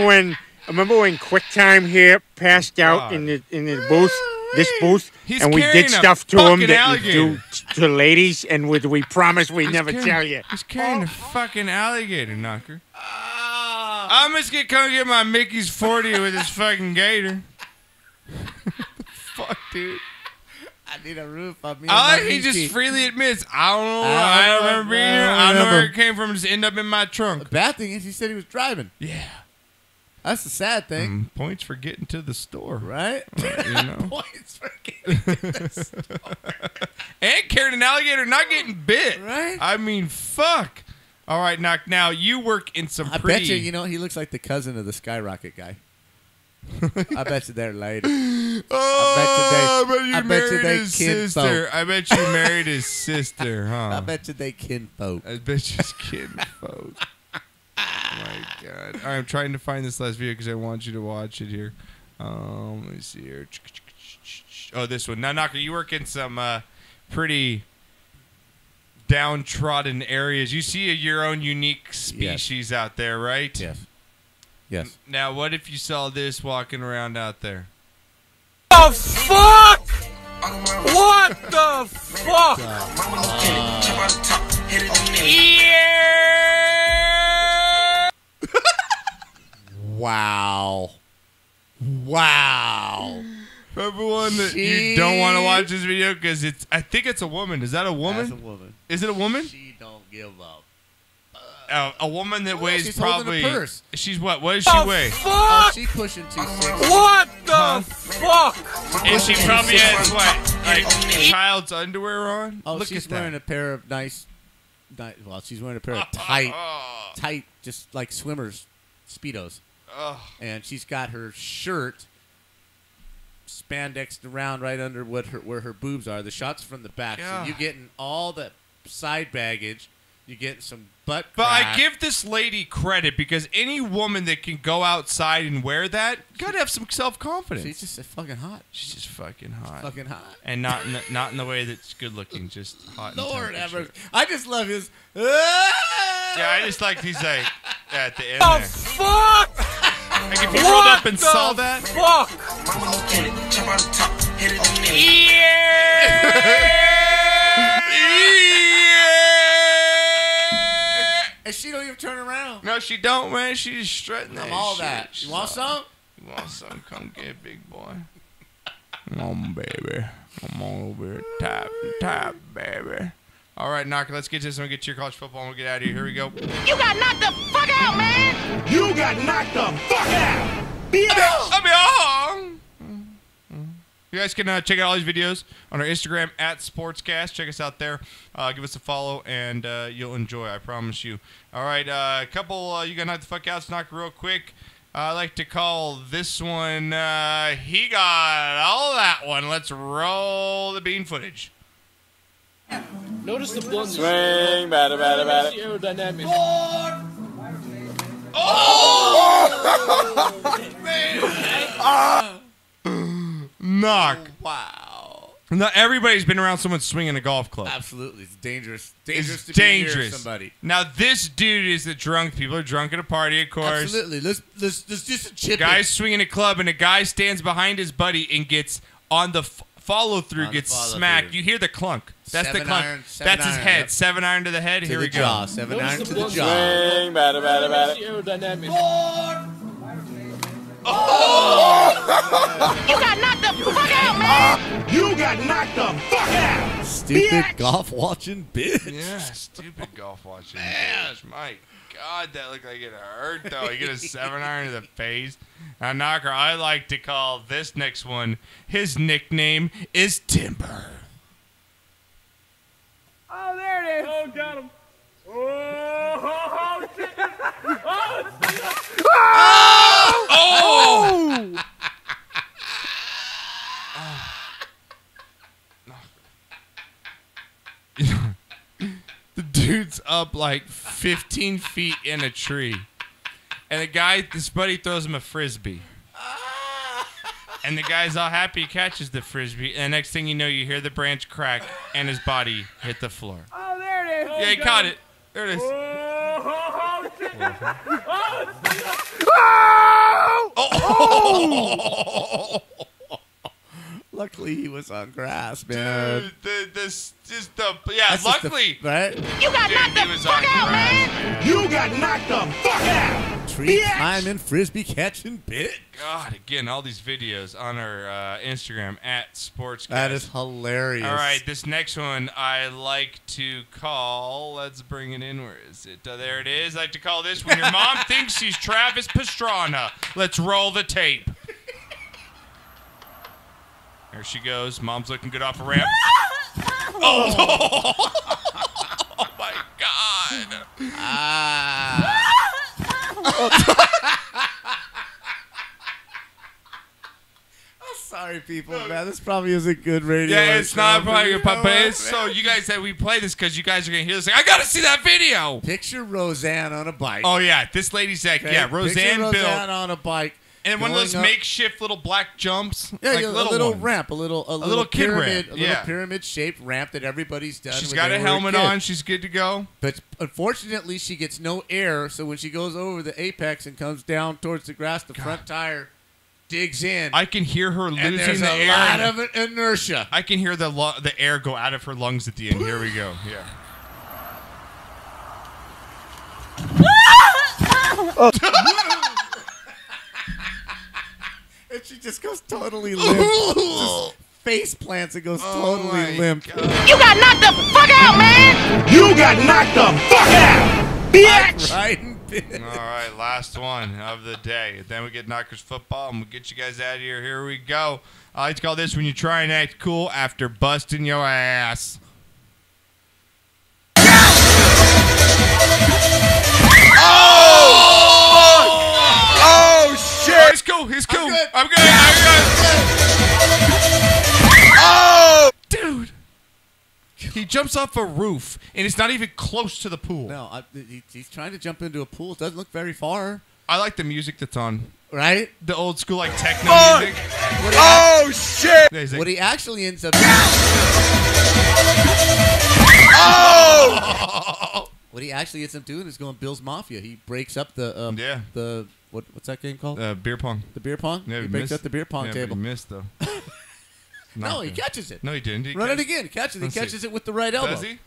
when QuickTime here passed out in the booth, this booth, and we did stuff to him that we do to ladies, and we promised we'd never tell you. He's carrying a fucking alligator, Knocker. I'm just gonna come get my Mickey's 40 with this fucking gator. Fuck, dude. I need a roof on me. He just freely admits, I don't know. I don't remember being here. I don't know where it came from. Just end up in my trunk. The bad thing is he said he was driving. Yeah. That's the sad thing. Points for getting to the store. Right? You know? Points for getting to the store. And carried an alligator not getting bit. Right? I mean, fuck. All right, Knock. Now, you work in some pretty... I bet you know, he looks like the cousin of the Skyrocket guy. I bet you they're later. Oh, I bet you they his sister. I bet you married his sister, huh? I bet you they kinfolk. I bet you it's kinfolk. Oh, my God. All right, I'm trying to find this last video because I want you to watch it here. Let me see here. Oh, this one. Now, Knocker, you work in some pretty downtrodden areas. You see your own unique species out there, right? Yes. Yes. Now, what if you saw this walking around out there? The fuck? What the fuck? Yeah! Wow. Wow. For everyone that you don't want to watch this video because I think it's a woman. Is that a woman? That's a woman. Is it a woman? She don't give up. A woman that weighs she's probably. holding a purse. She's what? What does she weigh? Oh, she's pushing 260. What the fuck? And she probably has what? Like child's underwear on? Oh, Look she's at that. wearing a pair of nice. Well, she's wearing a pair of tight, just like swimmers, Speedos. And she's got her shirt spandexed around right under where her boobs are. The shot's from the back, so you're getting all the side baggage. You're getting some butt crack. But I give this lady credit because any woman that can go outside and wear that gotta have some self-confidence. She's just fucking hot. She's just fucking hot. Fucking hot. And not in the way that's good looking, just hot. Lord ever. I just love his. Yeah, I just like he's like at the end. The fuck? Like if you rolled up and saw that. Fuck. And she don't even turn around. No, she don't, man. She's just strutting that. I'm all shit. that. You want some? You want some? Come get it, big boy. Come on, baby. Come on over here. Tap, baby. All right, Knocker, let's get to this and we'll get to your college football and we'll get out of here. Here we go. You got knocked the fuck out, man. You got knocked the fuck out. Bitch. You guys can check out all these videos on our Instagram at Sportscast. Check us out there. Give us a follow, and you'll enjoy, I promise you. All right, a couple you got knocked the fuck out. Knock real quick. I like to call this one, he got all that one. Let's roll the bean footage. Notice the bluntness. Swing, batter. The aerodynamics. Knock. Wow. Now, everybody's been around someone swinging a golf club. Absolutely. It's dangerous. It's to dangerous. be near somebody. Now, this dude is the drunk. People are drunk at a party, of course. Absolutely. Let's just chip Guy's swinging a club, and a guy stands behind his buddy and gets on the follow-through, gets smacked. You hear the clunk. That's the clunk. That's his head. 7-iron to the head. Here we go. 7-iron to the jaw. Swing, batter. The aerodynamics. You got knocked the fuck out, man. You got knocked the fuck out. Stupid golf watching bitch. Yeah, stupid golf watching bitch. My God, that looked like it hurt, though. You get a 7-iron to the face. Now, Knocker, I like to call this next one, his nickname is Timber. Oh, there it is. Oh, got him. Oh, shit. Oh! The dude's up like 15 feet in a tree. And this buddy throws him a frisbee. And the guy's all happy he catches the frisbee. And the next thing you know, you hear the branch crack and his body hit the floor. Oh, there it is. Yeah, he caught it. There it is. Oh! Luckily, he was on grass, man. Dude, That's luckily. right? You got knocked the fuck out, man. You got knocked the fuck out. tree climbing, frisbee catching bit. God, again, all these videos on our Instagram at Sportscast. That is hilarious. All right, this next one I like to call. Let's bring it in. Where is it? There it is. I like to call this when your mom thinks she's Travis Pastrana. Let's roll the tape. There she goes. Mom's looking good off a ramp. Oh! Oh my God! I'm sorry, people, man. This probably isn't good radio. Yeah, it's not probably good, but it's so you guys said we play this because you guys are gonna hear this. Like, I gotta see that video. Picture Roseanne on a bike. Oh yeah, this lady's like, yeah, Roseanne built on a bike. And one of those makeshift little black jumps. Yeah, like a little ones. ramp, a little kid pyramid, ramp. A little pyramid-shaped ramp that everybody's done. She's got a helmet on. She's good to go. But unfortunately, she gets no air. So when she goes over the apex and comes down towards the grass, the front tire digs in. I can hear her losing there's the a air. lot of inertia. I can hear the air go out of her lungs at the end. Here we go. Yeah. And she just goes totally limp. Just face plants and goes totally limp. You got knocked the fuck out, man! You got knocked the fuck out, bitch! All right, last one of the day. Then we get Knockers football, and we'll get you guys out of here. Here we go. I like to call this when you try and act cool after busting your ass. Oh, shit! Oh, he's cool. He's cool. I'm good. Oh! Dude. He jumps off a roof, and it's not even close to the pool. No, he's trying to jump into a pool. It doesn't look very far. I like the music that's on. Right? The old school, like, techno music. Oh, shit! Like, what he actually ends up Oh! What he actually ends up doing is going Bill's Mafia. He breaks up the what's that game called? Beer pong. The beer pong? Yeah, he breaks up the beer pong table. But he missed, though. No, he catches it. No, he didn't. Run it again. He catches it. He catches it with the right elbow. Does he?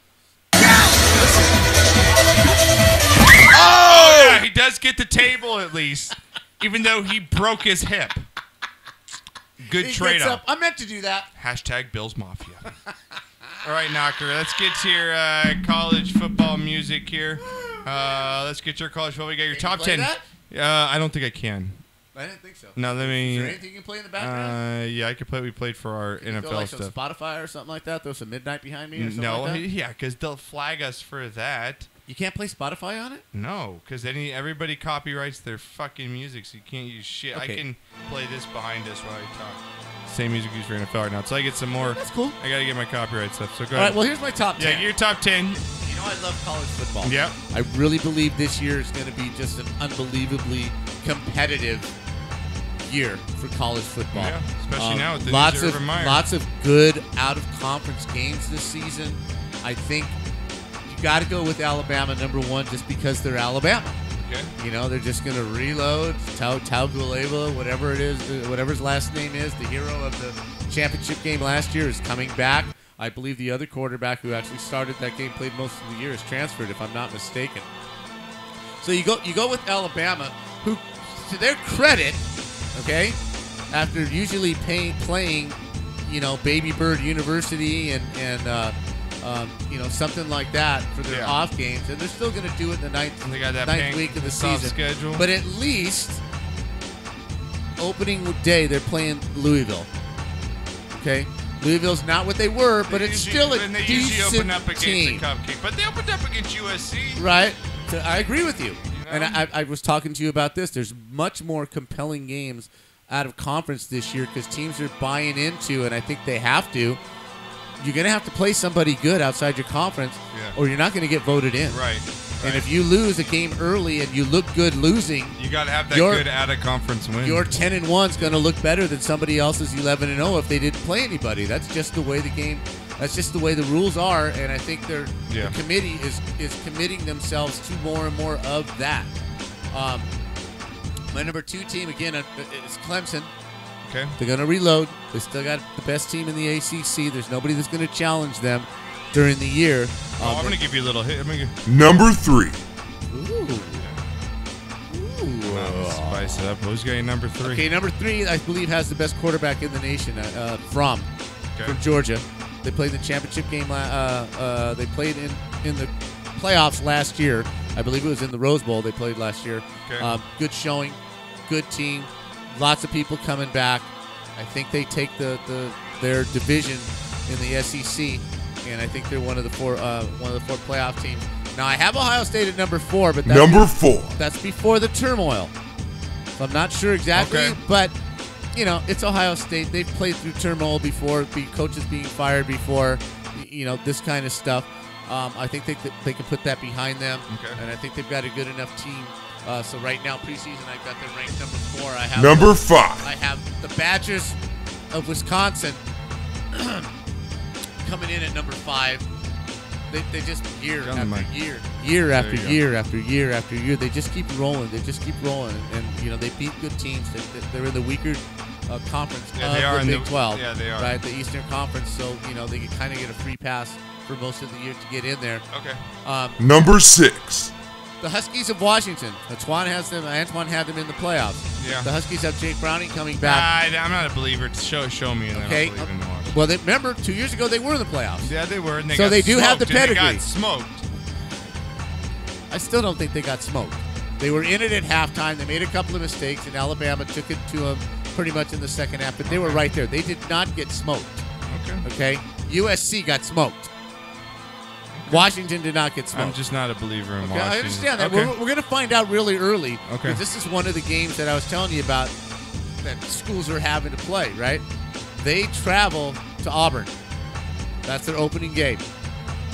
Oh, yeah, he does get the table at least, even though he broke his hip. Good trade-off. I meant to do that. Hashtag Bills Mafia. All right, Knocker, let's get to your college football music here. Let's get your college football. We got your top 10. That? I don't think I can. I didn't think so. No, let me. Is there anything you can play in the background? Yeah, I could play. We played for our can NFL you like stuff. Some Spotify or something like that. Throw some Midnight behind me or something no, like that? Yeah, because they'll flag us for that. You can't play Spotify on it? No, because everybody copyrights their fucking music, so you can't use shit. Okay. I can play this behind us while I talk. Same music used for NFL right now. So I get some more. That's cool. I got to get my copyright stuff. So go All ahead. right, well, here's my top 10. Yeah, your top 10. You know I love college football. Yep. I really believe this year is going to be just an unbelievably competitive year for college football. Yeah, especially now with the lots news of of Meyer. lots of good out-of-conference games this season. I think you got to go with Alabama number one just because they're Alabama. Okay. You know, they're just going to reload. Tagovailoa, whatever it is, whatever his last name is, the hero of the championship game last year is coming back. I believe the other quarterback who actually started that game, played most of the year, is transferred, if I'm not mistaken. So you go with Alabama, who, to their credit, okay, after usually playing, you know, Baby Bird University and you know, something like that for their off games, and they're still going to do it in the ninth week of the season. Schedule. But at least opening day they're playing Louisville. Okay, Louisville's not what they were, but it's still a they decent usually open up against team. the Cupcake, but they opened up against USC. Right. So I agree with you. You know? And I was talking to you about this. There's much more compelling games out of conference this year because teams are buying into, and I think they have to. You're going to have to play somebody good outside your conference, or you're not going to get voted in. Right. And if you lose a game early and you look good losing, you got to have that good out-of-conference win. Your 10-1 is going to look better than somebody else's 11-0 if they didn't play anybody. That's just the way the game. That's just the way the rules are, and I think the committee is committing themselves to more and more of that. My number 2 team again is Clemson. Okay. They're going to reload. They still got the best team in the ACC. There's nobody that's going to challenge them during the year. I'm going to give you a little hit. Number 3. Ooh. spice it up. Who's getting number 3? Okay, number 3, I believe, has the best quarterback in the nation from Georgia. They played the championship game. They played in the playoffs last year. I believe it was in the Rose Bowl they played last year. Okay. Good showing, good team. Lots of people coming back. I think they take their division in the SEC, and I think they're one of the four playoff teams. Now I have Ohio State at number 4, but that's number 4. That's before the turmoil. So I'm not sure exactly, but it's Ohio State. They've played through turmoil before, coaches being fired before, this kind of stuff. I think they can put that behind them, and I think they've got a good enough team. So right now, preseason, I've got them ranked number 4. I have number 5. I have the Badgers of Wisconsin coming in at number 5. They just year after year, they just keep rolling. And they beat good teams. They're in the weaker conference of the Big 12. Yeah, they are. Right, the Eastern Conference. So they can kind of get a free pass for most of the year to get in there. Okay. Number 6. The Huskies of Washington. Antwan had them in the playoffs. Yeah. The Huskies have Jake Browning coming back. I'm not a believer. Show me. And Okay. I'll believe in Washington. Well, remember 2 years ago they were in the playoffs. Yeah, they were. And so they do have the pedigree. They got smoked. I still don't think they got smoked. They were in it at halftime. They made a couple of mistakes, and Alabama took it to them pretty much in the second half. But they were right there. They did not get smoked. Okay. USC got smoked. Washington did not get smoked. I'm just not a believer in Washington. I understand that. Okay. We're going to find out really early. Okay. This is one of the games that I was telling you about that schools are having to play, right? They travel to Auburn. That's their opening game,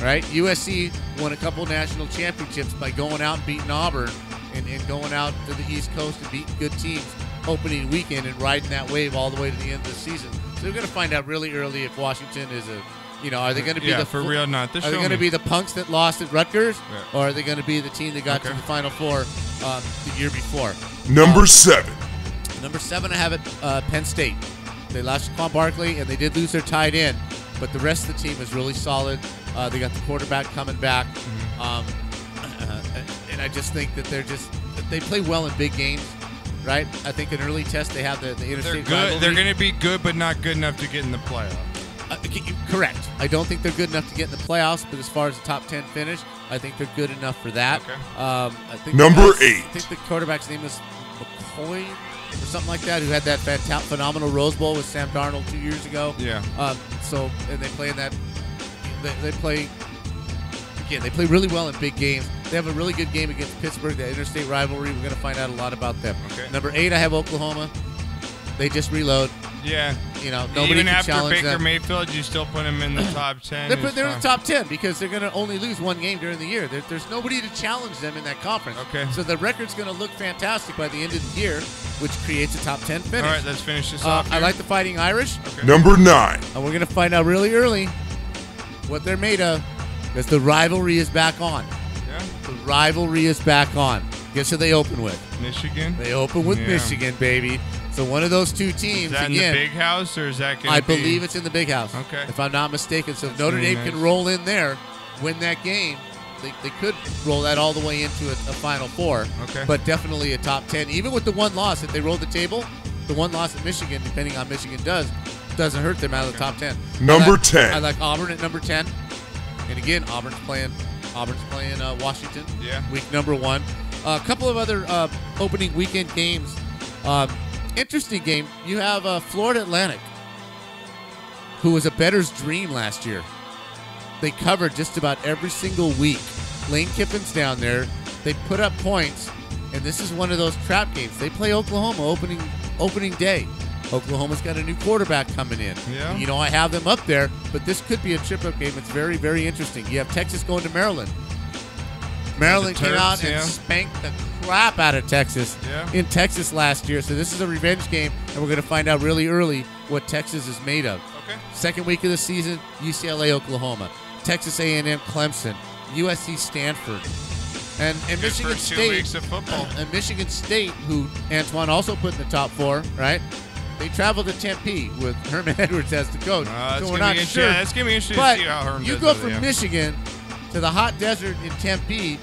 right? USC won a couple national championships by going out and beating Auburn and going out to the East Coast and beating good teams opening weekend and riding that wave all the way to the end of the season. So we're going to find out really early if Washington is are they going to be for real? Not this. Are they going to be the punks that lost at Rutgers, Yeah. or are they going to be the team that got to the Final Four the year before? Number 7. Number 7, I have it Penn State. They lost Quan Barkley, and they did lose their tight end, but the rest of the team is really solid. They got the quarterback coming back, and I just think that they play well in big games. Right? I think an early test they have the interstate rivalry. They're going to be good, but not good enough to get in the playoffs. Correct. I don't think they're good enough to get in the playoffs, but as far as the top 10 finish, I think they're good enough for that. Okay. I think Number 8. I think the quarterback's name is McCoy or something like that, who had that phenomenal Rose Bowl with Sam Darnold 2 years ago. Yeah. And they play in that. They play really well in big games. They have a really good game against Pittsburgh, the interstate rivalry. We're going to find out a lot about them. Okay. Number 8, I have Oklahoma. They just reload. Yeah. Nobody even can after challenge Baker them. Mayfield, you still put them in the top 10. They're in the top 10 because they're going to only lose one game during the year. There's nobody to challenge them in that conference. Okay. So the record's going to look fantastic by the end of the year, which creates a top 10 finish. All right, let's finish this off. I like the Fighting Irish. Okay. Number 9. And we're going to find out really early what they're made of because the rivalry is back on. Yeah. The rivalry is back on. Guess who they open with? Michigan. They open with Michigan, baby. So one of those two teams. Is that again, in the big house, or is that going to be? I believe it's in the big house. Okay. If I'm not mistaken. So if That's Notre really Dame nice. can roll in there, win that game, they could roll that all the way into a Final Four. Okay. But definitely a top 10. Even with the one loss, if they roll the table, the one loss at Michigan, depending on Michigan doesn't hurt them out of the top 10. Number 10. I like Auburn at number 10. And again, Auburn's playing Washington. Yeah. Week number 1. A couple of other opening weekend games. Interesting game. You have Florida Atlantic, who was a bettor's dream last year. They covered just about every single week. Lane Kiffin's down there. They put up points, and this is one of those trap games. They play Oklahoma opening day. Oklahoma's got a new quarterback coming in. Yeah. I have them up there, but this could be a trip-up game. It's very, very interesting. You have Texas going to Maryland. Maryland came out and spanked the crap out of Texas in Texas last year. So this is a revenge game, and we're going to find out really early what Texas is made of. Okay. Second week of the season, UCLA, Oklahoma, Texas A&M, Clemson, USC, Stanford, and Michigan State. 2 weeks of football. And Michigan State, who Antwan also put in the top 4, right? They traveled to Tempe with Herman Edwards as the coach. So we're not sure. Yeah, it's going to be interesting but to see how Herman you does go it, from Michigan to the hot desert in Tempe,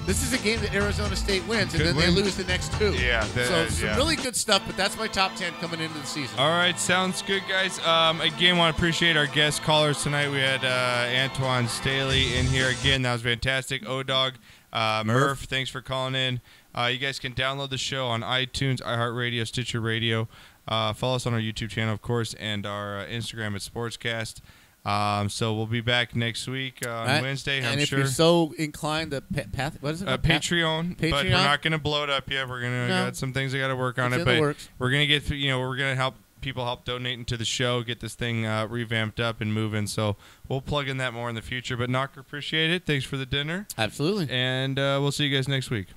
This is a game that Arizona State wins, and then they lose the next 2. Yeah. So some really good stuff, but that's my top 10 coming into the season. All right, sounds good, guys. Again, want to appreciate our guest callers tonight. We had Antwan, Staley in here again. That was fantastic. O-Dog, Murph, thanks for calling in. You guys can download the show on iTunes, iHeartRadio, Stitcher Radio. Follow us on our YouTube channel, of course, and our Instagram at Sportscast. So we'll be back next week on Wednesday, I'm sure. And if you're so inclined, what is it? Patreon. But we're not going to blow it up yet. We're going to got some things I got to work on it. But we're going to get through, we're going to help people donating to the show, get this thing revamped up and moving. So we'll plug in that more in the future. But Knocker, appreciate it. Thanks for the dinner. Absolutely. And we'll see you guys next week.